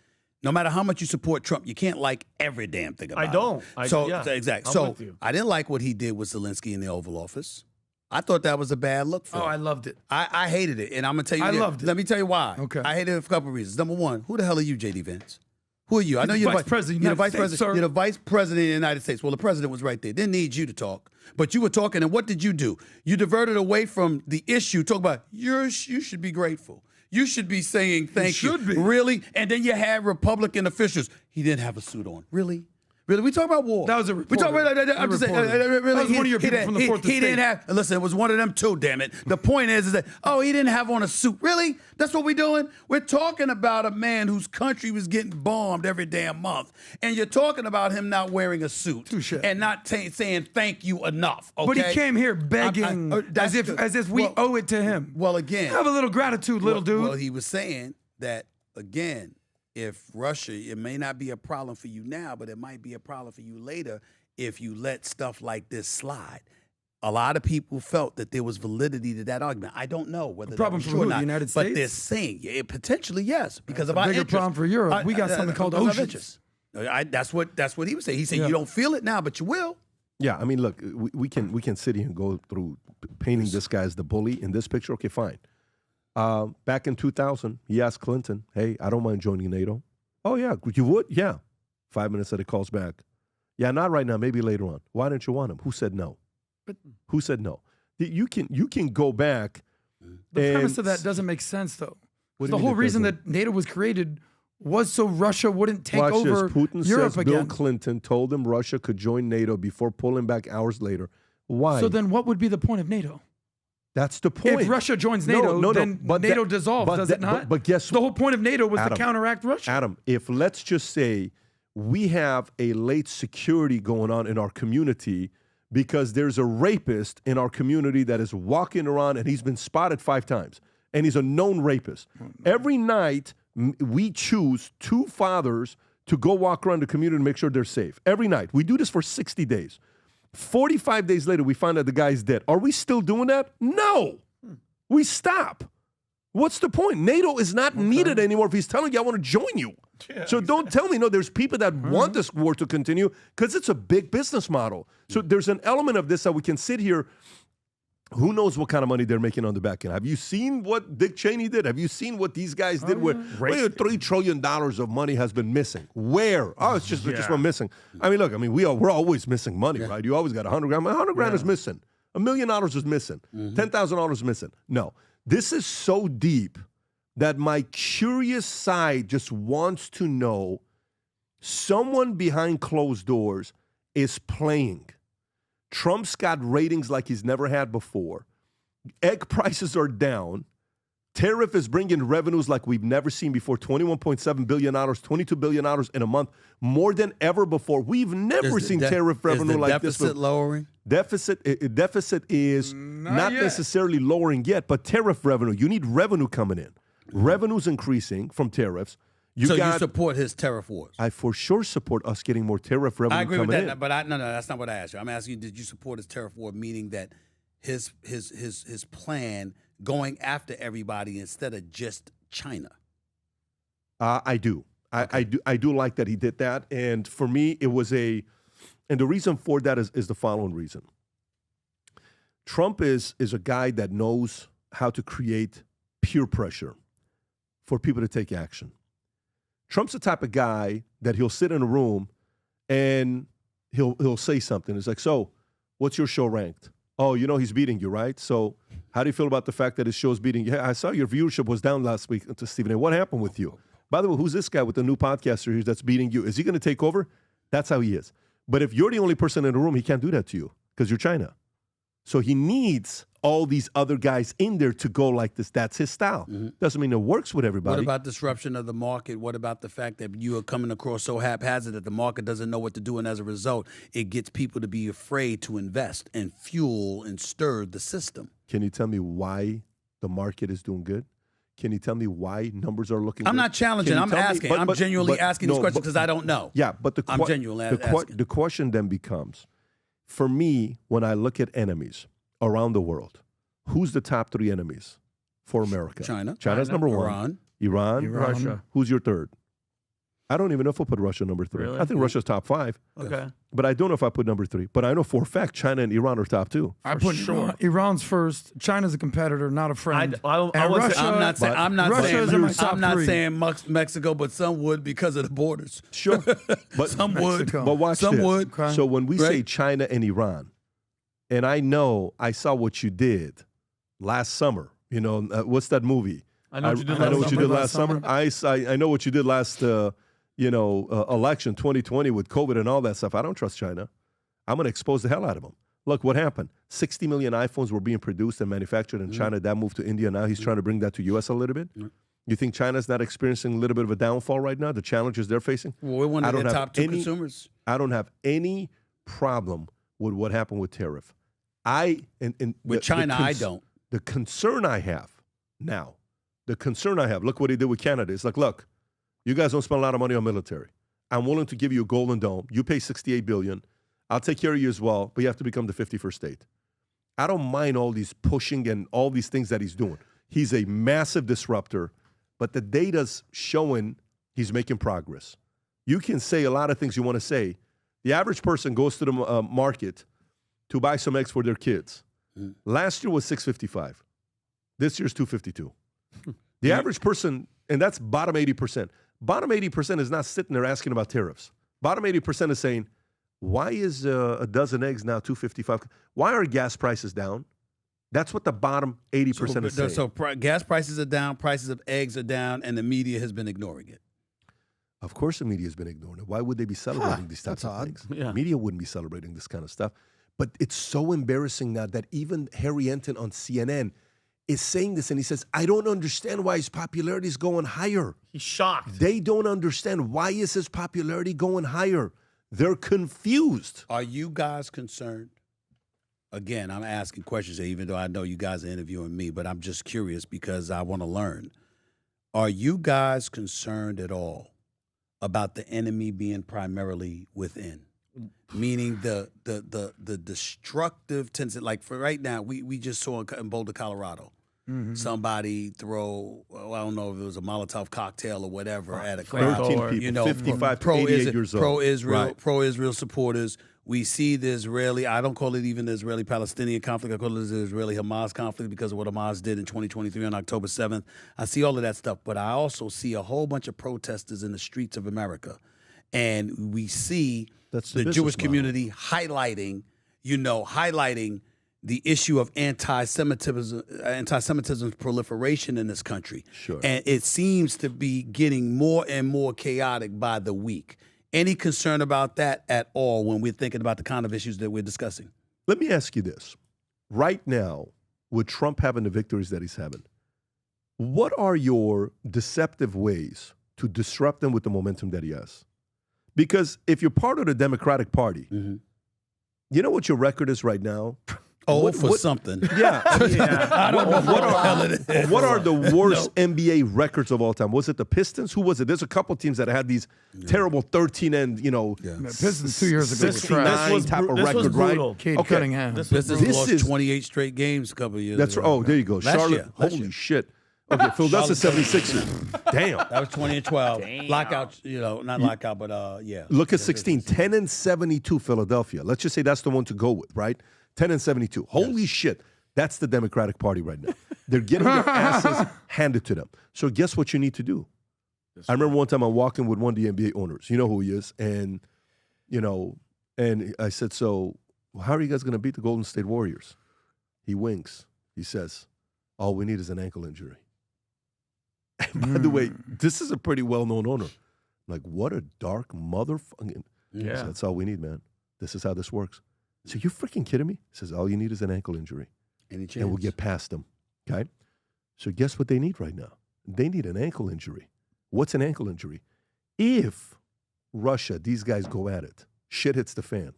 No matter how much you support Trump, you can't like every damn thing about him. Exactly. So I didn't like what he did with Zelensky in the Oval Office. I thought that was a bad look for him. I loved it. I hated it, and I'm gonna tell you. I loved it. Let me tell you why. Okay. I hated it for a couple of reasons. Number one, who the hell are you, JD Vance? Who are you? I know you're the vice president. You're the vice president. You're the vice president of the United States. Well, the president was right there. Didn't need you to talk, but you were talking. And what did you do? You diverted away from the issue. Talk about you should be grateful. You should be saying thank you. Should be. Really? And then you had Republican officials. He didn't have a suit on. Really? Really? We talk about war. That was a reporter. We talk about. I'm just saying. Really, that was one of your people from the Fourth Estate. He didn't have. Listen, it was one of them too. Damn it. The point is that he didn't have on a suit. Really? That's what we're doing. We're talking about a man whose country was getting bombed every damn month, and you're talking about him not wearing a suit and not saying thank you enough. Okay? But he came here begging as if we owe it to him. Well, again, have a little gratitude, little dude. Well, he was saying that again. If Russia, it may not be a problem for you now, but it might be a problem for you later if you let stuff like this slide. A lot of people felt that there was validity to that argument. I don't know whether the problem that was for true who, or not, the United States? but they're saying potentially yes because of a our bigger interest. problem for Europe. We got something called oceans. That's what he was saying. He said you don't feel it now, but you will. Yeah, I mean, look, we can sit here and go through painting this guy as the bully in this picture. Okay, fine. Back in 2000, he asked Clinton, "Hey, I don't mind joining NATO." Oh, yeah, you would? Yeah. 5 minutes later, calls back. Yeah, not right now, maybe later on. Why don't you want him? Who said no? Who said no? You can go back. The premise of that doesn't make sense, though. The mean whole it reason doesn't? that NATO was created was so Russia wouldn't take Watch over this. Putin Europe says again. Bill Clinton told him Russia could join NATO before pulling back hours later. Why? So then what would be the point of NATO? That's the point. If Russia joins NATO, then NATO dissolves, does it not? But guess the whole point of NATO was Adam, to counteract Russia. Adam, if let's just say we have a late security going on in our community because there's a rapist in our community that is walking around and he's been spotted 5 times and he's a known rapist. Every night we choose 2 fathers to go walk around the community and make sure they're safe. Every night. We do this for 60 days. 45 days later, we find out the guy's dead. Are we still doing that? No. We stop. What's the point? NATO is not needed anymore if he's telling you, I want to join you. Yeah, so don't tell me, no, there's people that want this war to continue because it's a big business model. So there's an element of this that we can sit here. Who knows what kind of money they're making on the back end? Have you seen what Dick Cheney did? Have you seen what these guys did? Where $3 trillion of money has been missing? Where? Oh, it's just we're missing. I mean, look, we're always missing money, right? You always got 100 grand. 100 grand is missing. $1 million is missing. $10,000 is missing. No, this is so deep that my curious side just wants to know someone behind closed doors is playing. Trump's got ratings like he's never had before. Egg prices are down. Tariff is bringing revenues like we've never seen before, $21.7 billion, $22 billion in a month, more than ever before. We've never seen tariff revenue like this. Is the deficit lowering? Deficit is not necessarily lowering yet, but tariff revenue. You need revenue coming in. Revenue's increasing from tariffs. You support his tariff wars? I for sure support us getting more tariff revenue. I agree coming with that, in. but no, that's not what I asked you. I'm asking you, did you support his tariff war, meaning that his plan going after everybody instead of just China? I do. I do like that he did that. And for me, it was and the reason for that is the following reason. Trump is a guy that knows how to create peer pressure for people to take action. Trump's the type of guy that he'll sit in a room and he'll say something. It's like, so what's your show ranked? Oh, he's beating you, right? So how do you feel about the fact that his show's beating you? Hey, I saw your viewership was down last week to Stephen A. What happened with you? By the way, who's this guy with the new podcast series that's beating you? Is he going to take over? That's how he is. But if you're the only person in the room, he can't do that to you because you're China. So he needs all these other guys in there to go like this. That's his style. Doesn't mean it works with everybody. What about disruption of the market? What about the fact that you are coming across so haphazard that the market doesn't know what to do, and as a result, it gets people to be afraid to invest and fuel and stir the system? Can you tell me why the market is doing good? Can you tell me why numbers are looking good? I'm not challenging. I'm asking. I'm genuinely asking these questions because I don't know. Yeah, but I'm genuinely asking. The question then becomes, for me, when I look at enemies around the world, who's the top three enemies for America? China's number one. Iran. Russia. Who's your third? I don't even know if I put Russia number three. Really? I think Russia's top five. Okay. But I don't know if I put number three. But I know for a fact China and Iran are top two. I put Iran's first. China's a competitor, not a friend. Russia, I'm not saying Mexico, but some would because of the borders. Sure. But some would. But watch some this. would. So when we say China and Iran, and I saw what you did last summer. What's that movie? I know what you did last summer. I know what you did last election 2020 with COVID and all that stuff. I don't trust China. I'm going to expose the hell out of them. Look what happened. 60 million iPhones were being produced and manufactured in China. That moved to India. Now he's trying to bring that to U.S. a little bit. You think China's not experiencing a little bit of a downfall right now? The challenges they're facing? Well, we're one of the top two consumers. I don't have any problem with what happened with tariff. With China, I don't. The concern I have now, look what he did with Canada. It's like, look, you guys don't spend a lot of money on military. I'm willing to give you a golden dome. You pay $68 billion. I'll take care of you as well, but you have to become the 51st state. I don't mind all these pushing and all these things that he's doing. He's a massive disruptor, but the data's showing he's making progress. You can say a lot of things you want to say. The average person goes to the market to buy some eggs for their kids. Last year was $6.55. This year's $2.52. The average person, and that's bottom 80%. Bottom 80% is not sitting there asking about tariffs. Bottom 80% is saying, why is a dozen eggs now $2.55? Why are gas prices down? That's what the bottom 80% is saying. So gas prices are down, prices of eggs are down, and the media has been ignoring it. Of course the media has been ignoring it. Why would they be celebrating these types of things? Yeah. Media wouldn't be celebrating this kind of stuff. But it's so embarrassing now that even Harry Enton on CNN is saying this, and he says, I don't understand why his popularity is going higher. He's shocked. They don't understand why is his popularity going higher. They're confused. Are you guys concerned? Again, I'm asking questions here, even though I know you guys are interviewing me, but I'm just curious because I want to learn. Are you guys concerned at all about the enemy being primarily within? Meaning the destructive tendency, like for right now, we just saw in Boulder, Colorado, somebody throw, I don't know if it was a Molotov cocktail or whatever at a crowd. 13 people, 55 to 88 years old. Pro-Israel supporters. We see the Israeli, I don't call it even the Israeli-Palestinian conflict, I call it the Israeli-Hamas conflict because of what Hamas did in 2023 on October 7th. I see all of that stuff, but I also see a whole bunch of protesters in the streets of America. And we see the Jewish community highlighting the issue of anti-Semitism's proliferation in this country. Sure. And it seems to be getting more and more chaotic by the week. Any concern about that at all when we're thinking about the kind of issues that we're discussing? Let me ask you this. Right now, with Trump having the victories that he's having, what are your deceptive ways to disrupt him with the momentum that he has? Because if you're part of the Democratic Party, you know what your record is right now? Something. Yeah. I don't know what the hell it is. What are the worst NBA records of all time? Was it the Pistons? Who was it? There's a couple teams that had these terrible 13 and, Pistons 2 years ago. 69 type of record, right? Cade Cunningham. Pistons lost 28 straight games a couple of years That's ago. right. Oh, there you go. Last Charlotte. year. Holy shit. Okay, Philadelphia 76ers. Damn. That was 20 and 12. Lockout, not lockout, but yeah. Look at 16. 10 and 72 Philadelphia. Let's just say that's the one to go with, right? 10 and 72. Holy shit. That's the Democratic Party right now. They're getting their asses handed to them. So guess what you need to do? I remember one time I'm walking with one of the NBA owners. You know who he is. And, and I said, so how are you guys going to beat the Golden State Warriors? He winks. He says, all we need is an ankle injury. And by the way, this is a pretty well-known owner. I'm like, what a dark motherfucking. Yeah. So that's all we need, man. This is how this works. So you're freaking kidding me? He says, all you need is an ankle injury. Any chance? And we'll get past them. Okay? So guess what they need right now? They need an ankle injury. What's an ankle injury? If Russia, these guys go at it, shit hits the fan.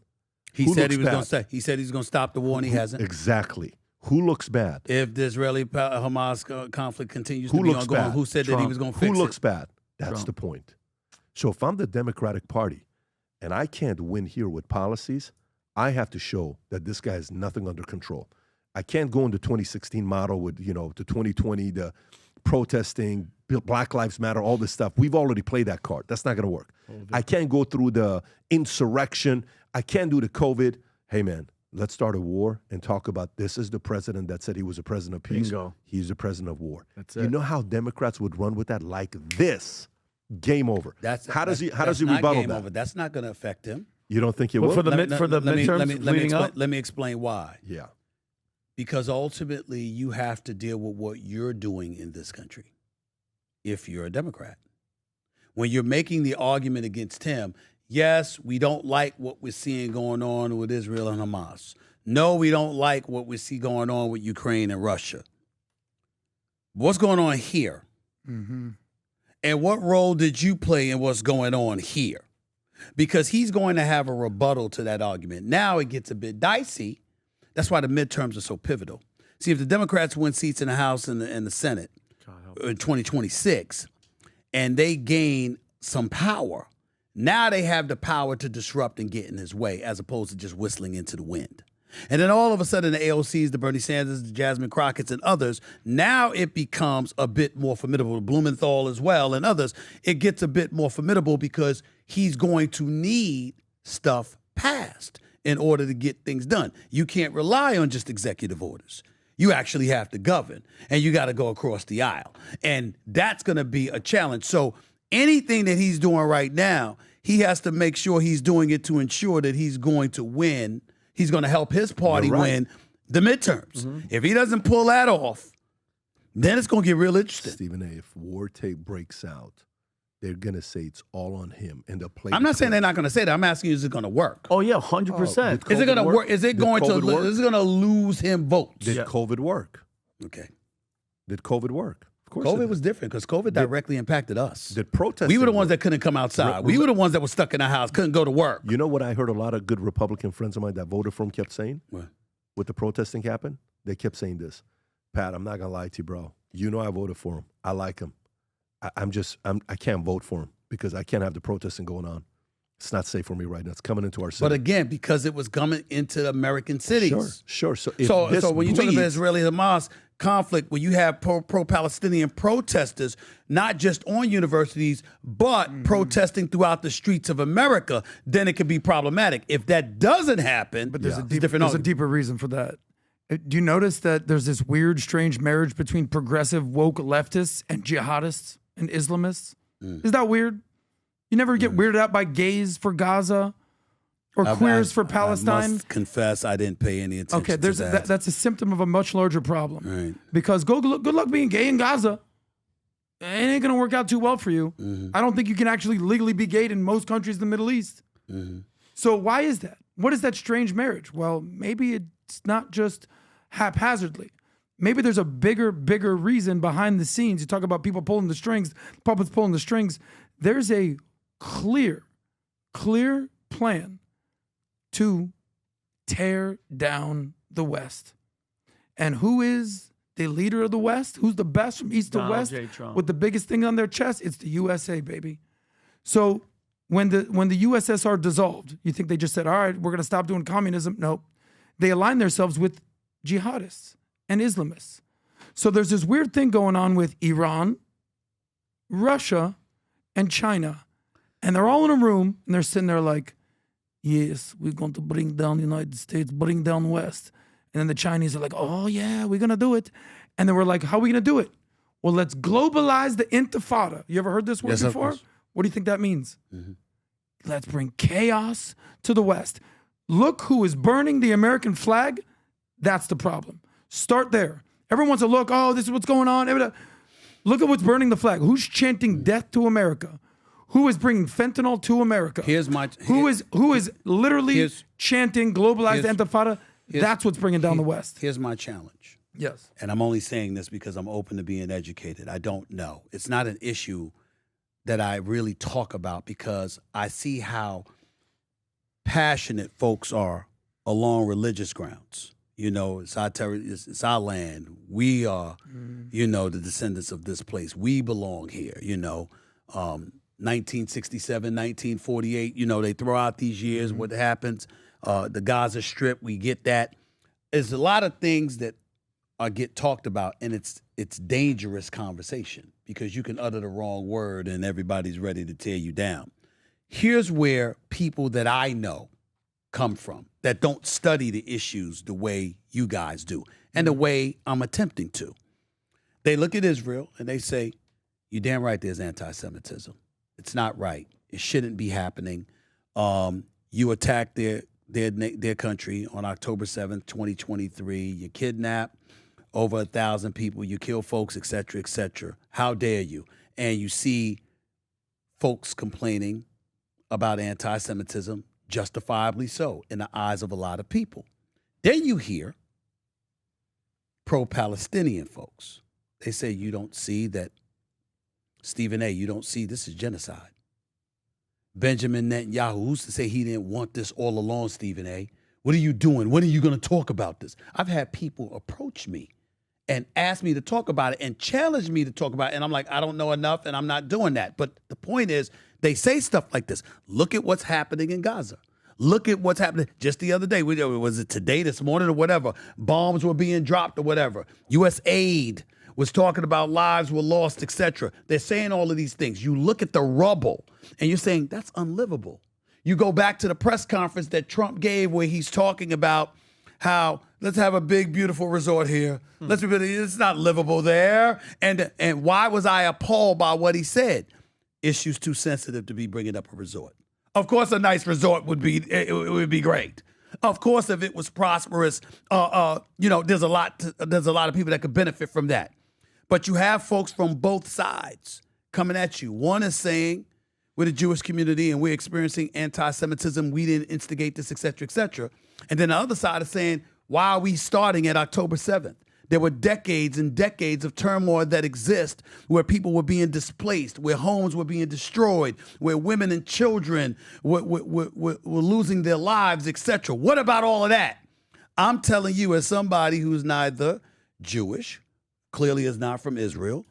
He said he was going to stop the war, and he hasn't. Exactly. Who looks bad? If the Israeli-Hamas conflict continues Who to be looks ongoing, bad? who said Trump. that he was going to fix it? Who looks bad? That's Trump. the point. So if I'm the Democratic Party and I can't win here with policies, I have to show that this guy has nothing under control. I can't go in the 2016 model with, the 2020, the protesting, Black Lives Matter, all this stuff. We've already played that card. That's not going to work. I can't go through the insurrection. I can't do the COVID. Hey, man, let's start a war and talk about this is the president that said he was a president of peace. Bingo. He's the president of war. That's it. You know how Democrats would run with that? Like this. Game over. How does he not rebuttal game that? over. That's not going to affect him. You don't think it But will? for the midterms leading up? Let me explain why. Yeah. Because ultimately, you have to deal with what you're doing in this country if you're a Democrat. When you're making the argument against him, yes, we don't like what we're seeing going on with Israel and Hamas. No, we don't like what we see going on with Ukraine and Russia. What's going on here? Mm-hmm. And what role did you play in what's going on here? Because he's going to have a rebuttal to that argument. Now it gets a bit dicey. That's why the midterms are so pivotal. See, if the Democrats win seats in the House and the Senate in 2026, and they gain some power, now they have the power to disrupt and get in his way, as opposed to just whistling into the wind. And then all of a sudden, the AOCs, the Bernie Sanders, the Jasmine Crockett's, and others, now it becomes a bit more formidable. Blumenthal as well, and others. It gets a bit more formidable because he's going to need stuff passed in order to get things done. You can't rely on just executive orders. You actually have to govern, and you got to go across the aisle. And that's going to be a challenge. So anything that he's doing right now, he has to make sure he's doing it to ensure that he's going to win. He's going to help his party win the midterms. Mm-hmm. If he doesn't pull that off, then it's going to get real interesting. Stephen A., if war tape breaks out, they're going to say it's all on him. And they'll play. I'm not saying they're not going to say that. I'm asking you, is it going to work? Oh, yeah, 100%. Is it going to work? Is it going to lose him votes? Did COVID work? Okay. Did COVID work? Of course COVID was different because COVID directly impacted us. Did protest? We were the ones that couldn't come outside. We were the ones that were stuck in the house, couldn't go to work. You know what I heard a lot of good Republican friends of mine that voted for him kept saying? What? With the protesting happened? They kept saying this. Pat, I'm not going to lie to you, bro. You know I voted for him. I like him. I can't vote for him because I can't have the protesting going on. It's not safe for me right now. It's coming into our city. But again, because it was coming into the American cities. Sure. So when you talk about Israeli-Hamas conflict, where you have pro-Palestinian protesters, not just on universities, but protesting throughout the streets of America, then it could be problematic. If that doesn't happen, but there's a deeper reason for that. Do you notice that there's this weird, strange marriage between progressive woke leftists and jihadists and Islamists? Is that weird? You never get weirded out by gays for Gaza or queers for Palestine. I must confess, I didn't pay any attention. Okay, there's to that. that's a symptom of a much larger problem. Right. Because good luck being gay in Gaza. It ain't gonna work out too well for you. I don't think you can actually legally be gay in most countries in the Middle East. So why is that? What is that strange marriage? Well, maybe it's not just haphazardly. Maybe there's a bigger reason behind the scenes. You talk about people pulling the strings, puppets pulling the strings. There's a clear plan to tear down the West. And who is the leader of the West? Who's the best from east to west with the biggest thing on their chest? It's the USA, baby. So when the USSR dissolved, you think they just said, all right, we're going to stop doing communism? No. They aligned themselves with jihadists and Islamists. So there's this weird thing going on with Iran, Russia, and China. And they're all in a room, and they're sitting there like, yes, we're going to bring down the United States, bring down West. And then the Chinese are like, oh, yeah, we're going to do it. And then we're like, how are we going to do it? Well, let's globalize the intifada. You ever heard this word before? What do you think that means? Let's bring chaos to the West. Look who is burning the American flag. That's the problem. Start there. Everyone wants to look, oh, this is what's going on. Look at what's burning the flag. Who's chanting death to America? Who is bringing fentanyl to America? Who is literally chanting globalized intifada? That's what's bringing down the West. Here's my challenge. Yes. And I'm only saying this because I'm open to being educated. I don't know. It's not an issue that I really talk about because I see how passionate folks are along religious grounds. You know, it's our land. We are, you know, the descendants of this place. We belong here, you know. 1967, 1948, you know, they throw out these years, what happens. The Gaza Strip, we get that. There's a lot of things that get talked about, and it's dangerous conversation because you can utter the wrong word and everybody's ready to tear you down. Here's where people that I know come from that don't study the issues the way you guys do and the way I'm attempting to. They look at Israel and they say, you're damn right there's anti-Semitism. It's not right. It shouldn't be happening. You attacked their country on October 7th, 2023. You kidnapped over 1,000 people. You kill folks, et cetera, et cetera. How dare you? And you see folks complaining about anti-Semitism, justifiably so, in the eyes of a lot of people. Then you hear pro-Palestinian folks. They say, you don't see that, Stephen A., you don't see this is genocide. Benjamin Netanyahu, who's to say he didn't want this all along, Stephen A.? What are you doing? When are you going to talk about this? I've had people approach me and ask me to talk about it and challenge me to talk about it. And I'm like, I don't know enough and I'm not doing that. But the point is, they say stuff like this. Look at what's happening in Gaza. Look at what's happening. Just the other day, was it today, this morning or whatever? Bombs were being dropped or whatever. U.S. aid was talking about lives were lost, etc. They're saying all of these things. You look at the rubble and you're saying, that's unlivable. You go back to the press conference that Trump gave where he's talking about how let's have a big, beautiful resort here. It's not livable there. And why was I appalled by what he said? Issues too sensitive to be bringing up a resort. Of course, a nice resort would be be great. Of course, if it was prosperous, you know, there's a lot of people that could benefit from that. But you have folks from both sides coming at you. One is saying we're the Jewish community and we're experiencing anti-Semitism. We didn't instigate this, et cetera, et cetera. And then the other side is saying, why are we starting at October 7th? There were decades and decades of turmoil that exist where people were being displaced, where homes were being destroyed, where women and children were losing their lives, etc. What about all of that? I'm telling you, as somebody who's neither Jewish, clearly is not from Israel,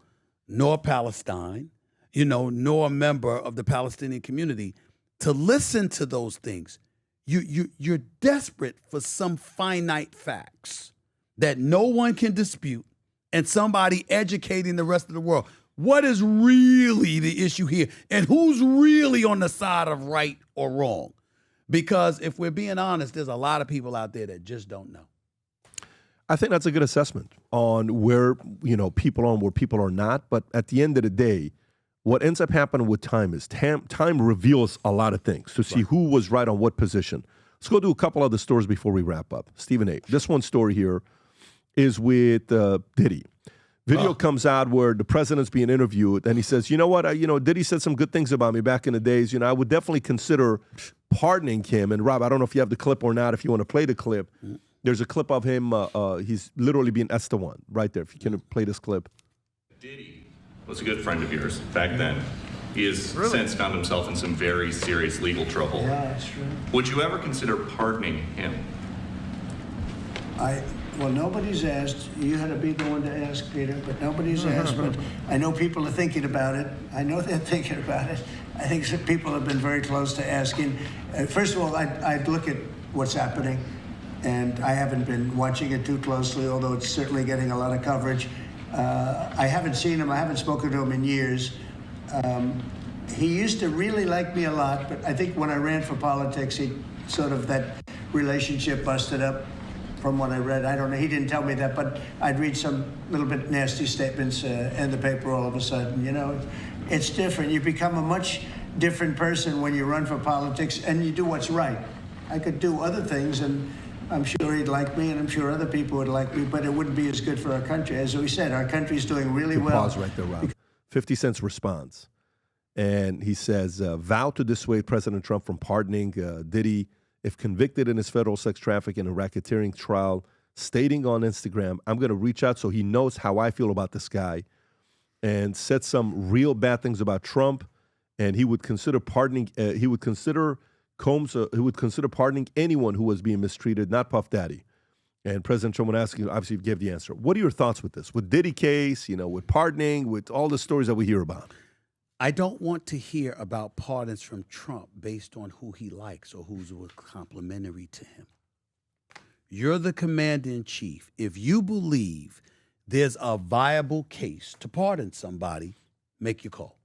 nor Palestine, you know, nor a member of the Palestinian community, to listen to those things, you're desperate for some finite facts that no one can dispute, and somebody educating the rest of the world. What is really the issue here? And who's really on the side of right or wrong? Because if we're being honest, there's a lot of people out there that just don't know. I think that's a good assessment on where, you know, people are and where people are not. But at the end of the day, what ends up happening with time is time reveals a lot of things to see who was right on what position. Let's go do a couple other stories before we wrap up. Stephen A. This one story here is with Diddy. Video comes out where the president's being interviewed, and he says, "You know what? Diddy said some good things about me back in the days. I would definitely consider pardoning him." And Rob, I don't know if you have the clip or not. If you want to play the clip, there's a clip of him. He's literally being S1 right there. If you can play this clip. Diddy was a good friend of yours back then. He has since found himself in some very serious legal trouble. Yeah, that's true. Would you ever consider pardoning him? Well, nobody's asked. You had to be the one to ask, Peter, but nobody's asked. But I know people are thinking about it. I know they're thinking about it. I think some people have been very close to asking. First of all, I'd look at what's happening, and I haven't been watching it too closely, although it's certainly getting a lot of coverage. I haven't seen him. I haven't spoken to him in years. He used to really like me a lot, but I think when I ran for politics, that relationship busted up. From what I read, I don't know. He didn't tell me that, but I'd read some little bit nasty statements in the paper all of a sudden. It's different. You become a much different person when you run for politics and you do what's right. I could do other things, and I'm sure he'd like me, and I'm sure other people would like me, but it wouldn't be as good for our country. As we said, our country's doing really well. Pause right there, Rob. 50 Cent's response. And he says, vow to dissuade President Trump from pardoning Diddy if convicted in his federal sex trafficking and racketeering trial, stating on Instagram, "I'm going to reach out so he knows how I feel about this guy," and said some real bad things about Trump, and he would consider pardoning. He would consider pardoning anyone who was being mistreated, not Puff Daddy. And President Trump would ask you, obviously, give the answer. What are your thoughts with this? With Diddy case, with pardoning, with all the stories that we hear about? I don't want to hear about pardons from Trump based on who he likes or who's complimentary to him. You're the commander-in-chief. If you believe there's a viable case to pardon somebody, make your call.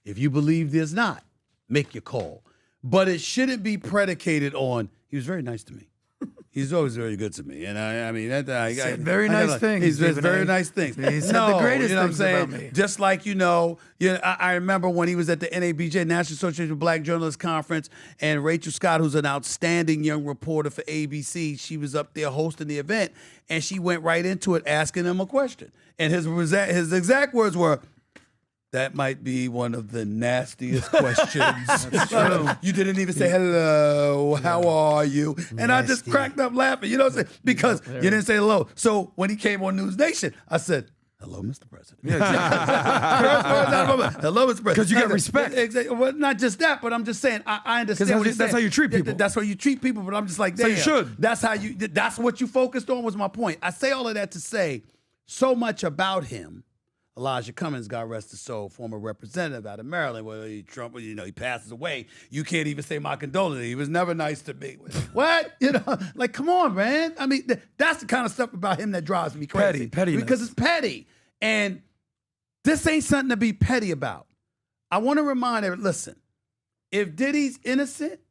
If you believe there's not, make your call. But it shouldn't be predicated on, he was very nice to me. He's always very good to me, and said very nice things. He says very nice things. He said the greatest things about me. Just like I remember when he was at the NABJ, National Association of Black Journalists Conference, and Rachel Scott, who's an outstanding young reporter for ABC, she was up there hosting the event, and she went right into it, asking him a question, and his exact words were, "That might be one of the nastiest questions." That's true. You didn't even say hello, how are you? And I just cracked up laughing, because you didn't say hello. So when he came on News Nation, I said, "Hello, Mr. President." Hello, Mr. President. Because you get respect. Exactly. Well, not just that, but I'm just saying, I understand what he's saying. That's how you treat people. That's how you treat people, but I'm just like, so you should. That's what you focused on was my point. I say all of that to say so much about him. Elijah Cummings, God rest his soul, former representative out of Maryland. Well, Trump, he passes away. You can't even say my condolences. He was never nice to me. What? Come on, man. I mean, that's the kind of stuff about him that drives me crazy. Pettiness. Because it's petty. And this ain't something to be petty about. I want to remind everyone, listen, if Diddy's innocent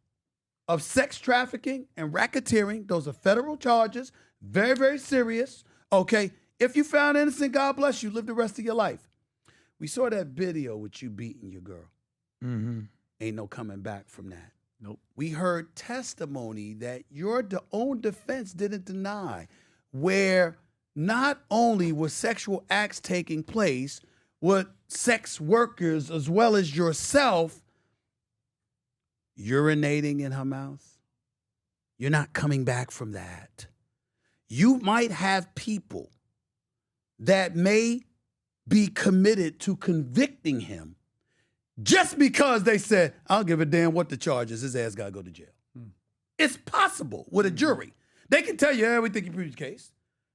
of sex trafficking and racketeering, those are federal charges, very, very serious, okay? If you found innocent, God bless you. Live the rest of your life. We saw that video with you beating your girl. Mm-hmm. Ain't no coming back from that. Nope. We heard testimony that your own defense didn't deny, where not only were sexual acts taking place with sex workers as well as yourself urinating in her mouth. You're not coming back from that. You might have people that may be committed to convicting him just because they said, "I'll give a damn what the charge is. His ass got to go to jail." It's possible with a jury. They can tell you, "Yeah, we think you proved the case."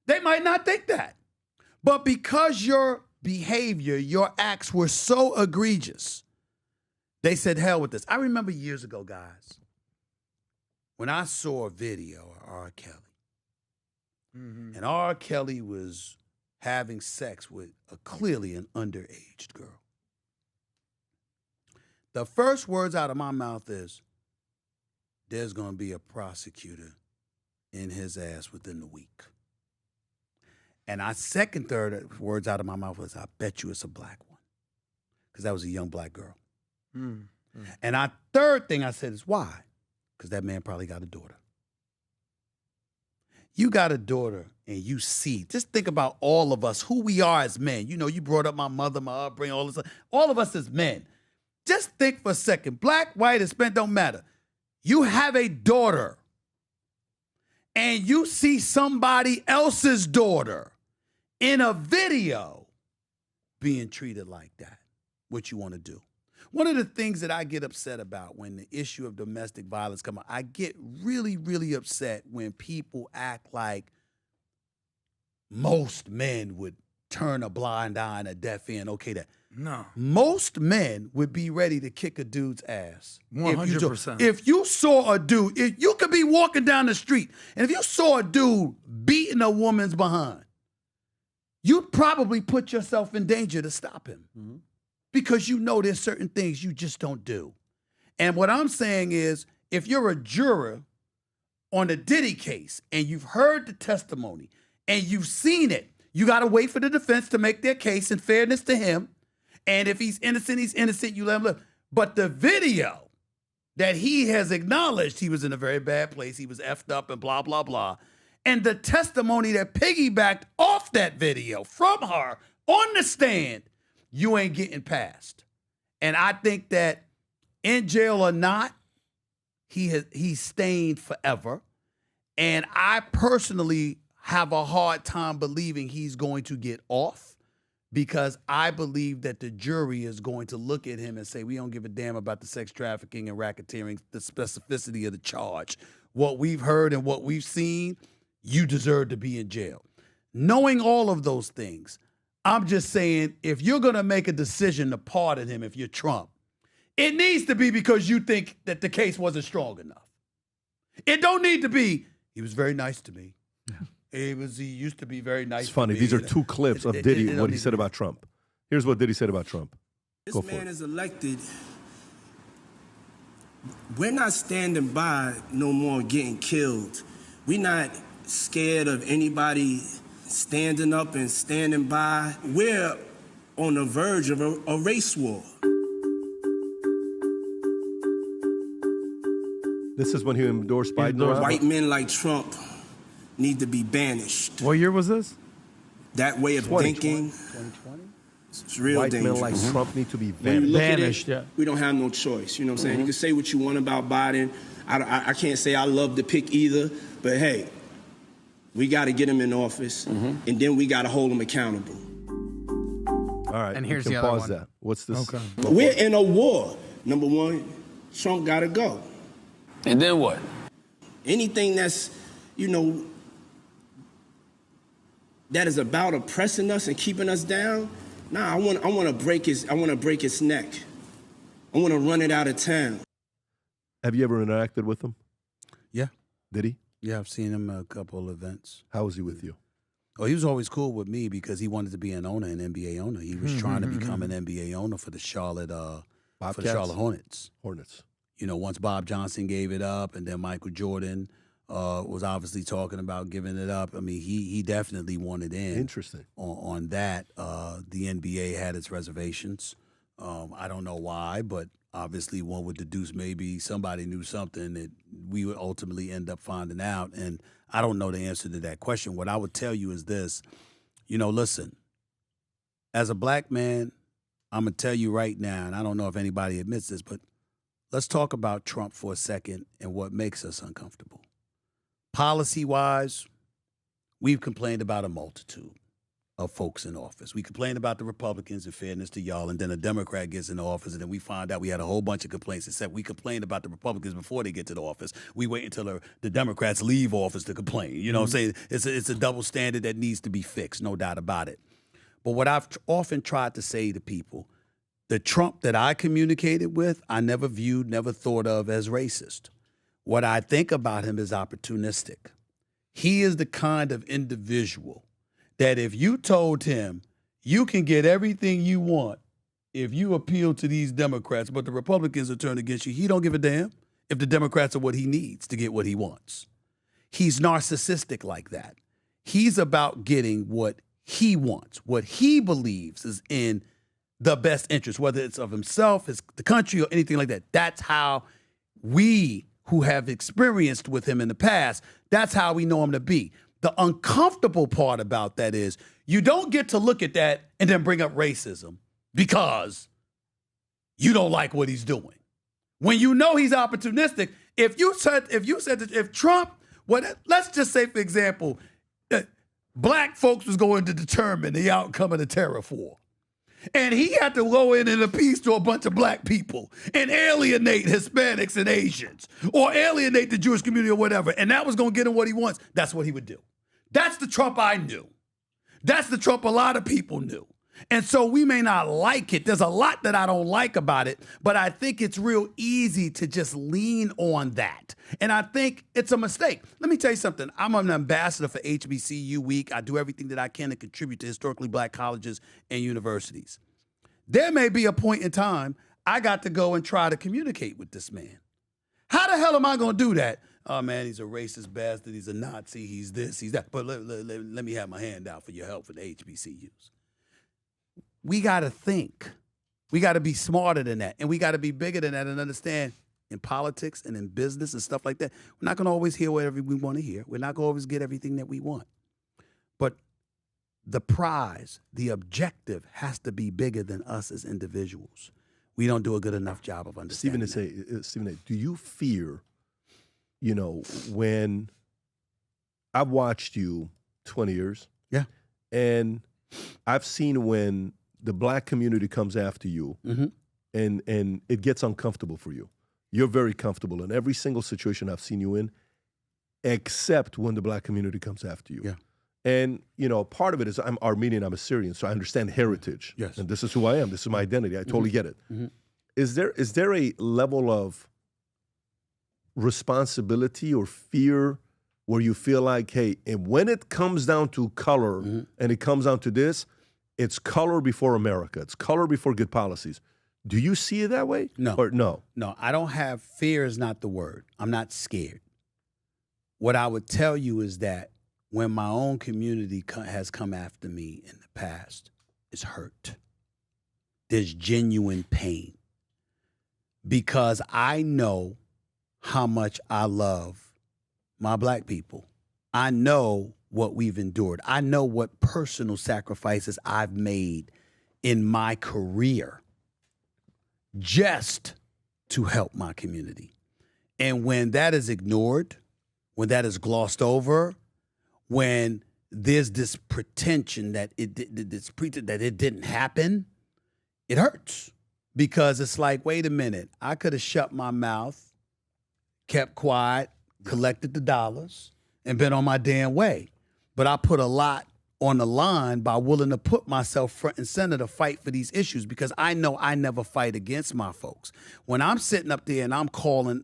They might not think that. But because your behavior, your acts were so egregious, they said, "Hell with this." I remember years ago, guys, when I saw a video of R. Kelly, and R. Kelly was having sex with clearly an underage girl. The first words out of my mouth is, "There's going to be a prosecutor in his ass within the week." And third words out of my mouth was, "I bet you it's a black one." Because that was a young black girl. And third thing I said is, why? Because that man probably got a daughter. you got a daughter and you see, just think about all of us, who we are as men. You know, you brought up my mother, my upbringing, all this stuff. All of us as men. Just think for a second. Black, white, Hispanic, don't matter. You have a daughter and you see somebody else's daughter in a video being treated like that. What you want to do? One of the things that I get upset about when the issue of domestic violence comes up, I get really, really upset when people act like most men would turn a blind eye and a deaf ear and okay that. No. Most men would be ready to kick a dude's ass. 100%. If you saw a dude, if you could be walking down the street, and if you saw a dude beating a woman's behind, you'd probably put yourself in danger to stop him. Mm-hmm. Because you know there's certain things you just don't do. And what I'm saying is, if you're a juror on the Diddy case and you've heard the testimony and you've seen it, you got to wait for the defense to make their case in fairness to him. And if he's innocent, you let him live. But the video that he has acknowledged he was in a very bad place, he was effed up and blah, blah, blah. And the testimony that piggybacked off that video from her on the stand, you ain't getting past. And I think that in jail or not, he's staying forever. And I personally have a hard time believing he's going to get off because I believe that the jury is going to look at him and say, we don't give a damn about the sex trafficking and racketeering, the specificity of the charge. What we've heard and what we've seen, you deserve to be in jail. Knowing all of those things, I'm just saying, if you're going to make a decision to pardon him, if you're Trump, it needs to be because you think that the case wasn't strong enough. It don't need to be, he was very nice to me. He used to be very nice. It's funny. To me. These are two clips of Diddy, what he said about Trump. Here's what Diddy said about Trump. This man is elected. We're not standing by no more getting killed. We're not scared of anybody standing up and standing by. We're on the verge of a race war. This is when he endorsed Biden. White men like Trump need to be banished. What year was this? That way of thinking. 2020? It's real White dangerous. men like Trump need to be Banished, yeah. We don't have no choice. You know what I'm saying? You can say what you want about Biden. I can't say I love the pick either, but hey, we got to get him in office, and then we got to hold him accountable. All right, And here's you the can other pause one. that. What's this? Okay. We're in a war. Number one, Trump got to go. And then what? Anything that's, that is about oppressing us and keeping us down. Nah, I want to break his neck. I want to run it out of town. Have you ever interacted with him? Yeah. Did he? Yeah, I've seen him at a couple of events. How was he with you? Oh, he was always cool with me because he wanted to be an owner, an NBA owner. He was trying to become an NBA owner for the Charlotte Hornets. Once Bob Johnson gave it up, and then Michael Jordan was obviously talking about giving it up. I mean, he definitely wanted in. Interesting. On that, the NBA had its reservations. I don't know why, but obviously one would deduce maybe somebody knew something that we would ultimately end up finding out. And I don't know the answer to that question. What I would tell you is this. Listen, as a black man, I'm going to tell you right now, and I don't know if anybody admits this, but let's talk about Trump for a second and what makes us uncomfortable. Policy-wise, we've complained about a multitude of folks in office. We complained about the Republicans, in fairness to y'all, and then a Democrat gets in office, and then we find out we had a whole bunch of complaints, except we complained about the Republicans before they get to the office. We wait until the Democrats leave office to complain. You know what I'm saying? It's a double standard that needs to be fixed, no doubt about it. But what I've often tried to say to people, the Trump that I communicated with, I never viewed, never thought of as racist. What I think about him is opportunistic. He is the kind of individual that if you told him you can get everything you want if you appeal to these Democrats, but the Republicans are turned against you, he don't give a damn if the Democrats are what he needs to get what he wants. He's narcissistic like that. He's about getting what he wants, what he believes is in the best interest, whether it's of himself, the country, or anything like that. That's how we who have experienced with him in the past, that's how we know him to be. The uncomfortable part about that is you don't get to look at that and then bring up racism because you don't like what he's doing. When you know he's opportunistic, if Trump, let's just say, for example, black folks was going to determine the outcome of the tariff war. And he had to go in and appease to a bunch of black people and alienate Hispanics and Asians or alienate the Jewish community or whatever. And that was going to get him what he wants. That's what he would do. That's the Trump I knew. That's the Trump a lot of people knew. And so we may not like it. There's a lot that I don't like about it, but I think it's real easy to just lean on that. And I think it's a mistake. Let me tell you something. I'm an ambassador for HBCU Week. I do everything that I can to contribute to historically black colleges and universities. There may be a point in time I got to go and try to communicate with this man. How the hell am I going to do that? Oh, man, he's a racist bastard. He's a Nazi. He's this, he's that. But let me have my hand out for your help for the HBCUs. We got to think. We got to be smarter than that. And we got to be bigger than that and understand in politics and in business and stuff like that, we're not going to always hear whatever we want to hear. We're not going to always get everything that we want. But the prize, the objective has to be bigger than us as individuals. We don't do a good enough job of understanding Stephen, do you fear, when I've watched you 20 years? Yeah. And I've seen when the black community comes after you and it gets uncomfortable for you. You're very comfortable in every single situation I've seen you in, except when the black community comes after you. Yeah. And, part of it is I'm Armenian, I'm Assyrian, so I understand heritage. Yes. And this is who I am. This is my identity. I totally get it. Is there a level of responsibility or fear where you feel like, hey, and when it comes down to color and it comes down to this, it's color before America. It's color before good policies. Do you see it that way? No. Or no? No, I don't have, fear is not the word. I'm not scared. What I would tell you is that when my own community has come after me in the past, it's hurt. There's genuine pain. Because I know how much I love my black people. I know what we've endured. I know what personal sacrifices I've made in my career just to help my community. And when that is ignored, when that is glossed over, when there's this pretension that it didn't happen, it hurts. Because it's like, wait a minute, I could have shut my mouth, kept quiet, collected the dollars, and been on my damn way. But I put a lot on the line by willing to put myself front and center to fight for these issues because I know I never fight against my folks. When I'm sitting up there and I'm calling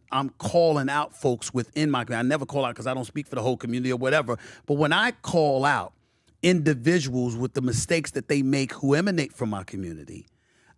out folks within my community, I never call out because I don't speak for the whole community or whatever, but when I call out individuals with the mistakes that they make who emanate from my community,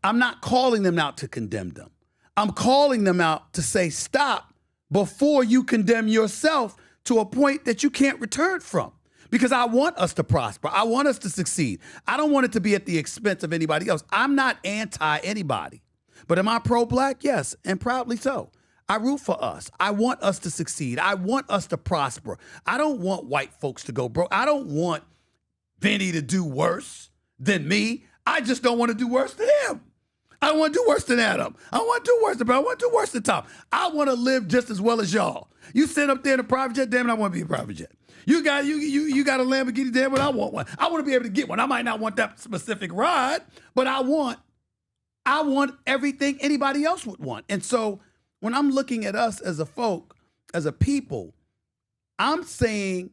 I'm not calling them out to condemn them. I'm calling them out to say, stop before you condemn yourself to a point that you can't return from. Because I want us to prosper. I want us to succeed. I don't want it to be at the expense of anybody else. I'm not anti-anybody. But am I pro-black? Yes, and proudly so. I root for us. I want us to succeed. I want us to prosper. I don't want white folks to go broke. I don't want Vinny to do worse than me. I just don't want to do worse than him. I don't want to do worse than Adam. I don't want to do worse than Brad. I want to do worse than Tom. I want to live just as well as y'all. You sit up there in a private jet, damn it, I want to be a private jet. You got a Lamborghini, damn it, I want one. I want to be able to get one. I might not want that specific ride, but I want everything anybody else would want. And so when I'm looking at us as a folk, as a people, I'm saying,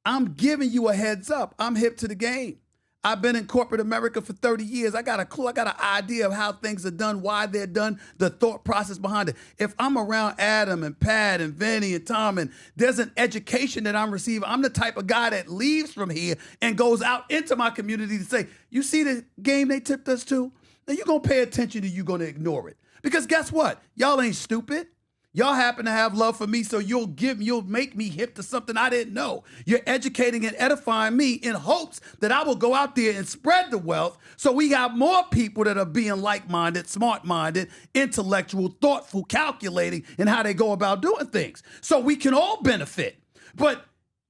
I'm giving you a heads up. I'm hip to the game. I've been in corporate America for 30 years. I got a clue. I got an idea of how things are done, why they're done, the thought process behind it. If I'm around Adam and Pat and Vinny and Tom and there's an education that I'm receiving, I'm the type of guy that leaves from here and goes out into my community to say, you see the game they tipped us to? Now you're going to pay attention or you're going to ignore it. Because guess what? Y'all ain't stupid. Y'all happen to have love for me, so you'll make me hip to something I didn't know. You're educating and edifying me in hopes that I will go out there and spread the wealth so we got more people that are being like-minded, smart-minded, intellectual, thoughtful, calculating in how they go about doing things. So we can all benefit. But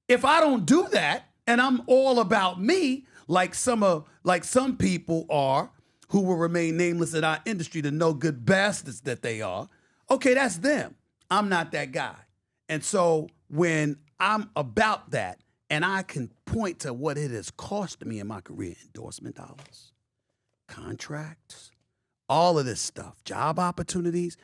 If I don't do that and I'm all about me, like some people are who will remain nameless in our industry, the no good bastards that they are, okay, that's them. I'm not that guy. And so when I'm about that and I can point to what it has cost me in my career, endorsement dollars, contracts, all of this stuff, job opportunities,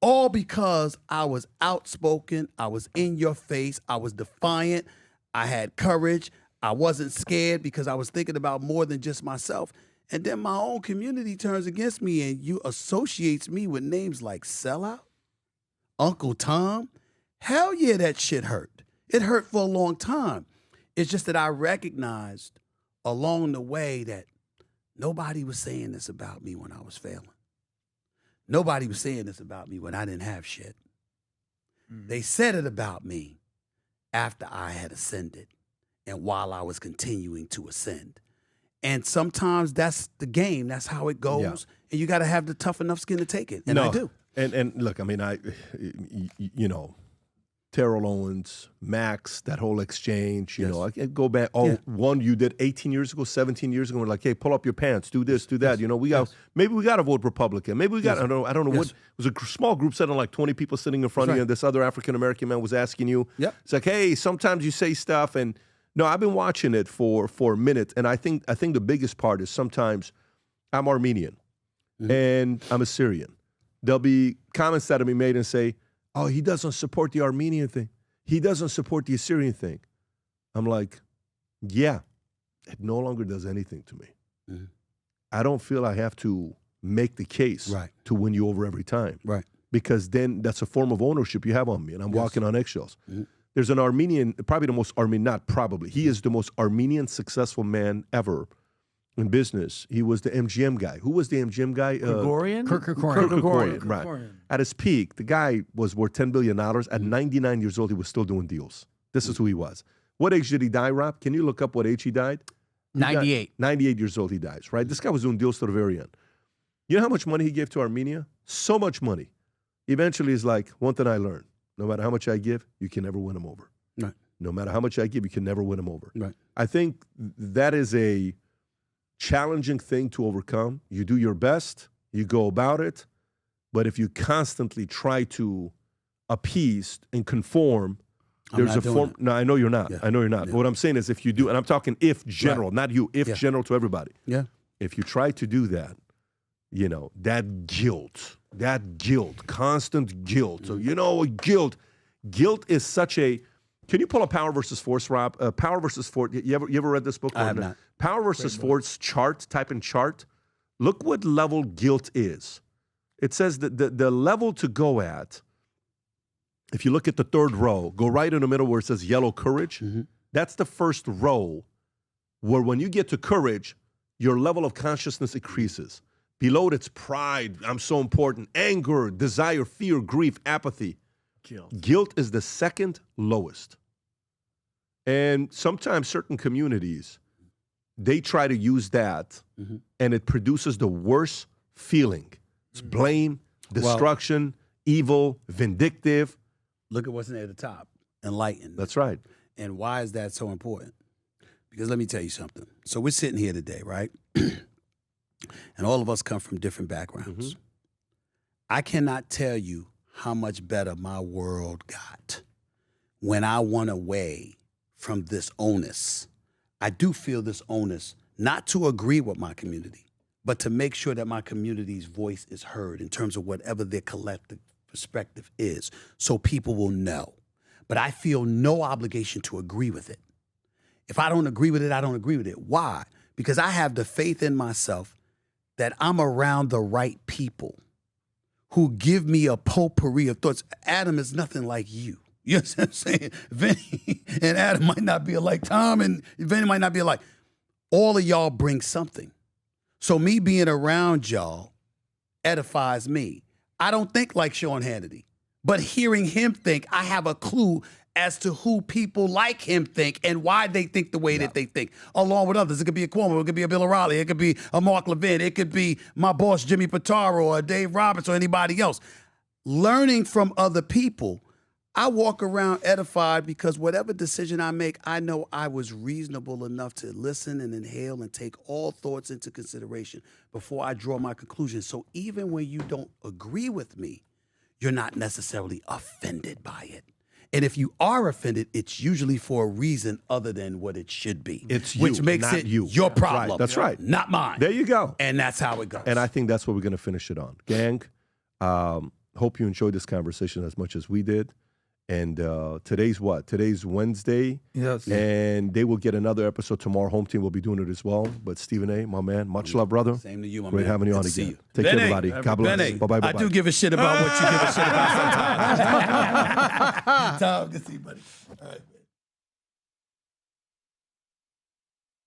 all because I was outspoken, I was in your face, I was defiant, I had courage, I wasn't scared because I was thinking about more than just myself. And then my own community turns against me and you associates me with names like Sellout, Uncle Tom. Hell yeah, that shit hurt. It hurt for a long time. It's just that I recognized along the way that nobody was saying this about me when I was failing. Nobody was saying this about me when I didn't have shit. They said it about me after I had ascended and while I was continuing to ascend. And sometimes that's the game. That's how it goes. Yeah. And you got to have the tough enough skin to take it. And I do. And look, I mean, Terrell Owens, Max, that whole exchange, you know, I can go back. One you did 18 years ago, 17 years ago. We're like, hey, pull up your pants, do this, do that. You know, maybe we got to vote Republican. Maybe we got, I don't know what, it was a small group setting, like 20 people sitting in front of you, and this other African-American man was asking you. It's like, hey, sometimes you say stuff, and no, I've been watching it for a minute, and I think the biggest part is sometimes I'm Armenian and I'm Assyrian. There'll be comments that will be made and say, oh, he doesn't support the Armenian thing. He doesn't support the Assyrian thing. I'm like, yeah, it no longer does anything to me. I don't feel I have to make the case to win you over every time. Because then that's a form of ownership you have on me, and I'm walking on eggshells. There's an Armenian, probably the most Armenian, not probably, he is the most Armenian successful man ever in business. He was the MGM guy. Who was the MGM guy? Gregorian? Kirk Kerkorian. Right. At his peak, the guy was worth $10 billion. At 99 years old, he was still doing deals. This is who he was. What age did he die, Rob? Can you look up what age he died? 98. 98 years old he dies, right? This guy was doing deals to the very end. You know how much money he gave to Armenia? So much money. Eventually, he's like, one thing I learned, no matter how much I give, you can never win him over. No matter how much I give, you can never win him over. I think that is a challenging thing to overcome. You do your best, you go about it, but if you constantly try to appease and conform, there's a form. No, I know you're not. I know you're not. But what I'm saying is, if you do, and I'm talking if general, not you, if general to everybody. If you try to do that, you know, that guilt, constant guilt. So, you know, guilt is such a. Can you pull up Power versus Force, Rob? Power versus Force. You ever read this book? I have not. Power versus Force chart. Type in chart. Look what level guilt is. It says that the level to go at. If you look at the third row, go right in the middle where it says yellow courage. That's the first row where when you get to courage, your level of consciousness increases. Below it's pride, I'm so important, anger, desire, fear, grief, apathy. Guilt is the second lowest. And sometimes certain communities, they try to use that and it produces the worst feeling. It's blame, destruction, evil, vindictive. Look at what's near the top, enlightened. That's right. And why is that so important? Because let me tell you something. So we're sitting here today, right? And all of us come from different backgrounds. I cannot tell you how much better my world got when I went away from this onus. I do feel this onus not to agree with my community, but to make sure that my community's voice is heard in terms of whatever their collective perspective is, so people will know. But I feel no obligation to agree with it. If I don't agree with it, I don't agree with it. Why? Because I have the faith in myself that I'm around the right people who give me a potpourri of thoughts. Adam is nothing like you. You know what I'm saying? Vinny and Adam might not be alike. Tom and Vinny might not be alike. All of y'all bring something. So me being around y'all edifies me. I don't think like Sean Hannity, but hearing him think, I have a clue as to who people like him think and why they think the way that they think, along with others. It could be a Cuomo, it could be a Bill O'Reilly, it could be a Mark Levin, it could be my boss Jimmy Pitaro or Dave Roberts or anybody else. Learning from other people, I walk around edified because whatever decision I make, I know I was reasonable enough to listen and inhale and take all thoughts into consideration before I draw my conclusion. So even when you don't agree with me, you're not necessarily offended by it. And if you are offended, it's usually for a reason other than what it should be. It's you, which makes not it you. your problem. Right, that's right. Not mine. There you go. And that's how it goes. And I think that's what we're going to finish it on. Gang, hope you enjoyed this conversation as much as we did. And today's what? Today's Wednesday. Yes. And they will get another episode tomorrow. Home team will be doing it as well. But Stephen A., my man, much love, brother. Same to you, my Great man. having you Good on to again. see you. Take care, Benny. everybody. God bless. Benny. Bye-bye. I do give a shit about what you give a shit about sometimes. Tom, good to see you, buddy. All right.